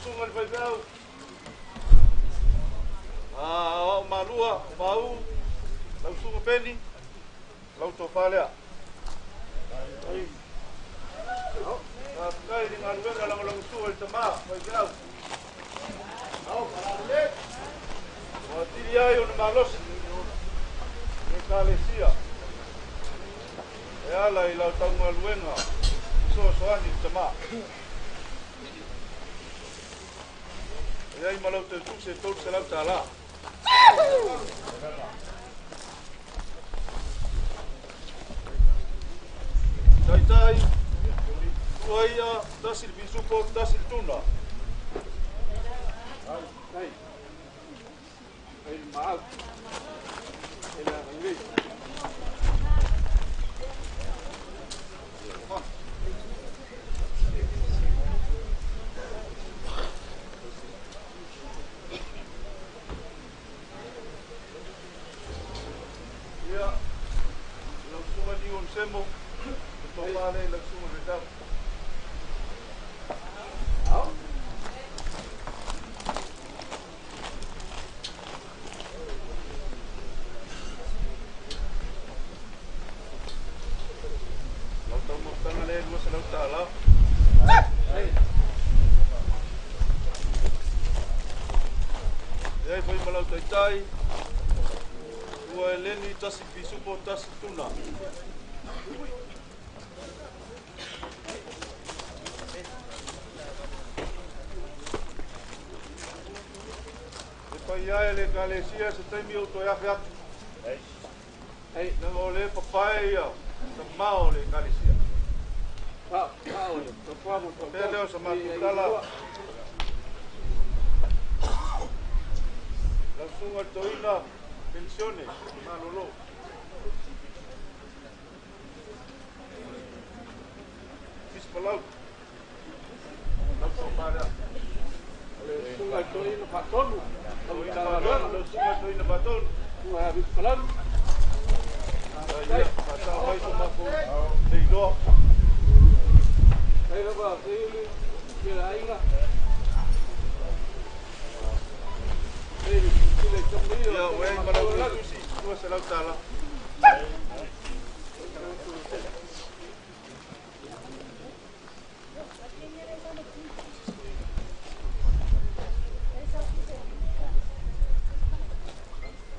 Sunga le paipau. O malua, mau, lau sunga peni, lau tō whālea. Kai ni ngā ruenga langa lau sua i tamā, paipau. O tiri ai o na malosi, e kālesia. E ala I lau tau ngā ruenga, soani i tamā. Iai malau te tu se tau se lau tāla. Tai, tuaia, tasil bisupo, tasil tuna. Hey. Hey, maal. Hey, la rangui. Semo, tōpāne la sunga me tau. tala. Ei foi malau tai. Ua eleni tasi pisupo tasi tuna. Pai ai le kalesia se taimi o to ia fiat. Ei, nang ole papai ia. Sa mau le kalesia. Mau le. To pamo to. Leo sa matutala. La sunga toina pensione malolo. Fis palau. La somara. Le sunga toina patonu. Lo sunga toina patonu. Ua fis palau. Ai, pata vai soma ko. Dei do. Ai ba, sei que ainda. Ya, wei malau tusi, tua selau tala.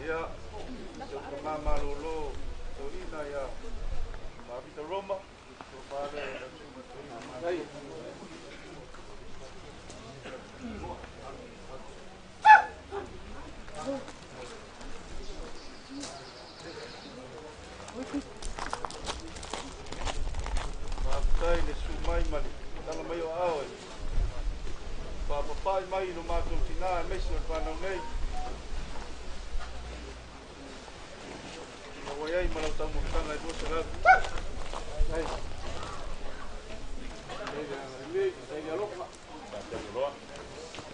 Ya, mama lolo, toina ya, mabita Roma, topale, ai. Matai le sumai mali, tala mai o aoi. Papai mai no matou tina mesi o panau nei. Wayai malau tamu tanga dua selat. Hai. Saya lok mak.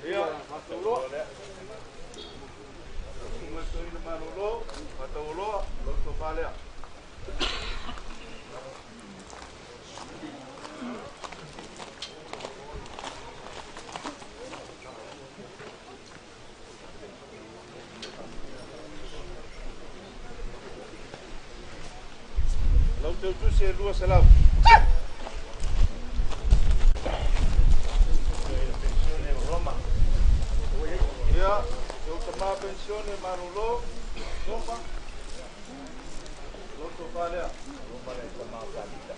Iya, matolo. Matolo ini manolo, matolo, lok pale. Teu tu se lua selau. Pensione Roma. Ya, eu tomar pensione Marulo, Roma. Loto vale. Roma le tomar salita.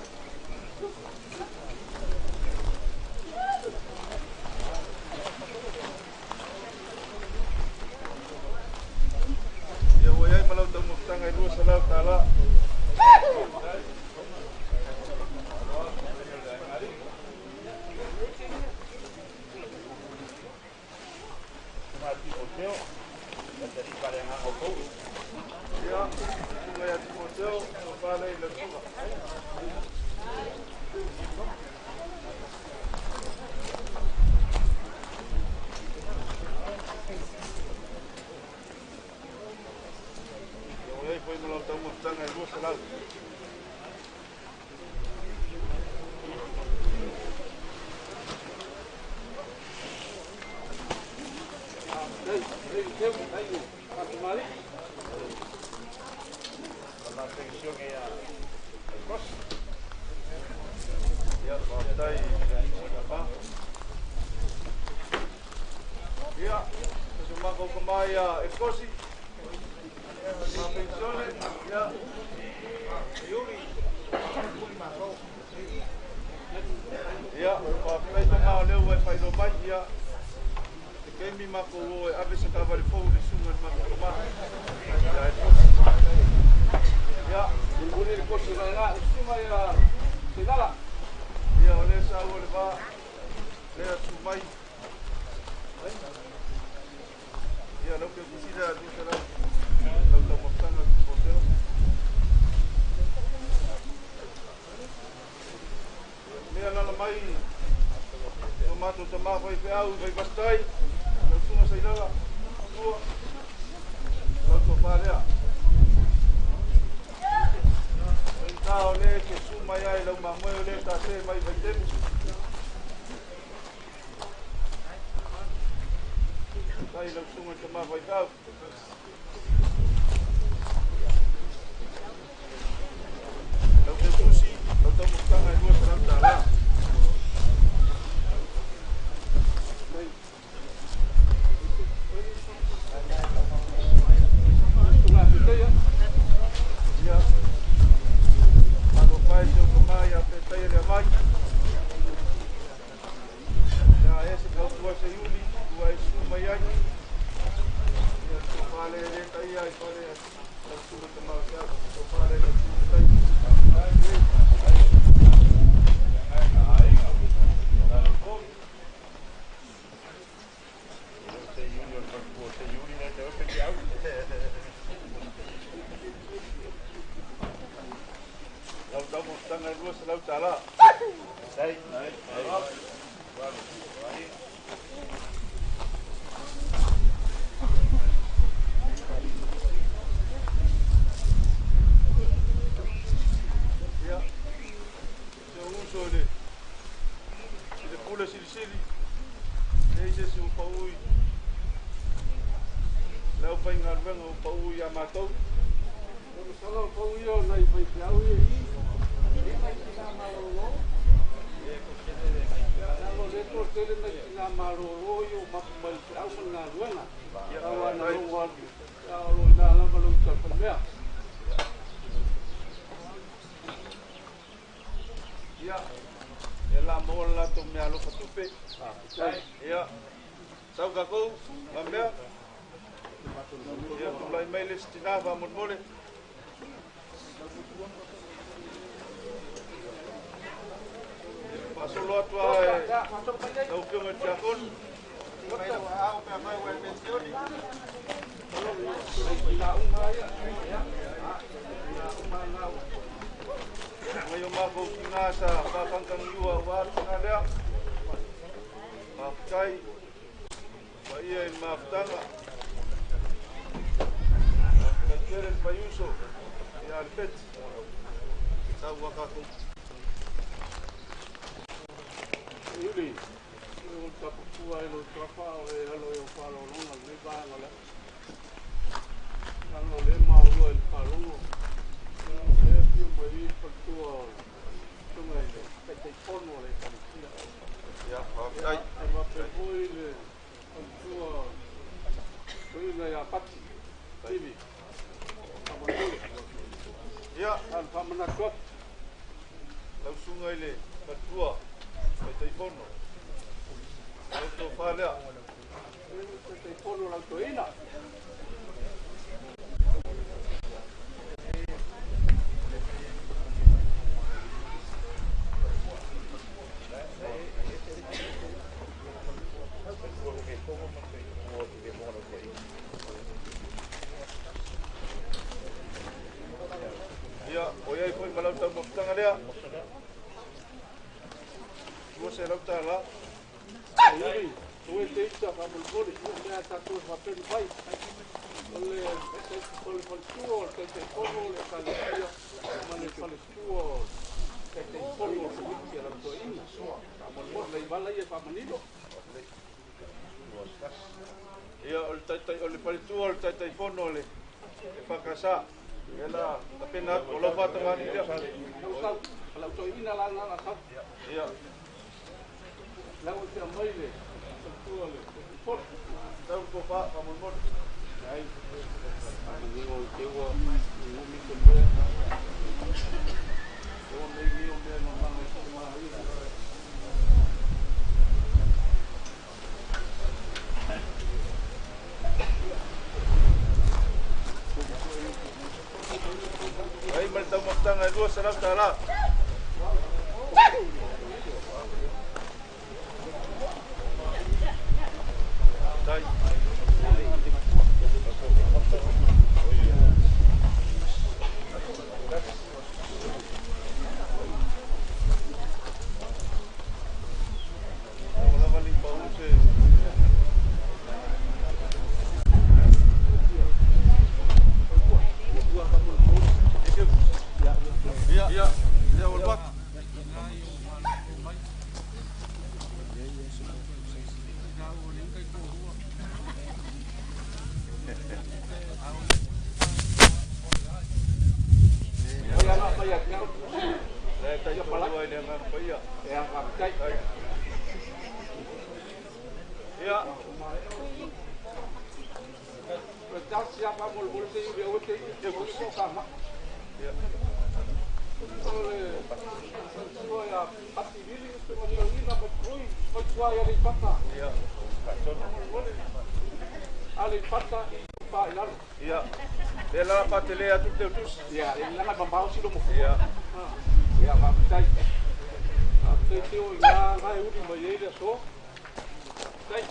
Ya, wayai malau tamu tanga lua selau tala. tanga lua se lau tala. Dai. Ya. Jangan sore. Kita pula sili-sili. Ese se paui. Lau pai ngarwenga o paui a matou. O sala paui o nai pai fiau i. E mai tina marolo. Lau leto tele mai tina marolo i o makumai fiau ma ngarwenga. Lau ana longa. Lau lo ina lama lo tapamea. Ya. Ela mola to me alo fatupe. Ya. Sau kako, mamea. Ya tulai mailes tinava monmole. Pasolo atua au que me chacon. Au pe mai o pensioni. Ngayon mako kinasa kakangkang yuwa war ngalea. Mafkai. Bahia en maftanga. Keren payuso. Ya alpet. Sa wakako. Yuli. Yo tapua ilo trafa o elo yo falo longa le ba ngala. Ngalo le ma lo el palo. Eu morri por tua ele tem forno le cancia. Ya, ok. Ma per voi le tua tu ya pati. TV. Ya, al famana kot. Lau sungai le tua tem forno. Auto falha. Tem forno la toina. Ya, hoy hay fue malau tau mostang alea. Dua se lau tala. Yuri, tu te ita famul bori, tu me ata tu papel bai. Ole, ole tuo, te como le calcio, mane tuo. Te como se dice la toina. Famul bori le bala ye famanilo. Ya, ole tuo, ole fono le. E fakasa. Ela tapena ola fata ngani dia. Kalau to ina la na sa. Iya. Lau te maile. Tuo le. Por. Tau ko fa kamon mod. Ai. Ani ngo tewa ngo mi ko le. O me mi o me no ma ko ma ai. Ay, maltang-maltang ay luwas sarap tala. Tay. Wala maling paus eh. Ya, ya volvat. Ya. Siapa mau boleh dia oke dia kok sama. Ya. Oleh ya pasti diri itu mengalina berkui berkuaya di pata. Iya. Ali pata pak ilan. Iya. Dia lah pata le atu terus. Iya, ilan apa bau sih lu. Iya. Ya pak cai. Apa itu ya ngai udi mai dia so. Cai.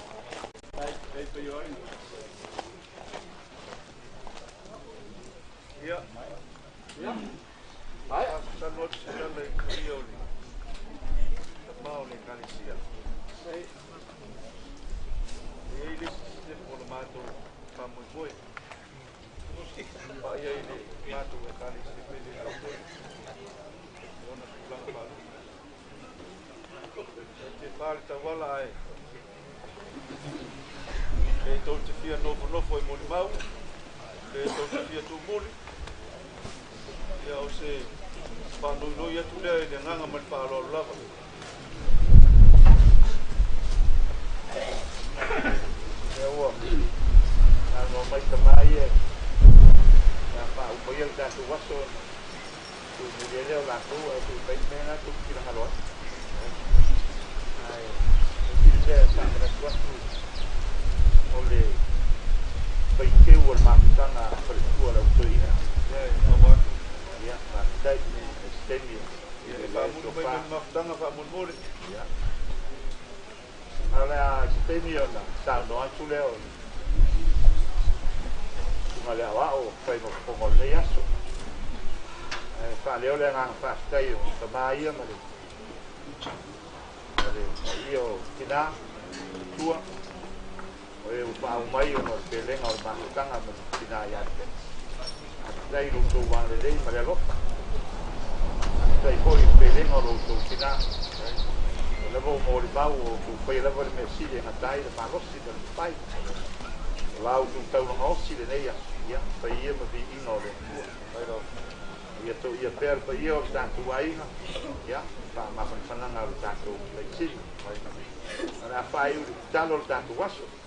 Cai itu yo ini. Iya. Ya. Baik, sangat le kuia o le tapao le kalisia. Ei le se po le mātou whamoikoe. Pai ai le mātou e kalisia pele au koe. Ona tulanga pālu. Te pāle tawala ai. E tau te fia nofo e moni mau. E tau te fia tu moni. Ia o se whanui atu lea e le nganga mani whaaloa lava. Ia ua, anō mai ka mai e, ia whaumai au tātou waso, tu muri leo lātou, e tu pai mena tu kira haloa. Ai, e kiri lea tāmara tuatu, o le pai keu o le mākutanga wharekua lau toina. Ia, awatu. Ya, dai extend ya. Ya, mafutanga fa munmuri. Ya. Ala extend ya na sa no atu leo. Ngale awa o fai no pongo le yaso. Fa leo le ngang fa stai o sa mai ya male. Ale io kina tua. O pa o mai o no pelenga o mafutanga mo kina ya. Dai lo so wa le dei ma lo. Dai poi pele no lo so kina. Le vo mo ri ba o ku pe le vo me si le na dai ma lo si del pai. La o tu tau no si le nei ya pa ia ma vi ino le. Ai lo. Ia to ia per pa ia o sta tu ai na. Ya, pa ma fa na na sta tu le si. Ana fai u talo sta tu waso.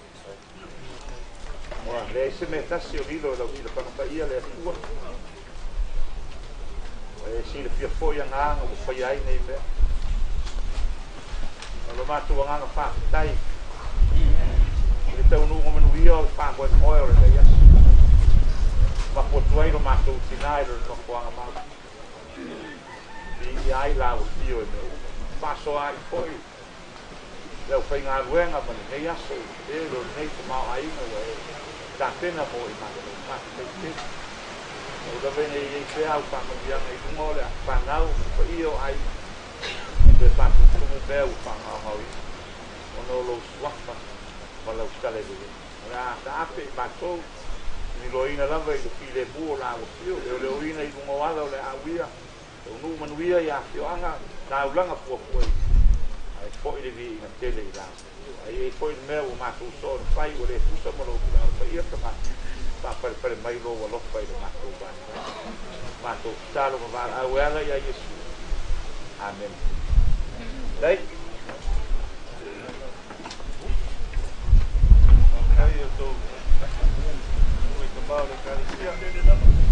Ora, le se metasi o vilo da uscita quando fa ia le tua. Si le fia foi nga o fai ai nei me. Lo matu nga fa tai. Le tau no mo ia o fa ko mo o le ia. Ma po tuai lo matu tinai lo no ko nga ma. Di ai la o tio e me. Paso ai foi. Le fai nga ruenga ma nei aso. E lo nei ma ai no da pena poi ma o da bene i se au pa mo dia nei mole pa nau io ai per fatto come beu pa ma o no lo swappa ma lo scale di la tape ma so ni lo ina la ve file bu la o io e lo ina i mo wala le awia o no manuia ya fioanga da ulanga fu poi ai poi le vi na tele la ai poi meu ma tu so fai o le tu so mo lo pa ia ka pa per mai lo lo fai lo ma tu talo ma va a ela ya Yesu amen dai ai eu tô muito mal de carecia dele não.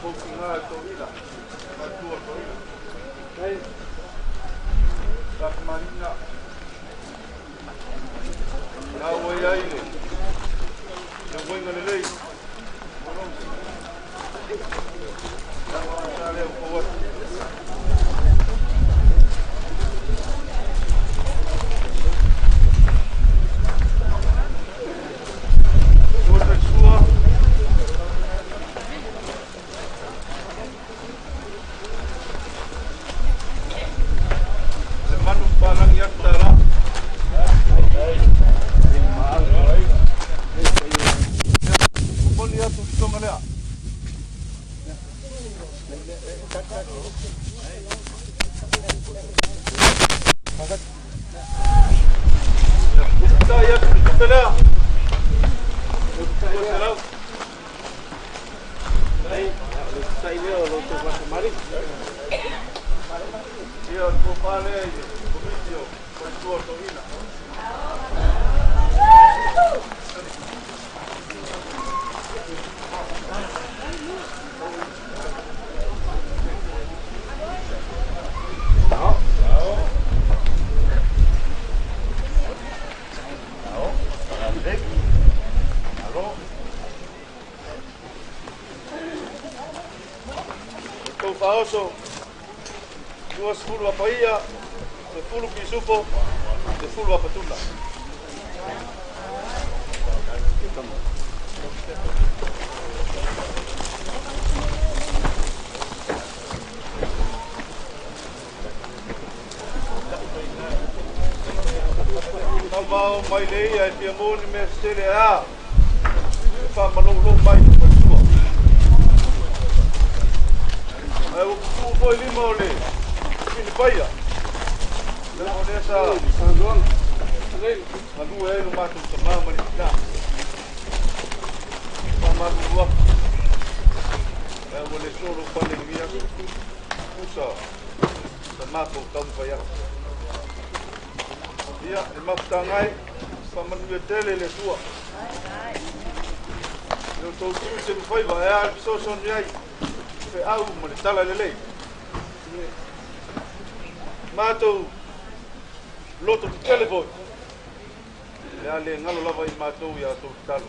Pokinga toila. Matua toila. Hey. Marina. Na wayaile. Ya wenga lelei. Sale forward. Paoso, 2 a Paia, de fulu Kisupo, de fulu a Patula. Mau mai lei ai te moni me sele a. Fa malolo mai pa tua. Ai o tu foi lima ole. Fini paia. Não nessa São João. Mas não é no mato de mama ni tá. Mas o é o le solo pandemia. Usa. Sama ko tau paia. Ia, e mafutangai, whamanua tele le tua. Leo tau tū se mwhaiva, e a so niai, pe au ma le tala le lei. Mātou, loto ki telefoi. Le a le ngalo lava i mātou i a tau talo.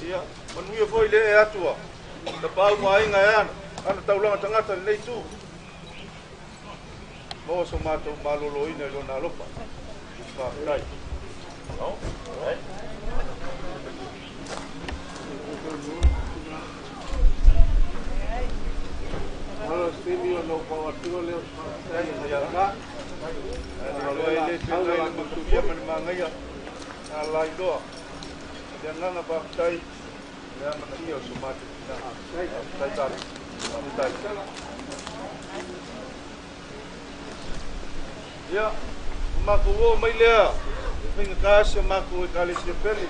Ia, manuia foi le e atua. Ta pau ma inga e ana taulanga tangata le nei tū. Mo so mato malolo ina lo na lopa. Ka dai. No? Right. Alo stimio no pa atuo le ai ya ka. Alo ele te dai mo tu via man mangaya. Ala ido. Ya ngana pa dai. Ya man tio so mato. Dai dai. Dai. Ya, mako wo mai lea. Minga kasi mako e kalesia peli.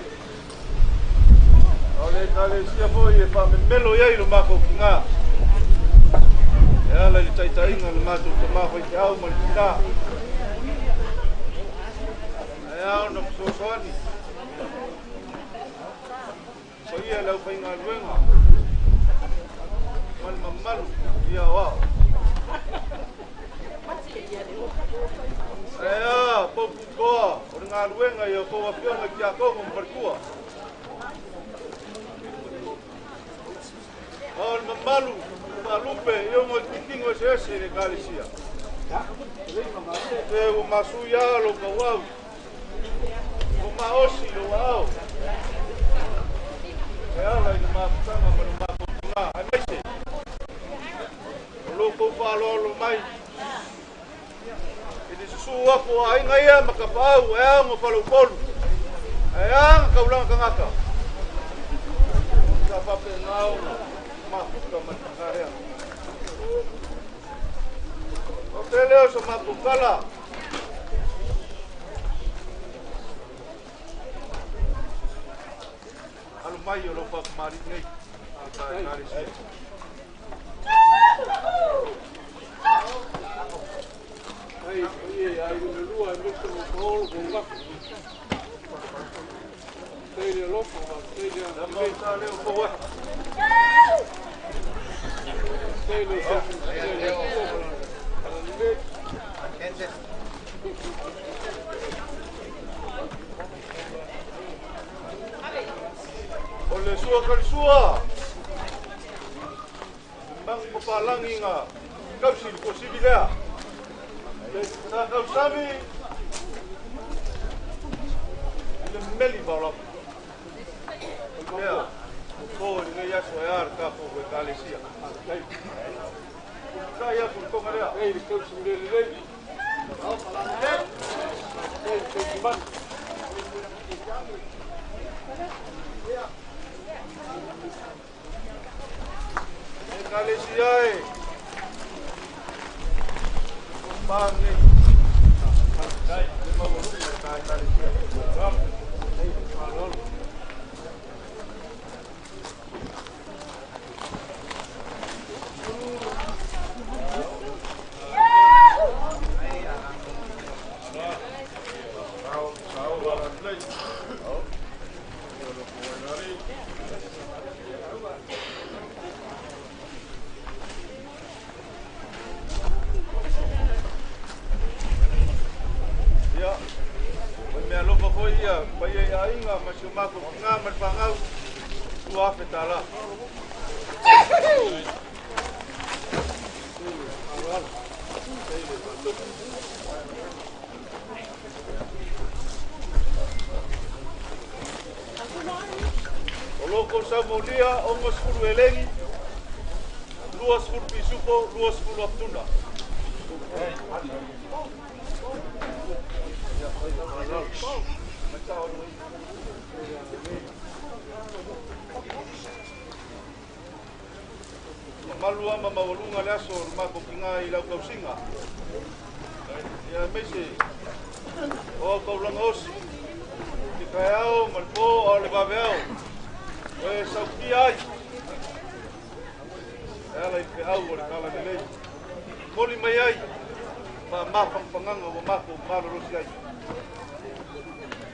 Ole kalesia foi e pa melo ia ilo mako kinga. Ya la li tai inga le mato te mako i te au mani kita. Ya ono so soani. So ia lau pa inga luenga. Man mamalu ia wa. Ea, popu koa, o ngā ruenga i o koa whionga ki a kongo mparkua. Aon mamalu, malupe, i o ngoi kitingo se ese ne kālesia. Te o masu ia lo ka wau, o maosi lo wau. E ala i na maputanga manu maputunga, ai maise. O loko whalolo mai. Sua ko ai ngai makapau e ngo palu polu e ang kaulang kangaka sa pape ngau ma ka matare o tele so mapukala alu mai lo pa mari nei ai ai no lua no so polo bonga. Sei lo fa, sei da mai tale o po. Ole sua kali sua. Mang papalangi nga kau si ko si bila. Sa kau sami. Le meli bala. Ya. Ko ni ya soyar ka ko kali sia. Kaya pun ko ngara. Ei kau si bila le. Kali siai, bangi, kali lima puluh kali siai, malol. Mako nga malpangau tua petala. Oloko sa molia ongos kuru elengi, luas kuru pisupo, luas kuru aptunda. Malua mama walunga laso mako kinga ila kau singa. Ya mese. O kau langos. Dikayao malpo o le babeao. E sauki ai. Ela ipe au o le kala nilei. Moli mai ai. Ma mafang panganga o mako malo rosi ai.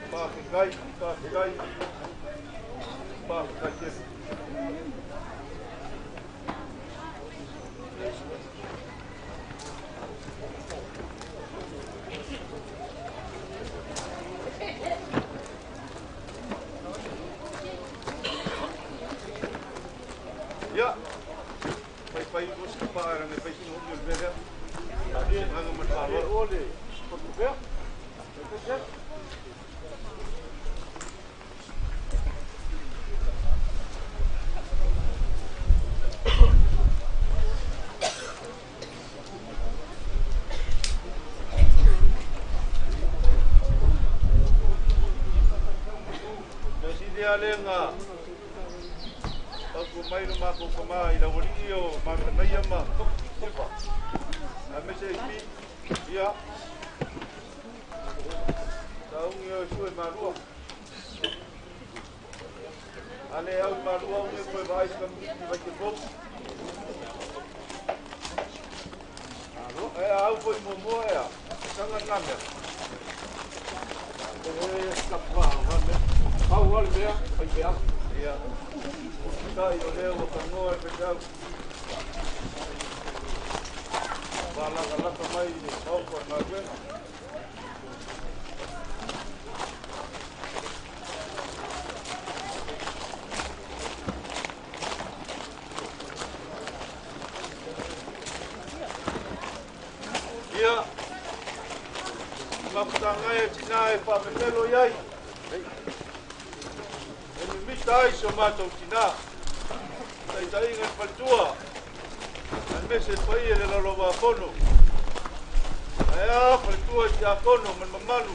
Pa kikai. Pa kikai. Ya, pai bos para ne pai sino yo bega. Adi nang matalo ole. Portugal. Alenga aku mai rumah aku kemai dah bolio makan ayam mah apa amese ipi ya tahu yo suai malu ale au malu au ni koi vais kami bagi bos alo au koi momo ya sangat ngambil kapwa awal dia payah ya kai oleh wakano pekau bala kamai ni kau pernah kan ya maputangai tinai pamelo yai tai somato tina tai ngal paltua al mese pai le la loba kono aya paltua ya kono man mamalu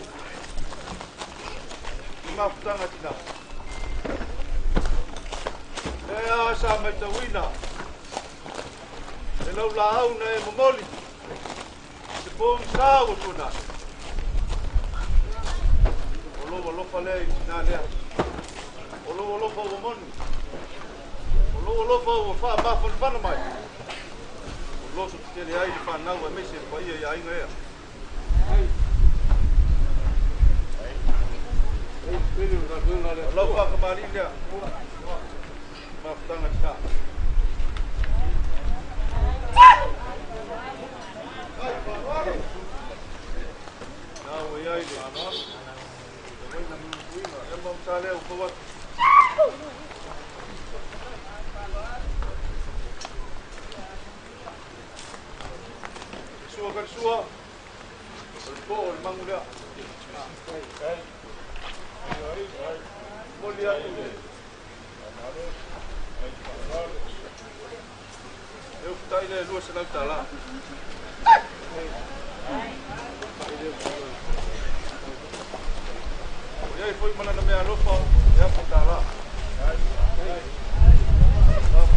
ma futanga tina aya sa mai tawina e la au na e momoli se pom sa o tuna lo pale tina le Olo fa o mon. Olo fa o fa ma fa mai. Olo so te le ai fa na o mese pa ia ai ngai. Ai. Ai, pelo na dona le. Lo fa ka mari le. Mafutanga tina. Now we are in Sua kan sua. Bol mangulia. Molia tu. Eu tá ile luas na tala. E aí foi mana na minha lupa, é a tala. Ah,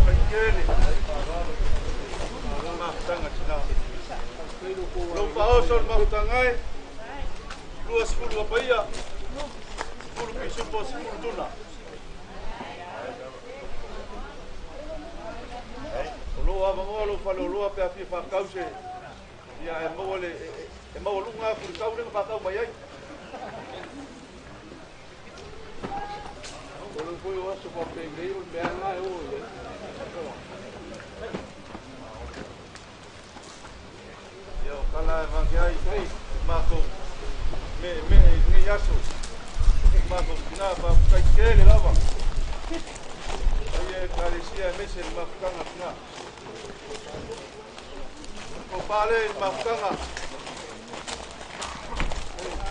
pequeno. Mafutanga tina. Lupa osol mafutangai. Luas sepuluh apa iya? 10 pisu pos 10 tuna. Loa mangolo falo loa pe afi fa kause. Ya e mo lunga ku kau ring fa kau mai ai. Olo foi o aso pa peguei o berna e o. Yo kala vangai kai mako me yaso. Mako na pa kai kele lava. Aí parecia mesmo mafutanga na. O pale mafutanga.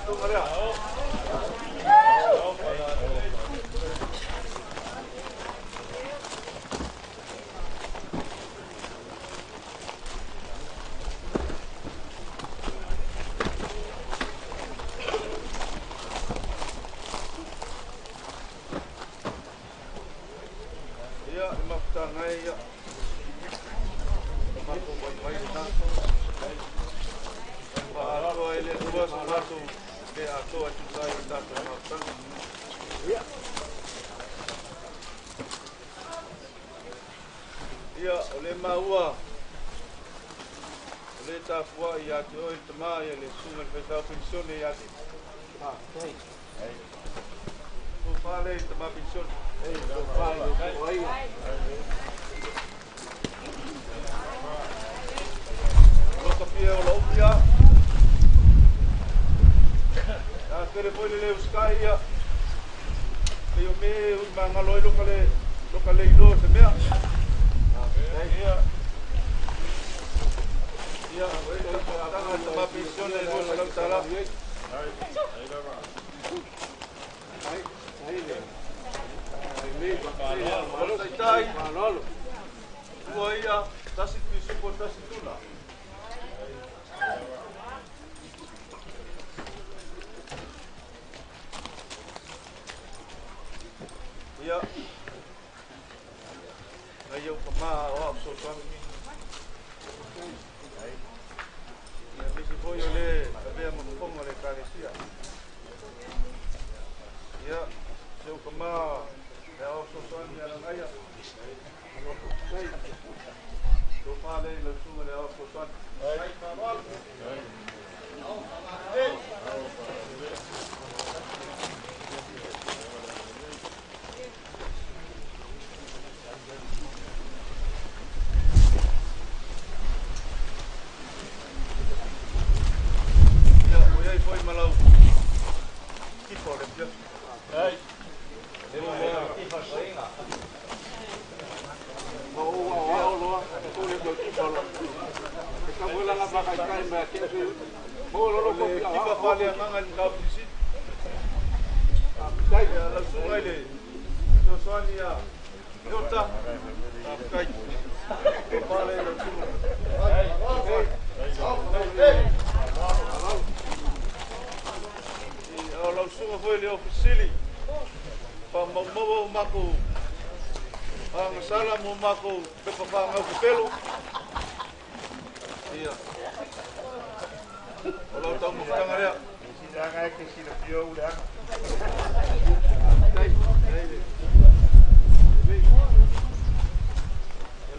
Tu maria. Ia ole maua ole tafua ia te oi te mai le sunga pe tau pensione ia ti ai o fale te ma pensione o fale o ai o kapia o lopia a kere foi le uskai ia pe o me o mangalo lokale ilo se mea. Ia, tanga tama pensione no salam tala. Tai. Tua ia, tasi pisu po tasi tuna. Ia. Ayo kama o so swami. Ya bisi pollo le habíamos pongo le carecía. Ya yo kama ya o so swami ya ngaya. Lo pale lo sumo le o so swami. Ai mamal. Foi malau. Que fora, já. Ai. Deu que faz aí, lá. Lo, tu le do que fora. Esta bola lá vai cair mais aqui. Bolo lo que va vale a manga de capisi. Sai, la suma ile. So sonia. Nota. Cai. Vale lo suma. Lo suma foi le ofisili. Pa mo mako. Ang sala mo mako pe pa ngau pelo. Ia. Olo tau mo tanga rea. Si danga ke si le pio ula.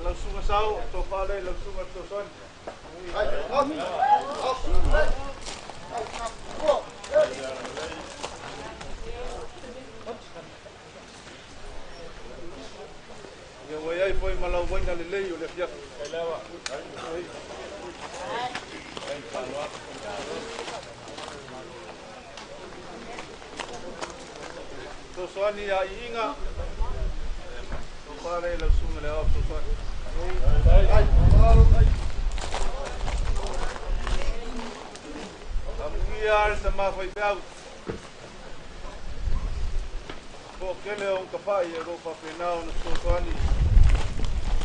Lo suma sao to pale lo suma to son. o ai foi malau vai na lei o le fia. Leva. So soani a inga. So pare la sunga le op so soani. Amuiar sa mafai pau. Kele on kapai e ro papenao na soani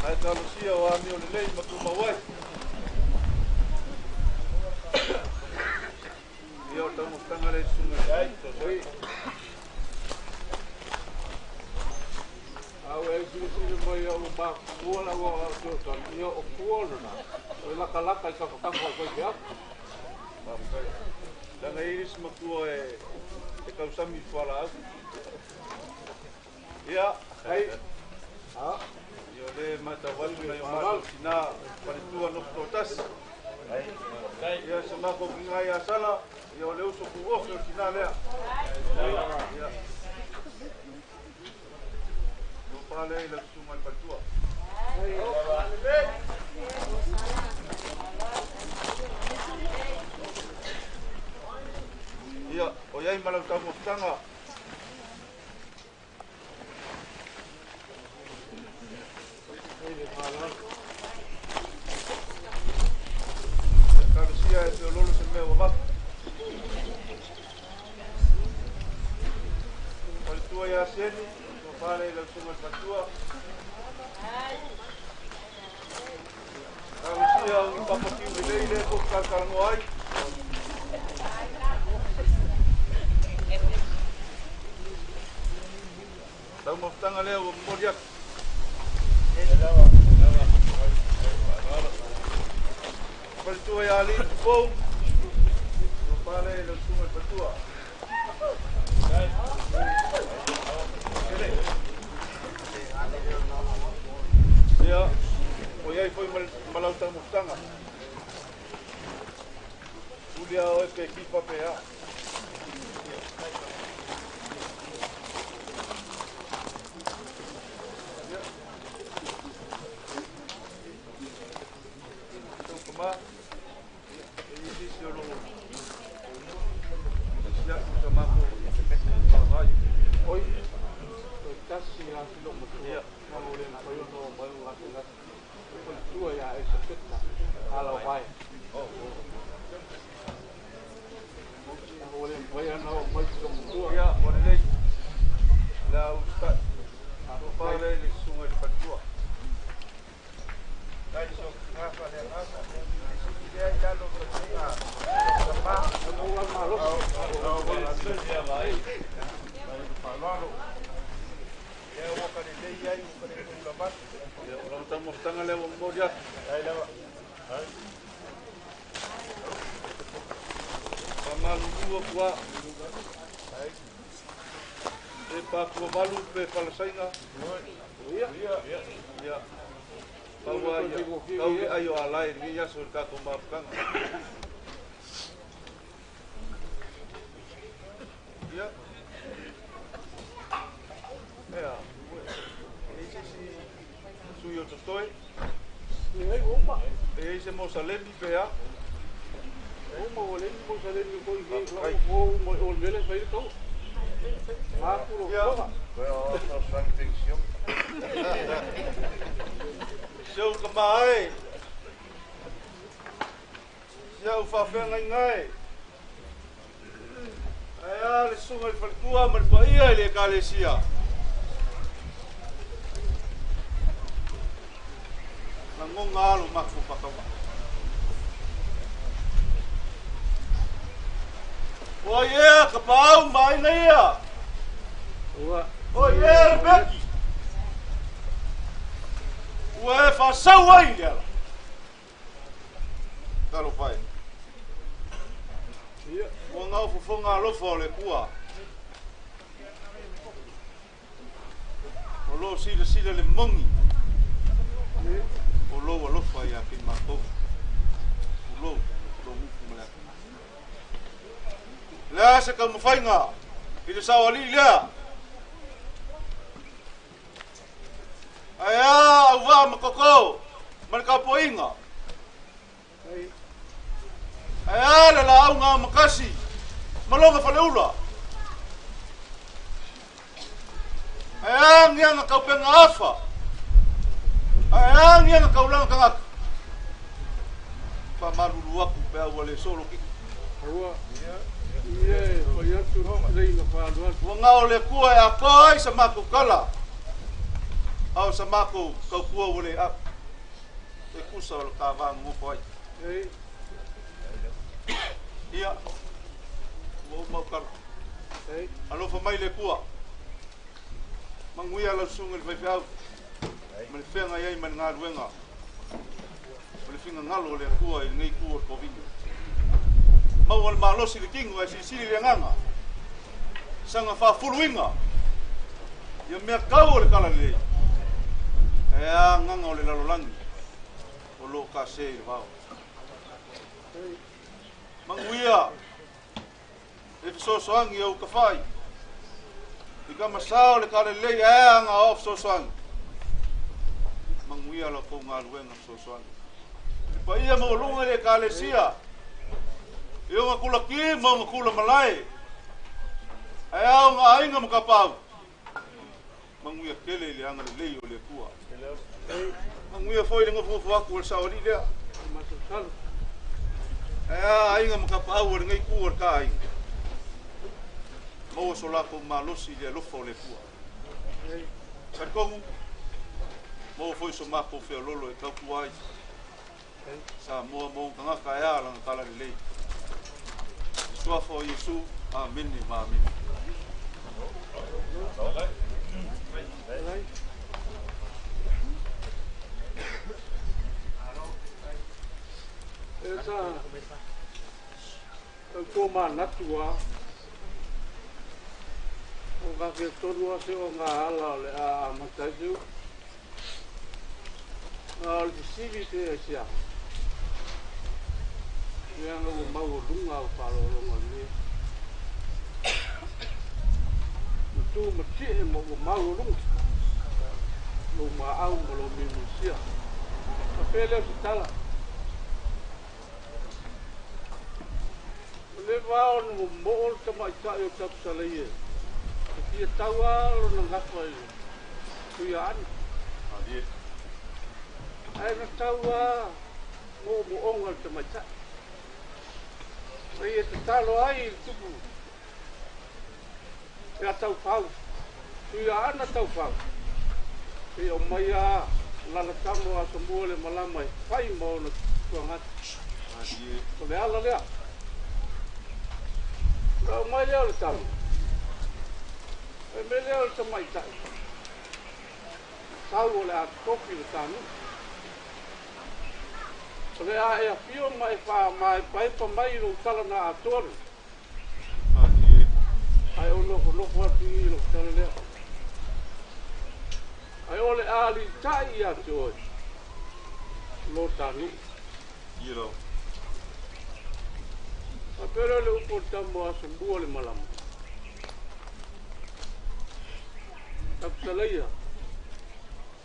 ai talusia o ami o lei makuma wai yo tamo tangale sunga ai to sei au e sulu mai o ba kuola o to yo o kuola na o la kala kai ka ka ko ya la neiris makua e kausami fala ya, hey, yo le mata wal na yo mal sina para tua no totas. Ya sama ko ngai asala yo le uso ku o sina le. Ya. No pale le suma para tua. Ya, o yai malau tamo tanga. Carusia e o lolo se meu va. Poi tu ia seni, tu fare la sua fattua. Carusia un papotinho de leite com calcano ai. Estamos tanga leo moria. Poi tu ia ali bom. Tu fare la sua fattua. Ya, poi ai foi malauta mustanga. Ulia o pe equipa PA. Ma ini solo ya sama ko oi to casi la silo mo ya mo le na yo no mo la la ko tu ya es petta ala vai mo le voy a no mo tu ya mo le la usta no pare le sumo el patua dai so rafa le rafa ya lo que tenga papá no va malo ya va ahí falalo ya vos para le ya y para la paz lo estamos tan a levo ya ahí le va mamá lu kwa ahí de pa ko balu pe para sainga ya kau ayo alai ni ya surka ko maafkan ya ya ese si suyo estoy ni bomba ese mosalemi pea bomba volen mosalemi ko o volveles vai to ah puro pero no son ficción Seu kamai. Seu fa ngai. Ai le sunga le faltua mal paia le kalesia. Nangonga lo mafu pakawa. Oye, kapau mai naia. Oye, Becky. Ué, faça o aí, ela. Calo pai. O ngau fufonga lo fole kua. O lo sila le mongi. O lo fai a kin mato. O lo mufu mala. La se ka mfainga. Ile sawa li la. Ai au wā makoko, mana ka poinga. Le la au ngā makasi, malonga whaleula. Ngia ngā kaupenga awha. Ngia ngā kaulanga kangaka. Whamaruru aku pēa wale solo kiki. Wa ngao le kua e a kai sa mako kala. Au sa mako kau kua wale a. E kusa wale ka wāngu mopo ai. Ia. Wa mau kala. Alofa mai le kua. Manguia la sunga le whaiwhau. Mane whenga iai mane ngā ruenga. Mane whinga ngalo le kua i ngei kua ko vinga. Mau wale malosi le kingu e sisiri le nganga. Sanga whafuluinga. Ia mea kau le kala le. Ea nganga o le lalolangi. O lo ka se le wao. Manguia. E te sosoangi au ka whai. I ka masao le kare lei ea ngā of sosoangi. Manguia la kou ngā ruenga sosoangi. Pa ia mo lunga le kare sia. I o ngā kula ki, mo ngā kula malai. E au ngā ainga mo ka pau. Manguia kele le anga le lei o le kua. Manguia foi le ngofu aku o le saori lea. E a ainga mo ka pau o le ngai kua ka ainga. Mo so la ko malosi le lofo le kua. Sarkongu. Mo foi so mako fe lolo e ka kuai. Sa mo kanga ka ya la kala le lei. Sua fo Yesu. Amen ni ma amen. Esa ko ma natua. O ka ke tonu ase o ngā ala le a mataju. Ngā o le sivi te e sia. Mea ngā o mau o lunga o whālolonga le. Mutu matie mo o mau o lunga. Lo ma au ma lo mimu sia. Ka pēlea si tala. Le wao no mo o tamai tai o tapsalaie. Ia taua lo na ngapa i kuia ani. Adie. Ai na taua mo onga te maita. Ai e te talo ai i tupu. Ia tau pau. Kuia ana tau pau. E o mai a lala tamo a samua le malama i whai mo na tuangati. Adie. O le ala lea. O mai lea le tamo. E me leo le tamai tai. Tau o le a topi le tanu. O le a e a pio mai wha mai paipa mai lo tala na a tore. Ai o loko atu i lo tala lea. Ai o le a li tai a te oi. Lo tanu. Iro. A pero le upo tamo a sambua le malama. Tapsalaia.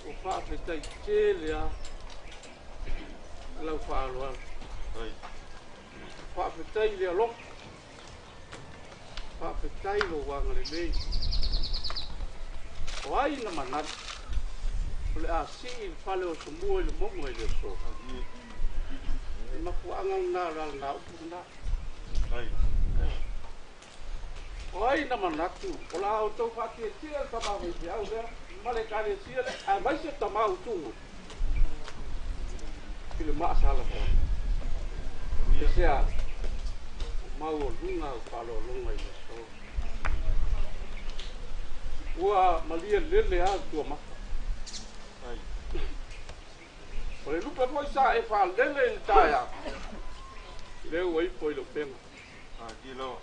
O whaafetai tēlea. Lau whaaloa. Whaafetai lea lok. Whaafetai lo wanga le mei. O ai na manat. O le a si il whale o samua i le mongo i le so. I makuanga ngā ral ngā upu ngā. O ai na manatu, o la o tau whaki e tia tamau i te au rea, male kare tia le, a mai se tamau tungu. Ki le maa sala pa. Ke sea, mau o lunga o palo lunga i le so. Ua malia lele a tua maka. O le lupa poi sa e wha lele i tae a. Leo ai poi lo penga. Ki lo.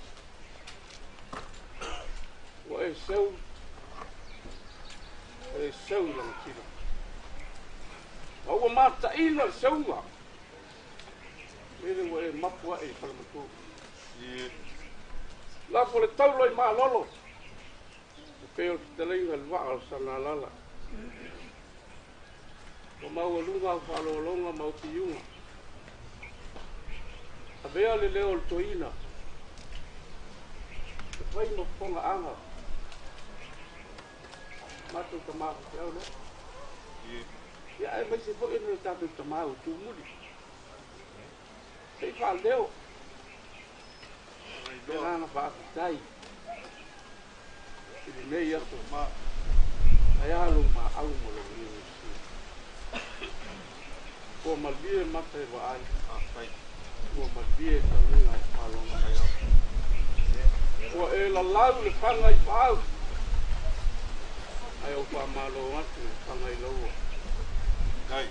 O e seu lang tira. O ua mata ina seua. Mene o e mapua e palamatu. La po le taulo i maa lolo. E peo te telenga lua al sana lala. o mau lunga whalolonga mau tiunga. A bea le leo le toina. E whai mo whonga anga. Matu ka mahu te au le. Ia e mai se fo ene tātou ta mahu tu muli. Sei wha leo. Le rana whaakitai. Ili nei ato ma. Ai alu ma au mo le wini. Kua malvie mata e wa ai. Kua malvie ta ninga e whalonga ai au. Kua e la lau le whanga i whau. Ai au wha malo atu e whanga i laua. Kai.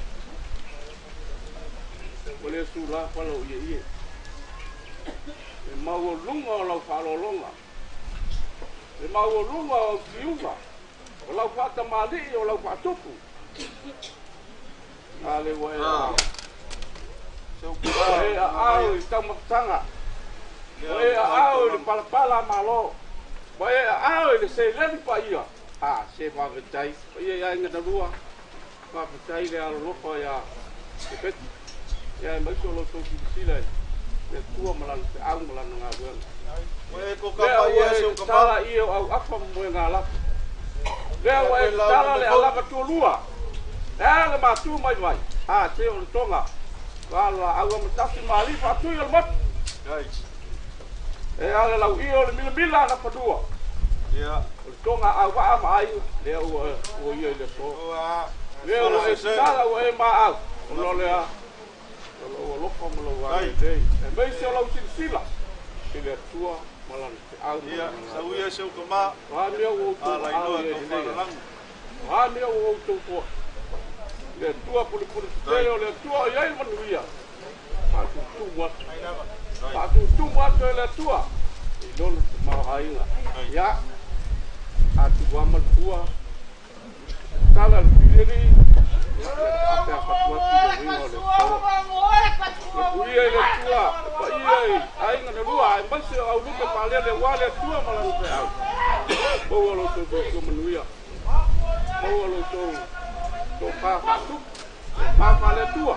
Kua le su la whalau ia ia. E mau lunga o lau whalolonga. E mau lunga o tiunga. O lau whata mali o lau whatupu. Ale wa e a au i taumatanga. Wa e a au i le palapala malo. Wa e a au i le se levi pa ia. Ah, se whawetai. Wa ia inga na rua. Whawetai le alo lofa ia. E peti. Ia e maiso lo tō ki sila e. Le tua malana, te au malana ngā buanga. Wa e ko kapa ia se o kapa. Tala ia au apa mwe ngā lapa. Lea wa e tala le alaka tua lua. Le matu mai mai. Ha, te o le tonga. Wala au amatasi mali whatu i le matu. E ale lau i o le mila mila na padua. O le tonga au waa ma ai. Lea ua o ia i le so. Lea ua e tala ua e ma au. O lo lea. O lofa mo lau ai. E mei se o lau sinsila. I le tua malana te au. Sa uia se o kama. Wa mea o tau au i e nei. Wa mea o tau tua. Le tua puli teo le tua i ai manuia. Patu tu watu le tua. I lolo te mahainga. Ia. Atu wamal tua. Tala lupiri. Ape a patua ki le wingo le tua. Le kuia i le tua. Pa iai. Ainga na lua. Ai masi au lume palea le wale tua malanu pe au. Boa lo tau manuia. Boa lo tau. Tō whāwhatu, whāwhale tua,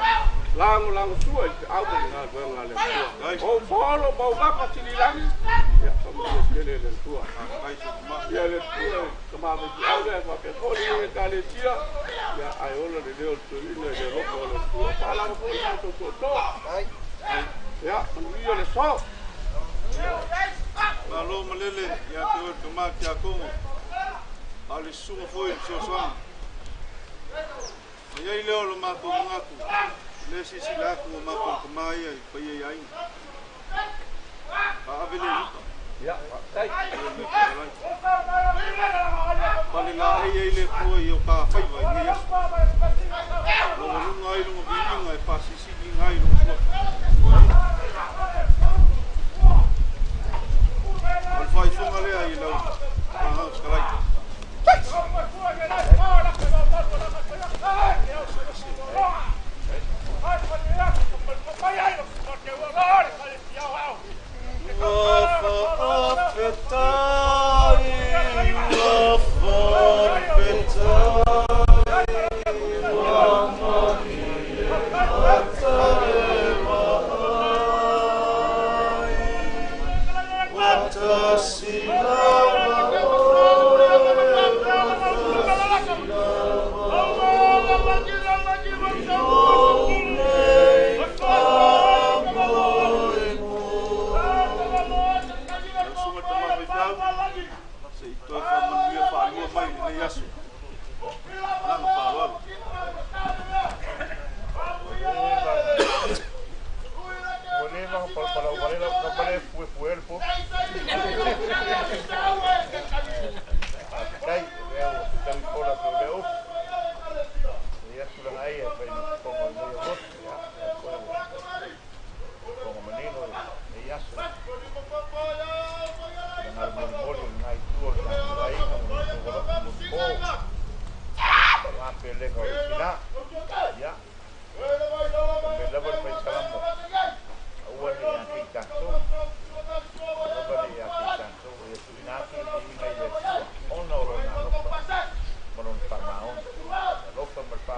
lango tua i te au mani ngā duenga le tua. O wholo, mau lapa tini langi, ia, kamua kele le tua. Ia le tua, kamama ki au lea, whape kōli e kāle tia, ia, ai ola le leo tuina i le loko le tua, whālanga pōi mātou tō tō. Ia, manuia le so. Ngā lo malele, ia te oi kamā ki a kongo, a le sunga fōi so soanga. Ia i leo lo mātou ngāku, le sisi lāku o mātou kamāia i paia i ainga. Awele luka. Ia, tai. Pale ngā eia i le kua i o kā whaiwa i ngai asu. Longa lunga ai lunga vilinga e pāsisi i ngai lunga kua. Al whai whunga lea i lau, pāngau skarai.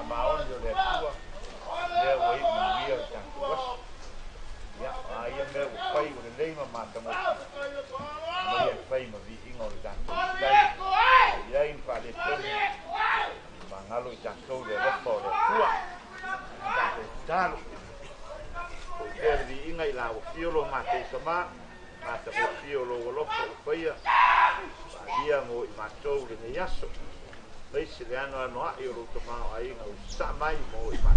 Maon yo le talo o te vi inga ila o fiolo ma te sama ma te fiolo o lo paia dia mo i ma tau le yaso mai se le ano ano ai o lo tama ai no sa mai mo i ma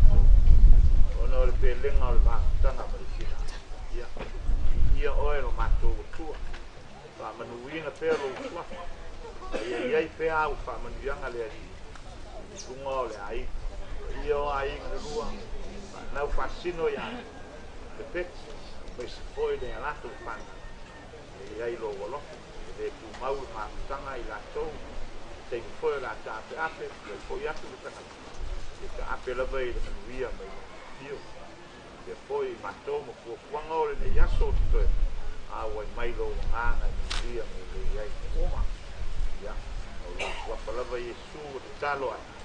ono le pelenga o le ma tanga ma le fina ia oe lo ma tau tua pa manuina pero tua ia pe au fa manuanga le ali lunga le ai io ai le lua na fascino ya le pet mas foi de lá tu pan e aí logo lo de tu mau ma tanga i la to te foi la ta ape foi ya tu tanga e ape la vai de via mai io e foi matou mo ko kwanga le ya so to a wa mai lo nganga via mai le ai oma ya o la palabra Yesu de talo ai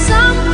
Some